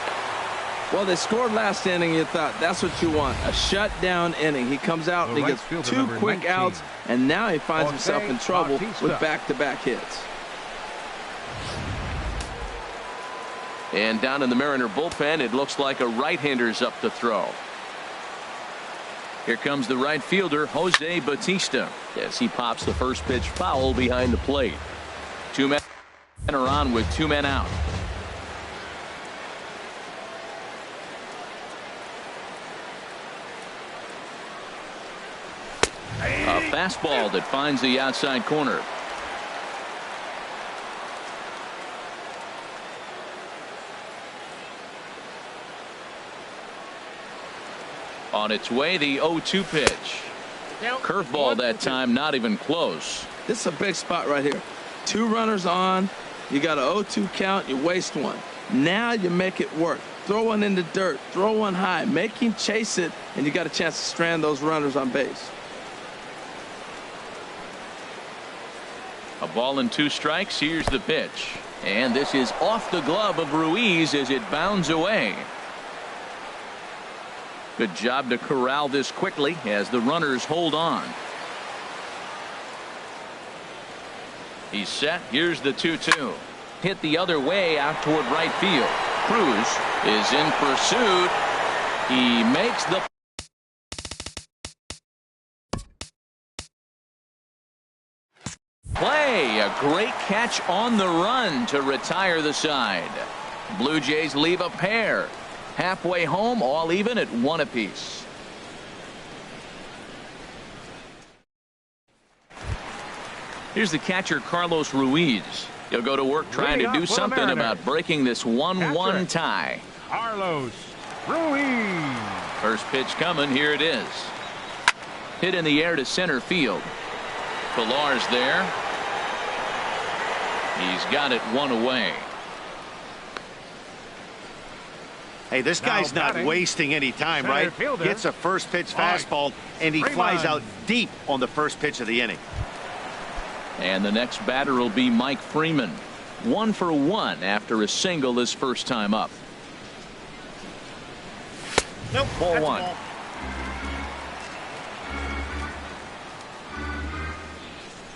Well, they scored last inning. You thought that's what you want, a shutdown inning. He comes out and he gets 2 quick 19. Outs, and now he finds himself in trouble with back-to-back hits. And down in the Mariner bullpen, it looks like a right-hander's up to throw. Here comes the right fielder, Jose Bautista, as he pops the first pitch foul behind the plate. 2 men are on with 2 men out. A fastball that finds the outside corner. On its way, the 0-2 pitch. Curveball that time, not even close. This is a big spot right here. 2 runners on. You got an 0-2 count. You waste 1. Now you make it work. Throw one in the dirt. Throw one high. Make him chase it, and you got a chance to strand those runners on base. A ball and 2 strikes. Here's the pitch. And this is off the glove of Ruiz as it bounds away. Good job to corral this quickly as the runners hold on. He's set. Here's the 2-2. Hit the other way out toward right field. Cruz is in pursuit. He makes the play. A great catch on the run to retire the side. Blue Jays leave a pair. Halfway home, all even at 1 apiece. Here's the catcher, Carlos Ruiz. He'll go to work trying to do something about breaking this 1-1 tie. Carlos Ruiz. First pitch coming. Here it is. Hit in the air to center field. Pilar's there. He's got it 1 away. Hey, this guy's not wasting any time, right? Gets a first pitch fastball, and he flies out deep on the first pitch of the inning. And the next batter will be Mike Freeman. 1 for 1 after a single his first time up. Nope. Ball 1.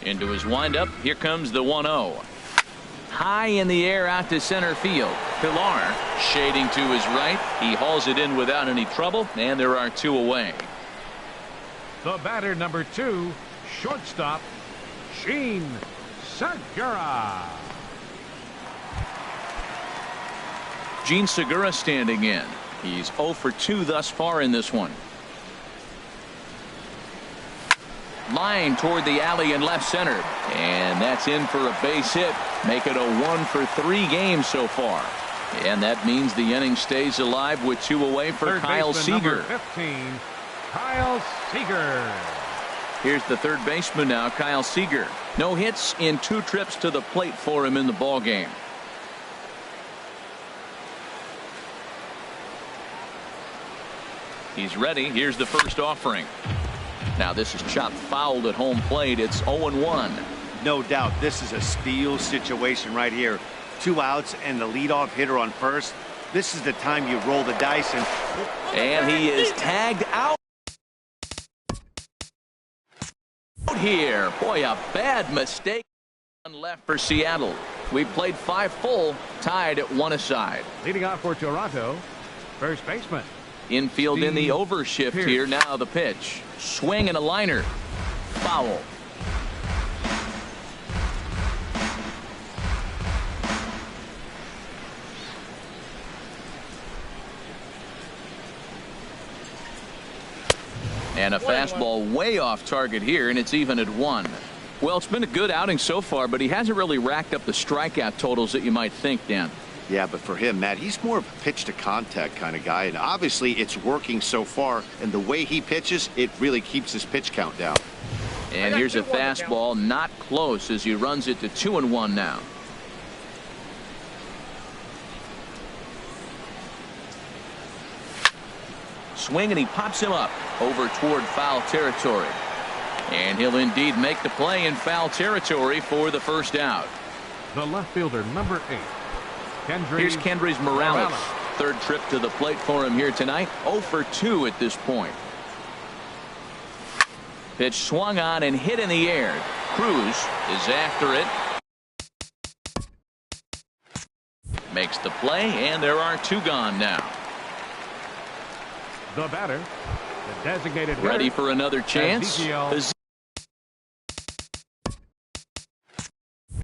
Into his windup. Here comes the 1-0. High in the air out to center field. Pilar shading to his right. He hauls it in without any trouble, and there are 2 away. The batter, number 2, shortstop, Gene Segura. Gene Segura standing in. He's 0 for 2 thus far in this one. Line toward the alley in left center, and that's in for a base hit. Make it a 1 for 3 game so far, and that means the inning stays alive with 2 away for Third Kyle baseman, Seager. number 15, Kyle Seager. Here's the third baseman now, Kyle Seager. No hits in 2 trips to the plate for him in the ball game. He's ready. Here's the first offering. Now this is chopped fouled at home plate. It's 0-1. No doubt this is a steal situation right here. 2 outs and the leadoff hitter on first. This is the time you roll the dice. And he is tagged out here. Boy, a bad mistake left for Seattle. We played 5 full, tied at 1 aside. Leading off for Toronto, first baseman. Infield in the overshift here. Now the pitch. Swing and a liner. Foul. And a fastball way off target here, and it's even at 1. Well, it's been a good outing so far, but he hasn't really racked up the strikeout totals that you might think, Dan. Yeah, but for him, Matt, he's more of a pitch-to-contact kind of guy, and obviously it's working so far, and the way he pitches, it really keeps his pitch count down. And here's a fastball, not close, as he runs it to 2-1 now. Swing, and he pops him up over toward foul territory. And he'll indeed make the play in foul territory for the first out. The left fielder, number 8. Here's Kendrys Morales. Third trip to the plate for him here tonight. 0 for 2 at this point. Pitch swung on and hit in the air. Cruz is after it. Makes the play, and there are 2 gone now. The batter, the designated hitter, ready for another chance.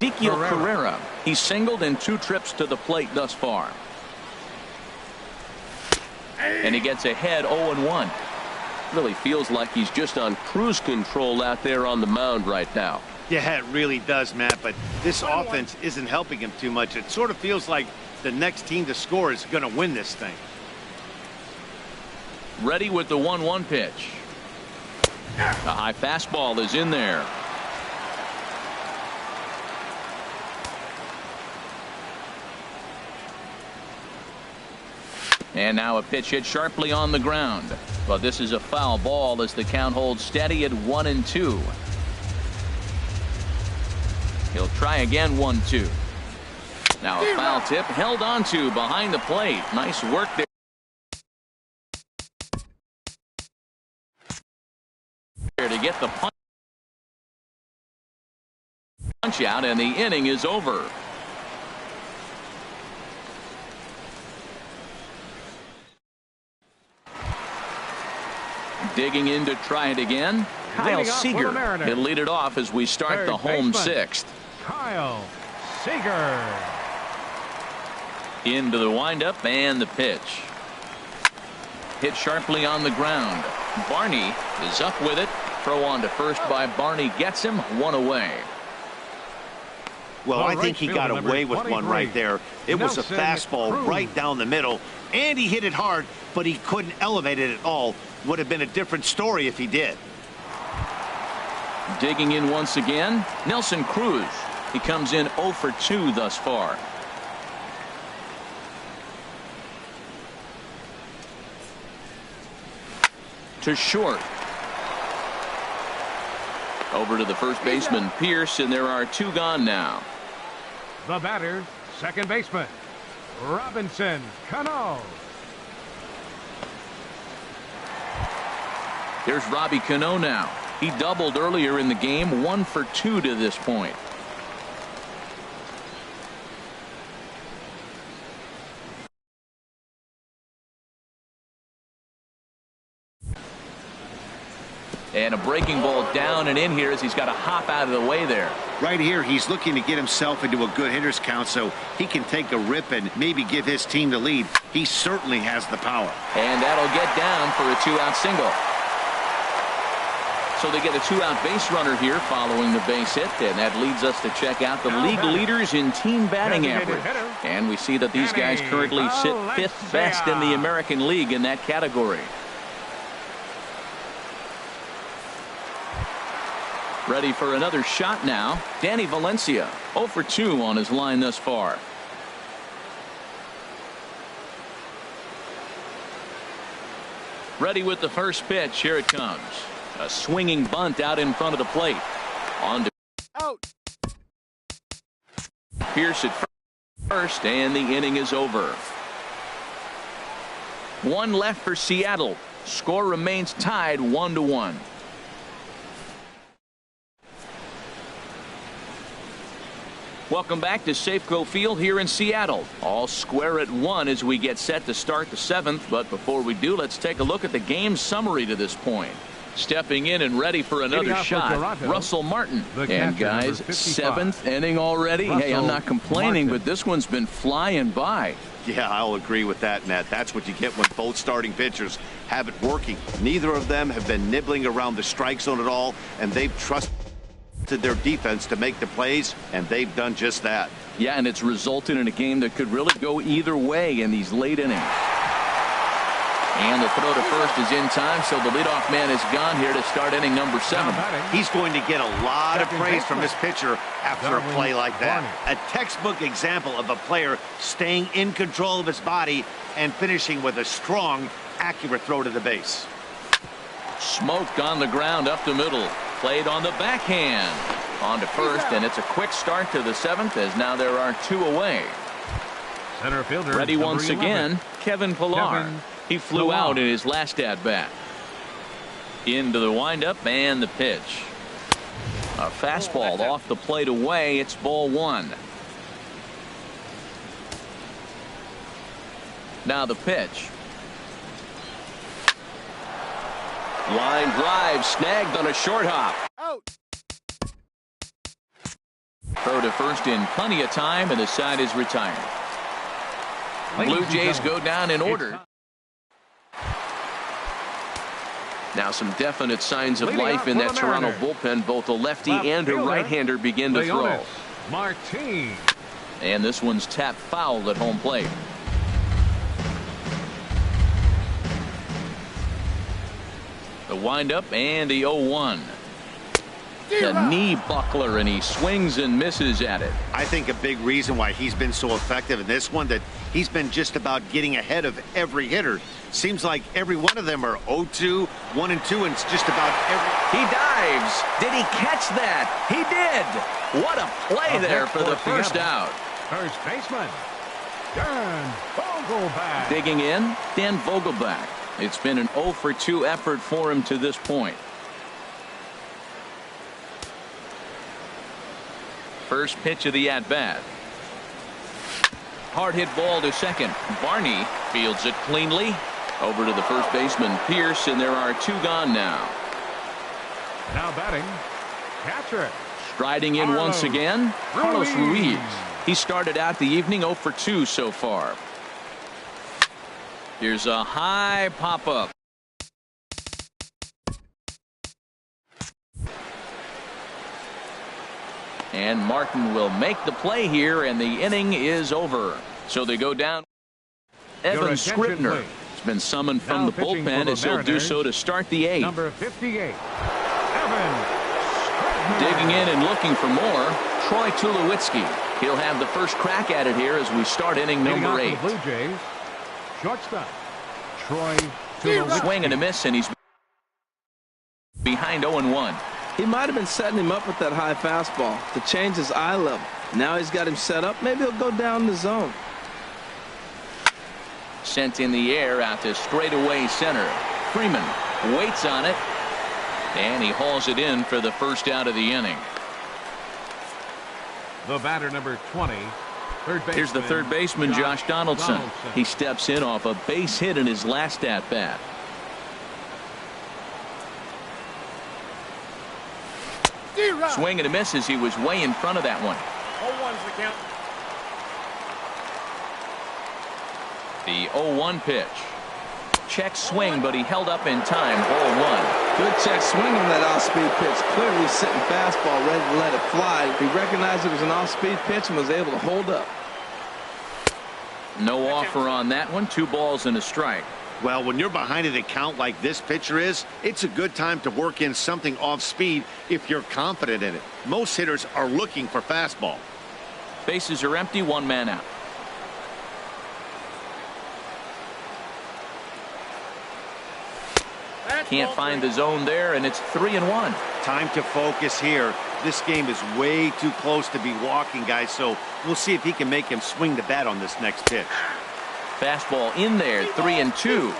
Ezekiel Carrera. He's singled in 2 trips to the plate thus far. And he gets ahead 0-1. Really feels like he's just on cruise control out there on the mound right now. Yeah, it really does, Matt, but this offense isn't helping him too much. It sort of feels like the next team to score is going to win this thing. Ready with the 1-1 pitch. A high fastball is in there. And now a pitch hit sharply on the ground. But this is a foul ball as the count holds steady at 1-2. He'll try again 1-2. Now a foul tip held onto behind the plate. Nice work there. To get the punch out, and the inning is over. Digging in to try it again, Kyle Seager. He'll lead it off as we start the home 6th. Kyle Seager. Into the windup and the pitch. Hit sharply on the ground. Barney is up with it. Throw on to first by Barney gets him 1 away. Well, I think he got away with one right there. It was a fastball right down the middle, and he hit it hard, but he couldn't elevate it at all. Would have been a different story if he did. Digging in once again, Nelson Cruz. He comes in 0 for 2 thus far. To short. Over to the first baseman, Pierce, and there are 2 gone now. The batter, second baseman, Robinson Cano. Here's Robbie Cano now. He doubled earlier in the game, 1 for 2 to this point. And a breaking ball down and in here as he's got to hop out of the way there. Right here, he's looking to get himself into a good hitter's count so he can take a rip and maybe give his team the lead. He certainly has the power. And that'll get down for a 2-out single. So they get a 2-out base runner here following the base hit, and that leads us to check out the league leaders in team batting average. And we see that these guys currently sit 5th best in the American League in that category. Ready for another shot now. Danny Valencia, 0 for 2 on his line thus far. Ready with the first pitch. Here it comes. A swinging bunt out in front of the plate. On to out. Pierce at first, and the inning is over. 1 left for Seattle. Score remains tied 1-1. Welcome back to Safeco Field here in Seattle. All square at 1 as we get set to start the 7th. But before we do, let's take a look at the game summary to this point. Stepping in and ready for another shot, Russell Martin. And guys, 7th inning already. Hey, I'm not complaining, but this one's been flying by. Yeah, I'll agree with that, Matt. That's what you get when both starting pitchers have it working. Neither of them have been nibbling around the strike zone at all, and they've trusted to their defense to make the plays, and they've done just that. Yeah, and it's resulted in a game that could really go either way in these late innings. And the throw to first is in time, so the leadoff man is gone here to start inning number 7. He's going to get a lot of praise from his pitcher after a play like that. A textbook example of a player staying in control of his body and finishing with a strong, accurate throw to the base. Smoked on the ground up the middle. Played on the backhand. On to first, and it's a quick start to the 7th as now there are 2 away. Center fielder ready once again, Kevin Pillar. He flew out in his last at-bat. Into the windup and the pitch. A fastball off the plate away. It's ball 1. Now the pitch. Line drive snagged on a short hop. Out. Throw to first in plenty of time, and the side is retired. Blue Jays go down in order. Now some definite signs of life in that Toronto bullpen. Both a lefty and a right-hander begin to throw. Martin. And this one's tapped foul at home plate. The windup and the 0-1. The knee buckler, and he swings and misses at it. I think a big reason why he's been so effective in this one, that he's been just about getting ahead of every hitter. Seems like every one of them are 0-2, 1-2, and it's just about every... He dives. Did he catch that? He did. What a play there for the first out. First baseman, Dan Vogelback. Digging in, Dan Vogelback. It's been an 0-for-2 effort for him to this point. First pitch of the at-bat. Hard hit ball to second. Barney fields it cleanly. Over to the first baseman, Pierce, and there are 2 gone now. Now batting, catcher. Striding in once again, Carlos Ruiz. He started out the evening 0-for-2 so far. Here's a high pop-up. And Martin will make the play here, and the inning is over. So they go down. Evan Scribner has been summoned from the bullpen as he'll do so to start the 8th. Number 58, Evan Scribner. Digging in and looking for more, Troy Tulowitzki. He'll have the first crack at it here as we start inning number 8. Blue Jays, shortstop, Troy Tulowitzki. Swing and a miss, and he's behind 0-1. He might have been setting him up with that high fastball to change his eye level. Now he's got him set up. Maybe he'll go down the zone. Sent in the air out to straightaway center. Freeman waits on it, and he hauls it in for the first out of the inning. The batter, number 20. Here's the third baseman, Josh Donaldson. He steps in off a base hit in his last at-bat. Swing and a miss as he was way in front of that one. 0-1's the count. The 0-1 pitch. Check swing, but he held up in time. Ball 1. Good check swing on that off-speed pitch. Clearly sitting fastball, ready to let it fly. He recognized it was an off-speed pitch and was able to hold up. No offer on that one. 2 balls and a strike. Well, when you're behind an account like this pitcher is, it's a good time to work in something off speed if you're confident in it. Most hitters are looking for fastball. Bases are empty, 1 man out. Can't find the zone there, and it's 3-1. Time to focus here. This game is way too close to be walking, guys, so we'll see if he can make him swing the bat on this next pitch. Fastball in there, 3-2.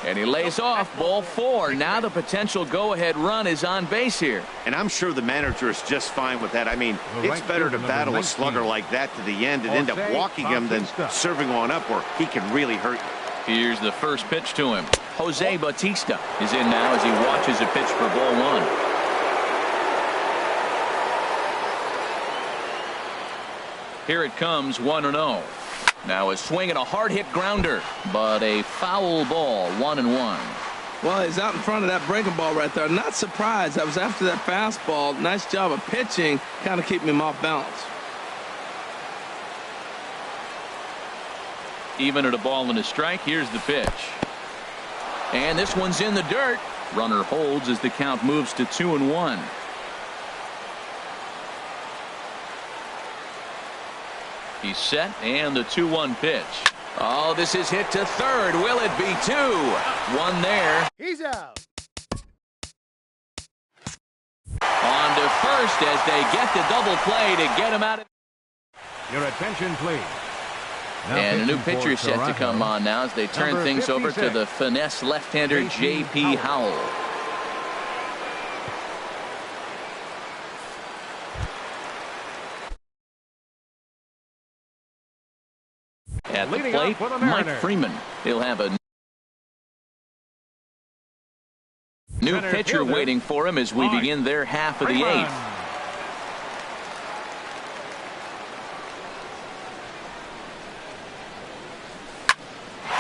And he lays off, ball 4. Now the potential go-ahead run is on base here. And I'm sure the manager is just fine with that. I mean, it's better to battle a slugger like that to the end and end up walking him than serving on up where he can really hurt you. Here's the first pitch to him. Jose Bautista is in now as he watches a pitch for ball 1. Here it comes, 1-0. Now a swing and a hard hit grounder, but a foul ball, 1-1. Well, he's out in front of that breaking ball right there. Not surprised. I was after that fastball. Nice job of pitching, kind of keeping him off balance. Even at a ball and a strike, here's the pitch. And this one's in the dirt. Runner holds as the count moves to 2-1. He's set, and the 2-1 pitch. Oh, this is hit to third. Will it be two? One there. He's out. On to first as they get the double play to get him out of. Your attention, please. Now and a new pitching pitcher for set to Toronto, come on now as they turn number things over to 56, the finesse left-hander J.P. Howell. At the Leading plate, off for the Mike Mariners. Freeman. He'll have a new Center pitcher fielder, waiting for him as we Mike begin their half of the Freeman. eighth.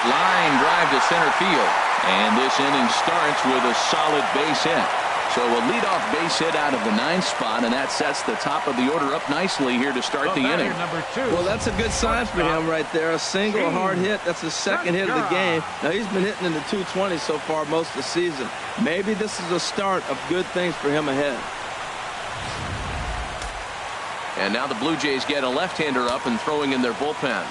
Line drive to center field. And this inning starts with a solid base hit. So a leadoff base hit out of the 9th spot, and that sets the top of the order up nicely here to start the inning. Number 2. Well, that's a good sign for him right there. A single hard hit. That's the second hit of the game. Now, he's been hitting in the 220 so far most of the season. Maybe this is the start of good things for him ahead. And now the Blue Jays get a left-hander up and throwing in their bullpen.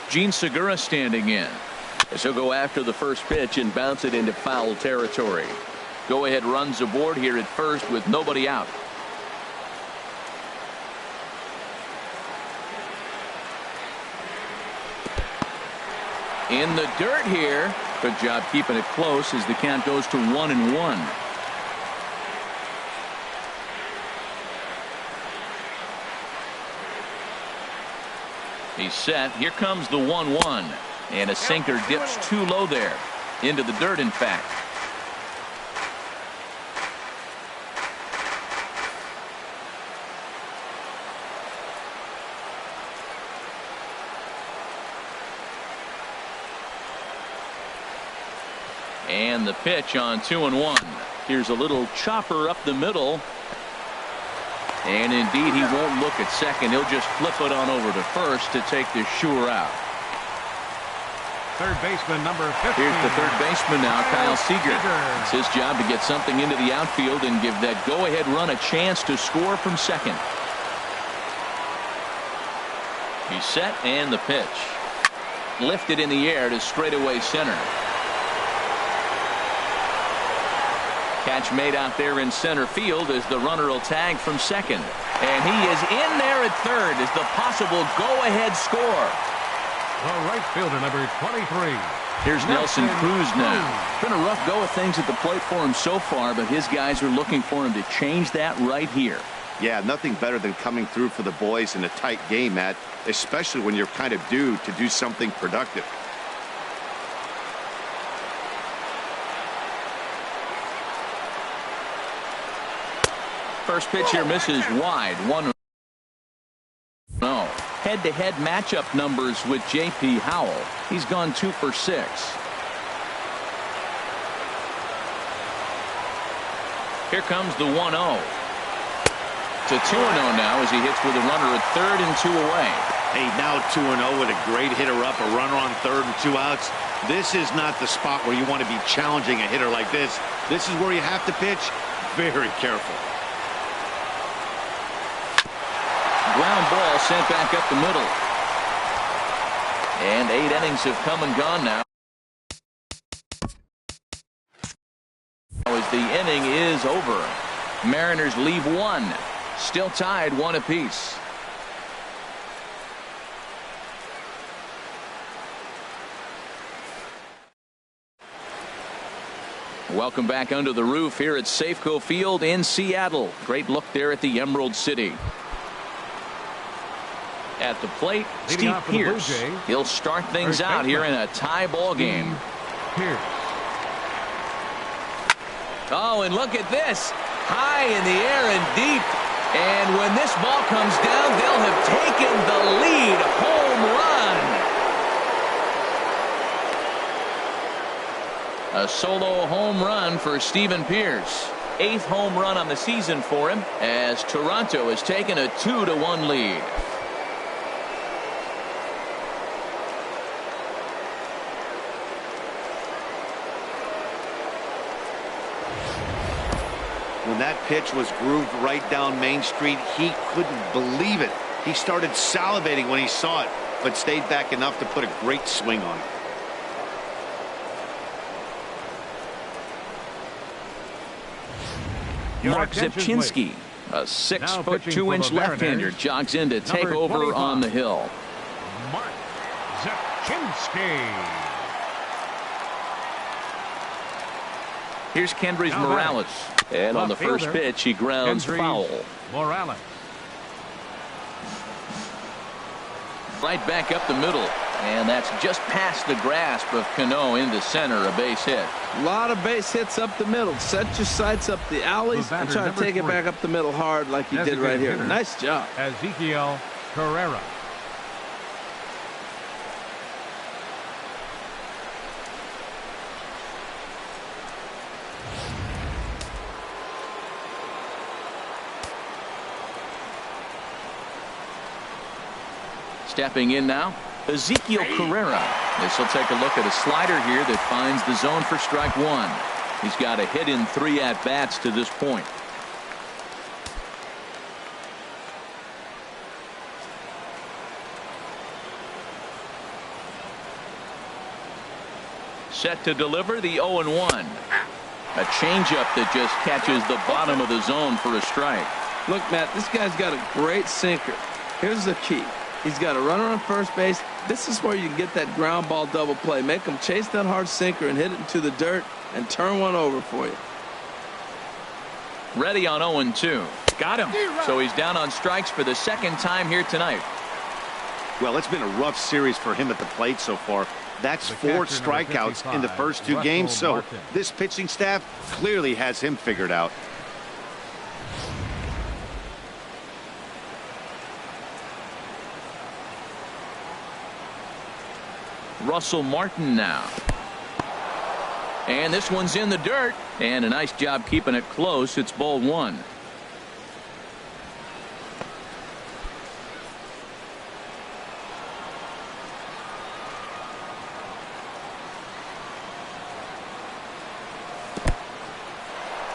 Gene Segura standing in. As he'll go after the first pitch and bounce it into foul territory. Go-ahead runs aboard here at first with nobody out. In the dirt here. Good job keeping it close as the count goes to 1-1. He's set. Here comes the 1-1. And a sinker dips too low there. Into the dirt, in fact. And the pitch on 2-1. Here's a little chopper up the middle. And indeed, he won't look at second. He'll just flip it on over to first to take the sure out. Third baseman number 15. Here's the third baseman now, Kyle Seager. It's his job to get something into the outfield and give that go-ahead run a chance to score from second. He's set, and the pitch. Lifted in the air to straightaway center. Catch made out there in center field as the runner will tag from second. And he is in there at third as the possible go-ahead score. The right fielder, number 23. Here's Nelson Cruz now. It's been a rough go of things at the plate for him so far, but his guys are looking for him to change that right here. Yeah, nothing better than coming through for the boys in a tight game, Matt, especially when you're kind of due to do something productive. First pitch here misses wide. 1-0. Head-to-head matchup numbers with J.P. Howell. He's gone 2 for 6. Here comes the 1-0. To 2-0 now as he hits with a runner at third and 2 away. Hey, now 2-0 with a great hitter up, a runner on third and 2 outs. This is not the spot where you want to be challenging a hitter like this. This is where you have to pitch very careful. Ground ball sent back up the middle. And 8 innings have come and gone now. As the inning is over. Mariners leave 1. Still tied 1 apiece. Welcome back under the roof here at Safeco Field in Seattle. Great look there at the Emerald City. At the plate, Leading Steve Pearce. He'll start things out here in a tie ball game. Pearce. Oh, and look at this. High in the air and deep. And when this ball comes down, they'll have taken the lead. Home run. A solo home run for Steven Pierce. 8th home run on the season for him as Toronto has taken a 2-1 lead. When that pitch was grooved right down Main Street, he couldn't believe it. He started salivating when he saw it, but stayed back enough to put a great swing on it. Mark Zipchinski, a 6'2" left-hander, jogs in to take over on the hill. Mark Zipchinski. Here's Kendrys Morales. And on the first pitch, he grounds foul. Morales. Right back up the middle. And that's just past the grasp of Cano into center, a base hit. A lot of base hits up the middle. Set your sights up the alleys and try to take it back up the middle hard like you did right here. Nice job. Ezekiel Carrera. Stepping in now, Ezekiel Carrera. This will take a look at a slider here that finds the zone for strike one. He's got a hit in 3 at-bats to this point. Set to deliver the 0-1. A changeup that just catches the bottom of the zone for a strike. Look, Matt, this guy's got a great sinker. Here's the key. He's got a runner on first base. This is where you can get that ground ball double play. Make him chase that hard sinker and hit it into the dirt and turn one over for you. Ready on 0-2. Got him. So he's down on strikes for the second time here tonight. Well, it's been a rough series for him at the plate so far. That's 4 strikeouts in the first 2 games, so this pitching staff clearly has him figured out. Russell Martin now. And this one's in the dirt. And a nice job keeping it close. It's ball 1.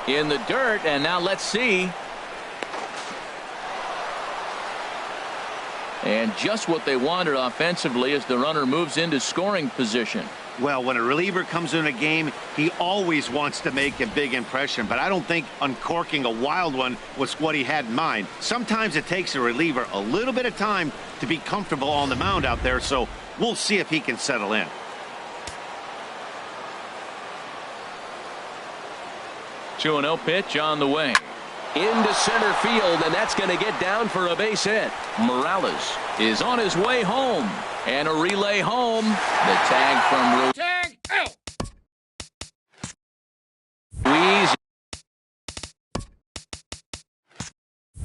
In the dirt, and now let's see. And just what they wanted offensively as the runner moves into scoring position. Well, when a reliever comes in a game, he always wants to make a big impression, but I don't think uncorking a wild one was what he had in mind. Sometimes it takes a reliever a little bit of time to be comfortable on the mound out there, so we'll see if he can settle in. Two 2-0 pitch on the way. Into center field, and that's going to get down for a base hit. Morales is on his way home. And a relay home. The tag from Tag out. Ruiz.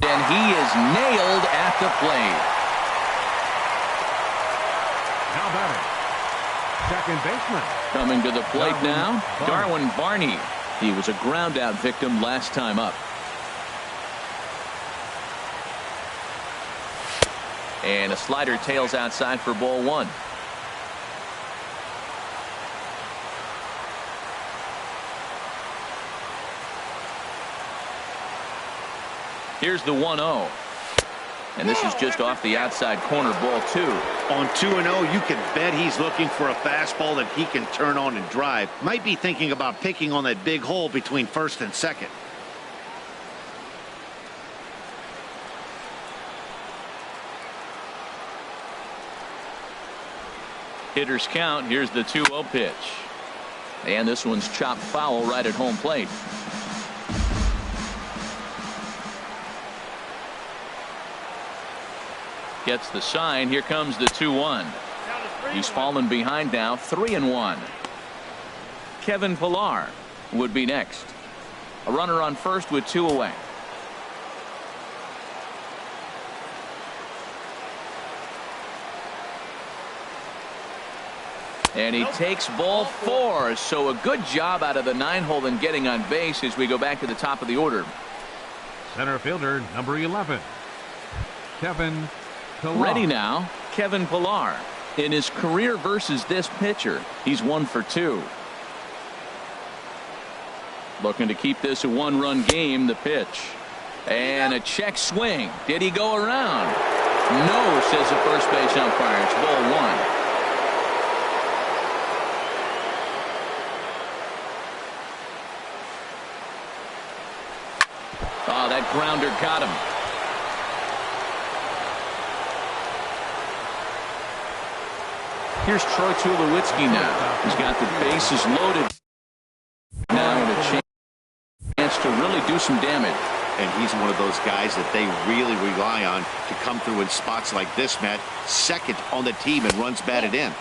And he is nailed at the plate. Now batting, second baseman. Coming to the plate now, Darwin Barney. He was a ground out victim last time up. And a slider tails outside for ball 1. Here's the 1-0. And this is just off the outside corner, ball 2. On 2-0, you can bet he's looking for a fastball that he can turn on and drive. Might be thinking about picking on that big hole between first and second. Hitters count. Here's the 2-0 pitch. And this one's chopped foul right at home plate. Gets the sign. Here comes the 2-1. He's fallen behind now, 3-1. Kevin Pillar would be next. A runner on first with 2 away. And he takes ball 4. So a good job out of the 9-hole in getting on base as we go back to the top of the order. Center fielder, number 11, Kevin Pillar. Ready now, Kevin Pillar. In his career versus this pitcher, he's 1 for 2. Looking to keep this a 1-run game. The pitch. And a check swing. Did he go around? No, says the first base umpire. It's ball 1. Oh, that grounder got him. Here's Troy Tulowitzki now. He's got the bases loaded. Now and a chance to really do some damage. And he's one of those guys that they really rely on to come through in spots like this, Matt. Second on the team and runs batted in.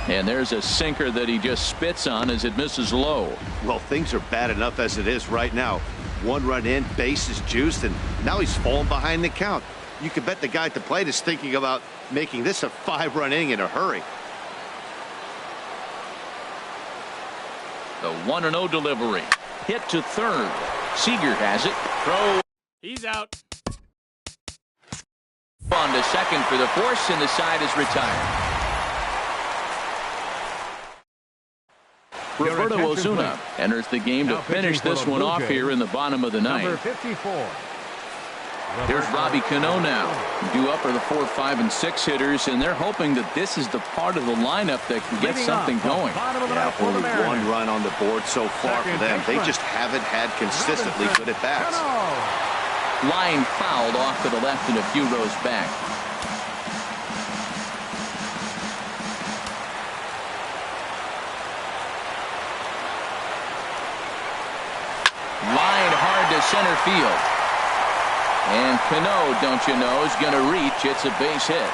And there's a sinker that he just spits on as it misses low. Well, things are bad enough as it is right now. 1 run in, base is juiced, and now he's falling behind the count. You can bet the guy at the plate is thinking about making this a 5-run inning in a hurry. The 1-0 delivery. Hit to third. Seager has it. Throw. He's out. On to second for the force, and the side is retired. Roberto Ozuna enters the game to finish this one off here in the bottom of the ninth. Number 54. There's Robbie Cano now. Due up are the 4, 5, and 6 hitters, and they're hoping that this is the part of the lineup that can get something going. Yeah, only 1 run on the board so far for them. They just haven't had consistently good at bats. Line fouled off to the left and a few rows back. Line hard to center field. And Cano, don't you know, is going to reach. It's a base hit.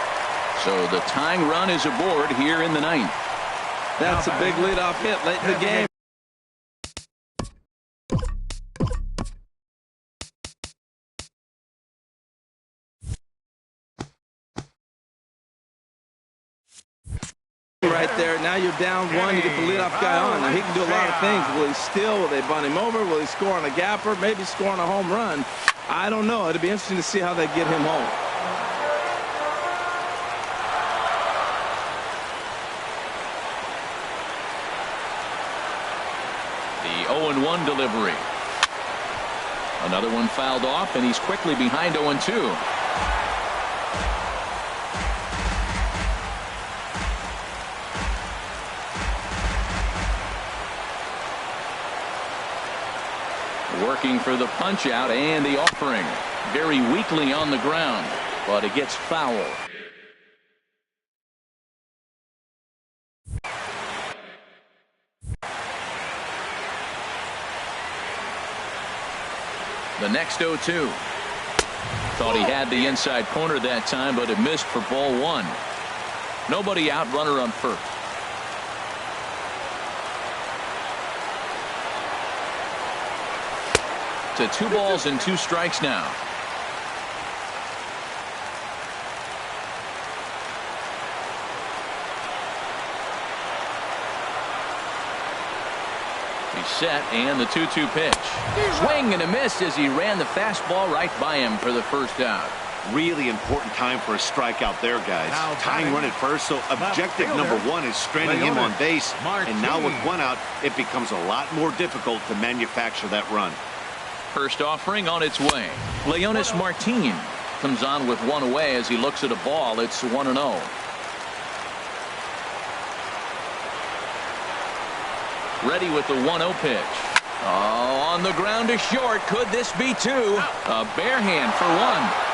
So the tying run is aboard here in the 9th. That's a big leadoff hit late in the game. Right there. Now you're down 1. You get the leadoff guy on. Now he can do a lot of things. Will he steal? Will they bunt him over? Will he score on a gapper? Maybe score on a home run. I don't know. It'll be interesting to see how they get him home. The 0-1 delivery. Another one fouled off, and he's quickly behind 0-2. Working for the punch out and the offering. Very weakly on the ground, but it gets foul. The next 0-2. Thought he had the inside corner that time, but it missed for ball 1. Nobody out, runner on first. To 2 balls and 2 strikes now. He's set, and the 2-2 pitch. Swing and a miss as he ran the fastball right by him for the first out. Really important time for a strikeout there, guys. Tying run at first, so objective number 1 is stranding him on base. And now with 1 out, it becomes a lot more difficult to manufacture that run. First offering on its way. Leonis Martin comes on with 1 away as he looks at a ball. It's 1-0. Ready with the 1-0 pitch. Oh, on the ground to short. Could this be 2? A bare hand for 1.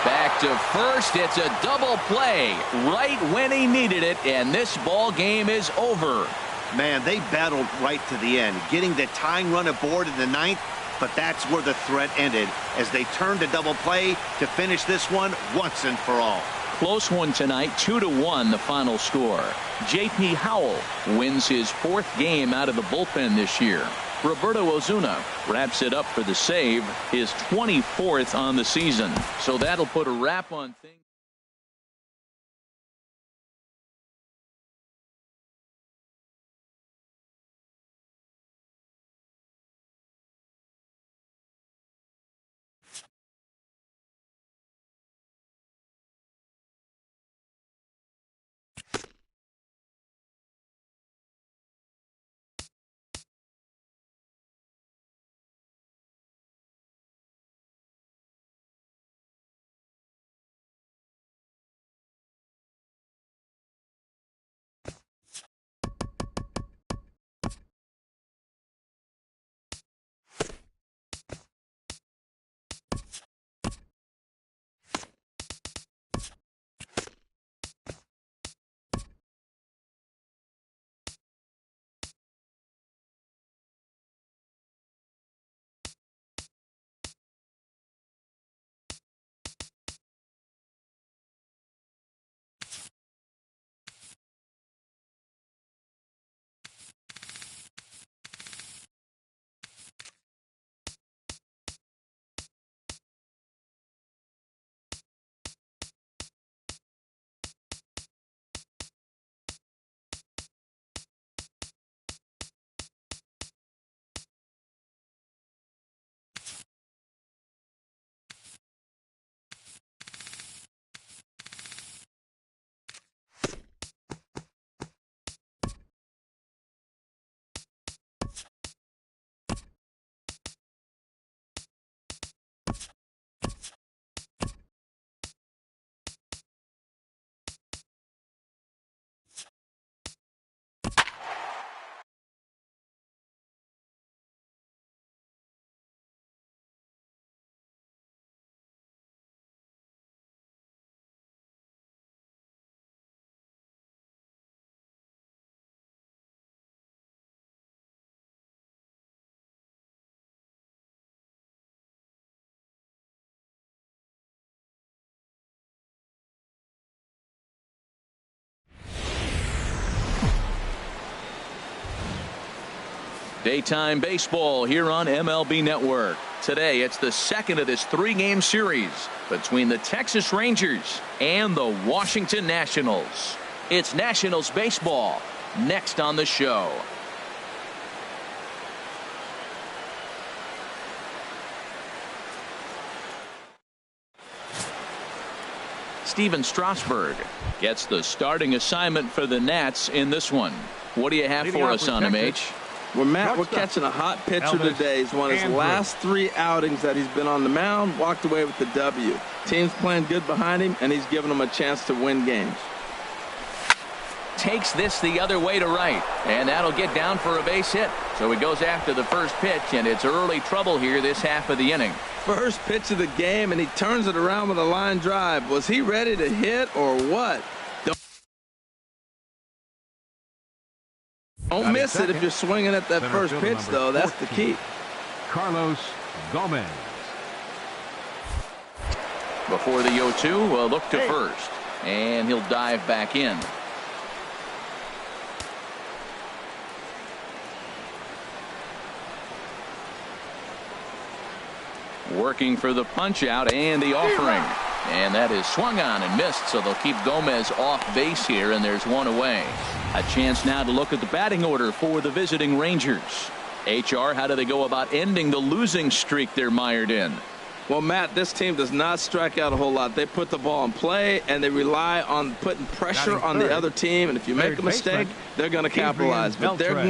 Back to first. It's a double play right when he needed it, and this ball game is over. Man, they battled right to the end, getting the tying run aboard in the 9th. But that's where the threat ended as they turned to double play to finish this one once and for all. Close one tonight, 2-1 the final score. J.P. Howell wins his 4th game out of the bullpen this year. Roberto Ozuna wraps it up for the save, his 24th on the season. So that'll put a wrap on things. Daytime baseball here on MLB Network. Today, it's the second of this three-game series between the Texas Rangers and the Washington Nationals. It's Nationals baseball next on the show. Steven Strasburg gets the starting assignment for the Nats in this one. What do you have for us on him, H? Well, Matt, we're catching a hot pitcher today. He's won his last 3 outings that he's been on the mound, walked away with the W. Team's playing good behind him, and he's giving them a chance to win games. Takes this the other way to right, and that'll get down for a base hit. So he goes after the first pitch, and it's early trouble here this half of the inning. First pitch of the game, and he turns it around with a line drive. Was he ready to hit or what? Don't miss it if you're swinging at that first pitch, though. That's the key. Carlos Gomez. Before the 0-2, a look to first, and he'll dive back in. Working for the punch out and the offering. And that is swung on and missed, so they'll keep Gomez off base here, and there's one away. A chance now to look at the batting order for the visiting Rangers. HR, how do they go about ending the losing streak they're mired in? Well, Matt, this team does not strike out a whole lot. They put the ball in play, and they rely on putting pressure on the other team. And if you make a mistake, they're going to capitalize. But their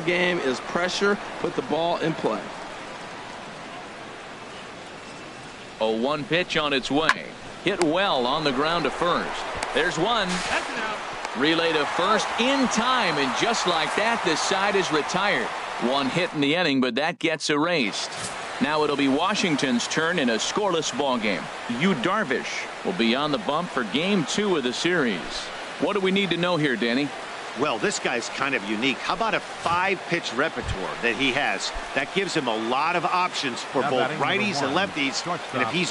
game is pressure, put the ball in play. 0-1 pitch on its way. Hit well on the ground to first. There's one. That's an out. Relay to first in time, and just like that, this side is retired. One hit in the inning, but that gets erased. Now it'll be Washington's turn in a scoreless ball game. Yu Darvish will be on the bump for game 2 of the series. What do we need to know here, Danny? Well, this guy's kind of unique. How about a 5-pitch repertoire that he has? That gives him a lot of options for both righties and lefties. And if he's